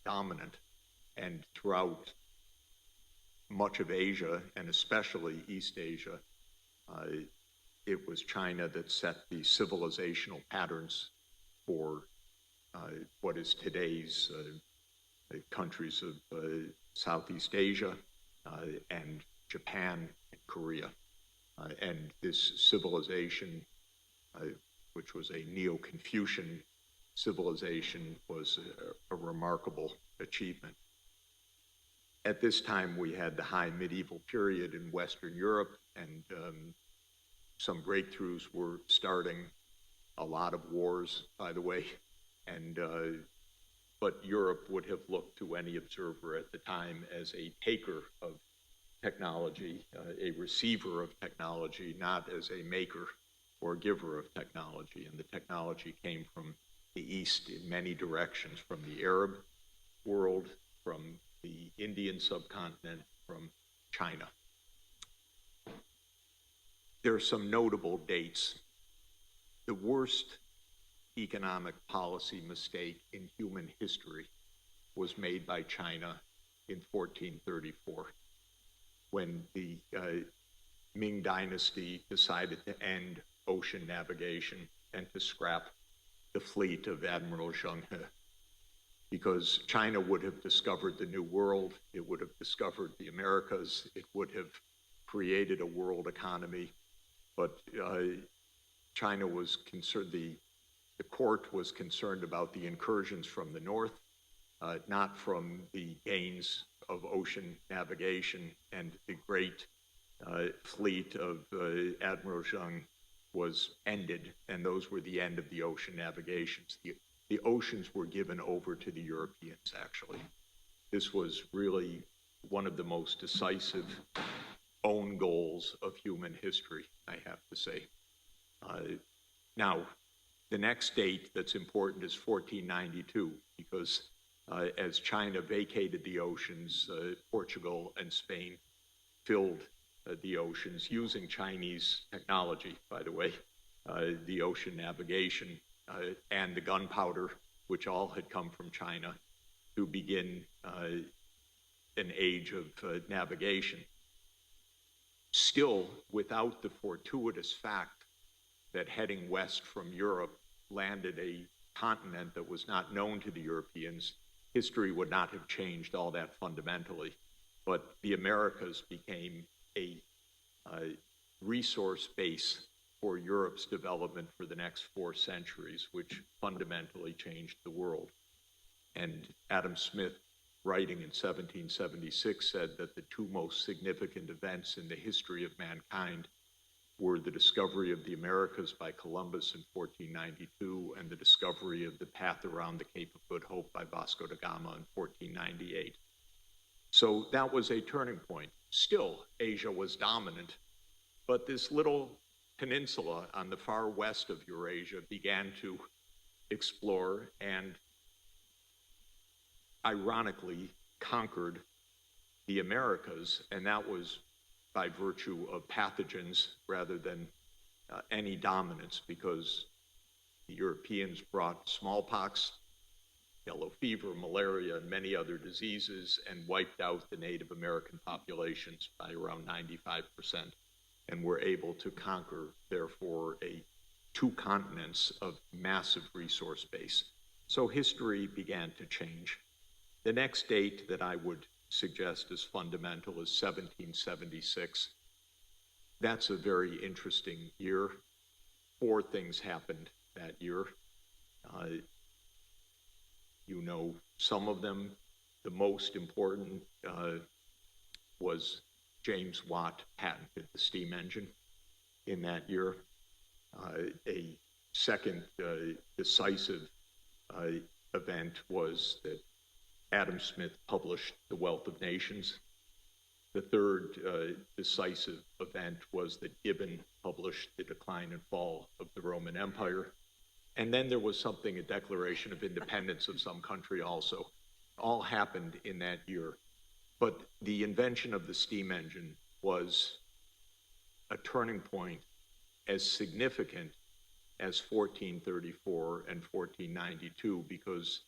dominant. And throughout much of Asia, and especially East Asia, it was China that set the civilizational patterns for what is today's countries of Southeast Asia and Japan and Korea. And this civilization, which was a Neo-Confucian civilization, was a remarkable achievement. At this time, we had the high medieval period in Western Europe, and some breakthroughs were starting, a lot of wars, by the way, and but Europe would have looked to any observer at the time as a taker of technology, a receiver of technology, not as a maker or giver of technology. And the technology came from the East in many directions, from the Arab world, from the Indian subcontinent, from China. There are some notable dates. The worst economic policy mistake in human history was made by China in 1434, when the Ming Dynasty decided to end ocean navigation and to scrap the fleet of Admiral Zheng He, because China would have discovered the New World, it would have discovered the Americas, it would have created a world economy. But China was concerned, the court was concerned about the incursions from the north, not from the gains of ocean navigation, and the great fleet of Admiral Zheng was ended, and those were the end of the ocean navigations. The oceans were given over to the Europeans, actually. This was really one of the most decisive own goals of human history, I have to say. Now, the next date that's important is 1492, because as China vacated the oceans, Portugal and Spain filled the oceans using Chinese technology, by the way, the ocean navigation and the gunpowder, which all had come from China, to begin an age of navigation. Still, without the fortuitous fact that heading west from Europe landed a continent that was not known to the Europeans, history would not have changed all that fundamentally. But the Americas became a resource base for Europe's development for the next 4 centuries, which fundamentally changed the world. And Adam Smith, writing in 1776, said that the 2 most significant events in the history of mankind were the discovery of the Americas by Columbus in 1492 and the discovery of the path around the Cape of Good Hope by Vasco da Gama in 1498. So that was a turning point. Still, Asia was dominant, but this little peninsula on the far west of Eurasia began to explore and ironically conquered the Americas, and that was by virtue of pathogens rather than any dominance, because the Europeans brought smallpox, yellow fever, malaria, and many other diseases, and wiped out the Native American populations by around 95%, and were able to conquer, therefore, 2 continents of massive resource base. So history began to change. The next date that I would suggest is fundamental is 1776. That's a very interesting year. 4 things happened that year. You know some of them. The most important was James Watt patented the steam engine in that year. A second decisive event was that Adam Smith published The Wealth of Nations. The third decisive event was that Gibbon published The Decline and Fall of the Roman Empire. And then there was something, a Declaration of Independence of some country also. All happened in that year. But the invention of the steam engine was a turning point as significant as 1434 and 1492, because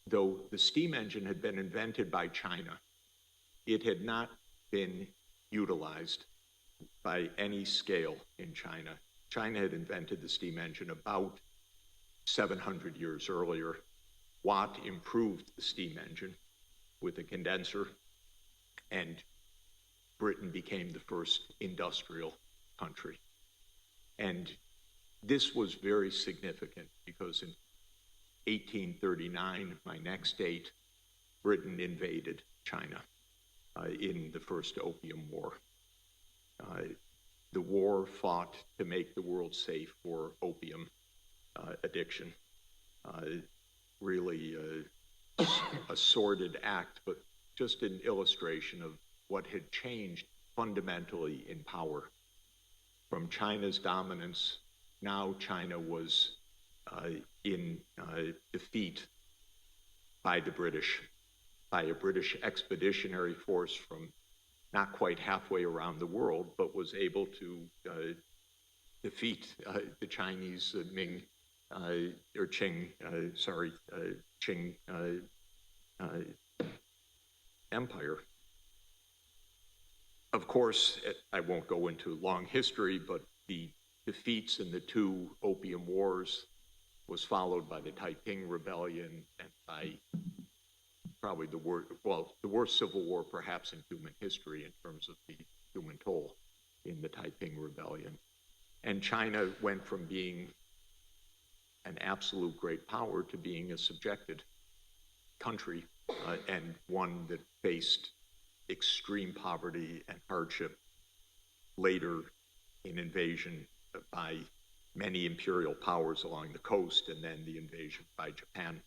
though the steam engine had been invented by China, it had not been utilized by any scale in China. China had invented the steam engine about 700 years earlier. Watt improved the steam engine with a condenser, and Britain became the first industrial country. And this was very significant because in 1839, my next date, Britain invaded China in the First Opium War. The war fought to make the world safe for opium addiction. Really a sordid act, but just an illustration of what had changed fundamentally in power. From China's dominance, now China was in defeat by the British, by a British expeditionary force from not quite halfway around the world, but was able to defeat the Chinese Ming or Qing, Qing Empire. Of course, I won't go into long history, but the defeats in the two Opium Wars was followed by the Taiping Rebellion and by probably the worst civil war perhaps in human history in terms of the human toll in the Taiping Rebellion. And China went from being an absolute great power to being a subjected country, and one that faced extreme poverty and hardship later in invasion by many imperial powers along the coast, and then the invasion by Japan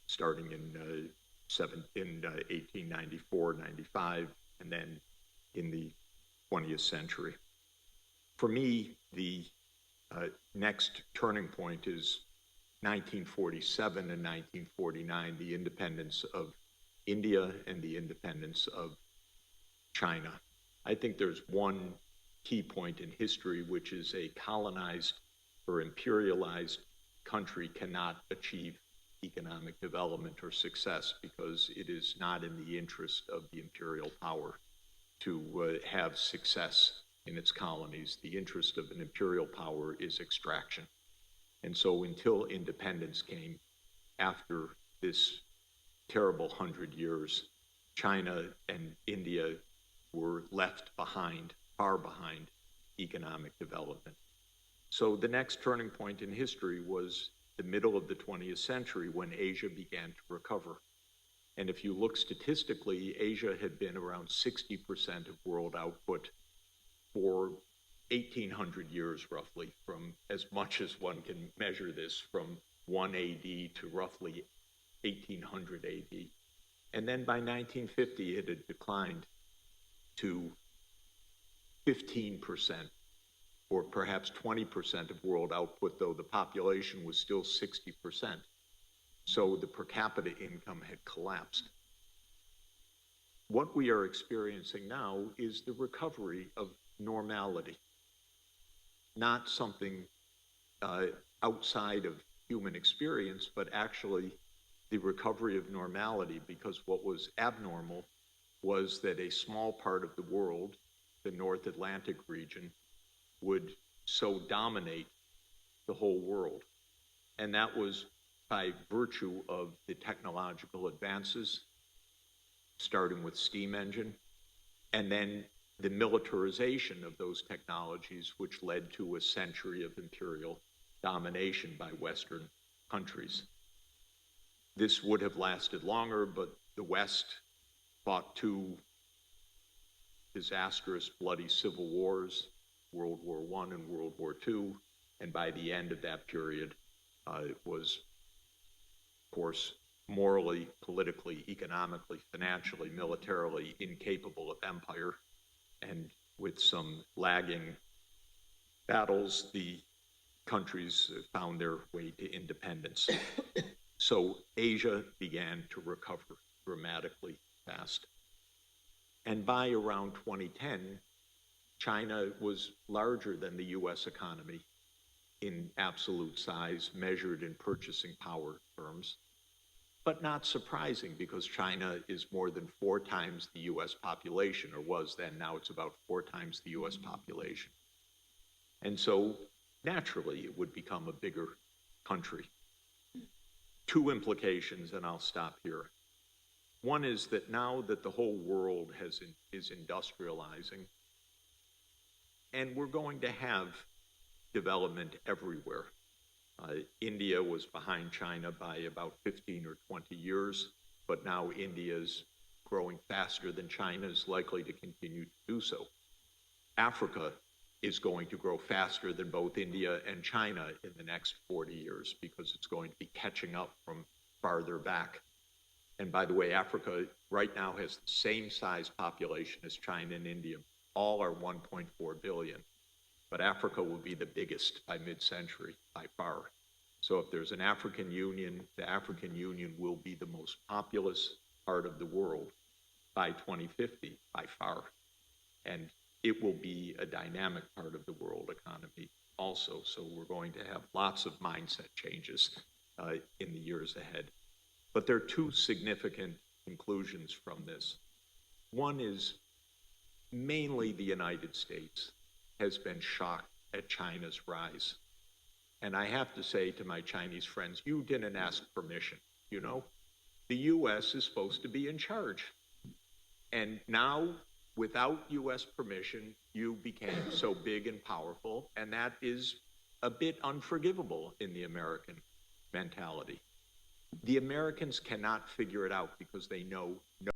starting in 1894, 95, and then in the 20th century. For me, the next turning point is 1947 and 1949, the independence of India and the independence of China. I think there's one key point in history, which is a colonized or imperialized country cannot achieve economic development or success because it is not in the interest of the imperial power to have success in its colonies. The interest of an imperial power is extraction. And so until independence came after this terrible 100 years, China and India were left behind, far behind economic development. So the next turning point in history was the middle of the 20th century when Asia began to recover. And if you look statistically, Asia had been around 60% of world output for 1,800 years roughly, from as much as one can measure this, from 1 AD to roughly 1800 AD. And then by 1950, it had declined to 15%, or perhaps 20% of world output, though the population was still 60%. So the per capita income had collapsed. What we are experiencing now is the recovery of normality, not something outside of human experience, but actually the recovery of normality, because what was abnormal was that a small part of the world, the North Atlantic region, would so dominate the whole world. And that was by virtue of the technological advances, starting with steam engine, and then the militarization of those technologies, which led to a century of imperial domination by Western countries. This would have lasted longer, but the West fought two disastrous, bloody civil wars, World War I and World War II, and by the end of that period, it was, of course, morally, politically, economically, financially, militarily incapable of empire. And with some lagging battles, the countries found their way to independence. So Asia began to recover dramatically fast. And by around 2010, China was larger than the US economy in absolute size, measured in purchasing power terms, but not surprising because China is more than 4 times the US population, or was then. Now it's about 4 times the US population. And so naturally it would become a bigger country. 2 implications, and I'll stop here. One is that now that the whole world is industrializing, and we're going to have development everywhere. India was behind China by about 15 or 20 years, but now India is growing faster than China, is likely to continue to do so. Africa is going to grow faster than both India and China in the next 40 years because it's going to be catching up from farther back. And by the way, Africa right now has the same size population as China and India. All are 1.4 billion. But Africa will be the biggest by mid-century, by far. So if there's an African Union, the African Union will be the most populous part of the world by 2050, by far. And it will be a dynamic part of the world economy also. So we're going to have lots of mindset changes in the years ahead. But there are 2 significant conclusions from this. One is mainly the United States, has been shocked at China's rise. And I have to say to my Chinese friends, you didn't ask permission, you know? The US is supposed to be in charge. And now, without US permission, you became so big and powerful, and that is a bit unforgivable in the American mentality. The Americans cannot figure it out because they know no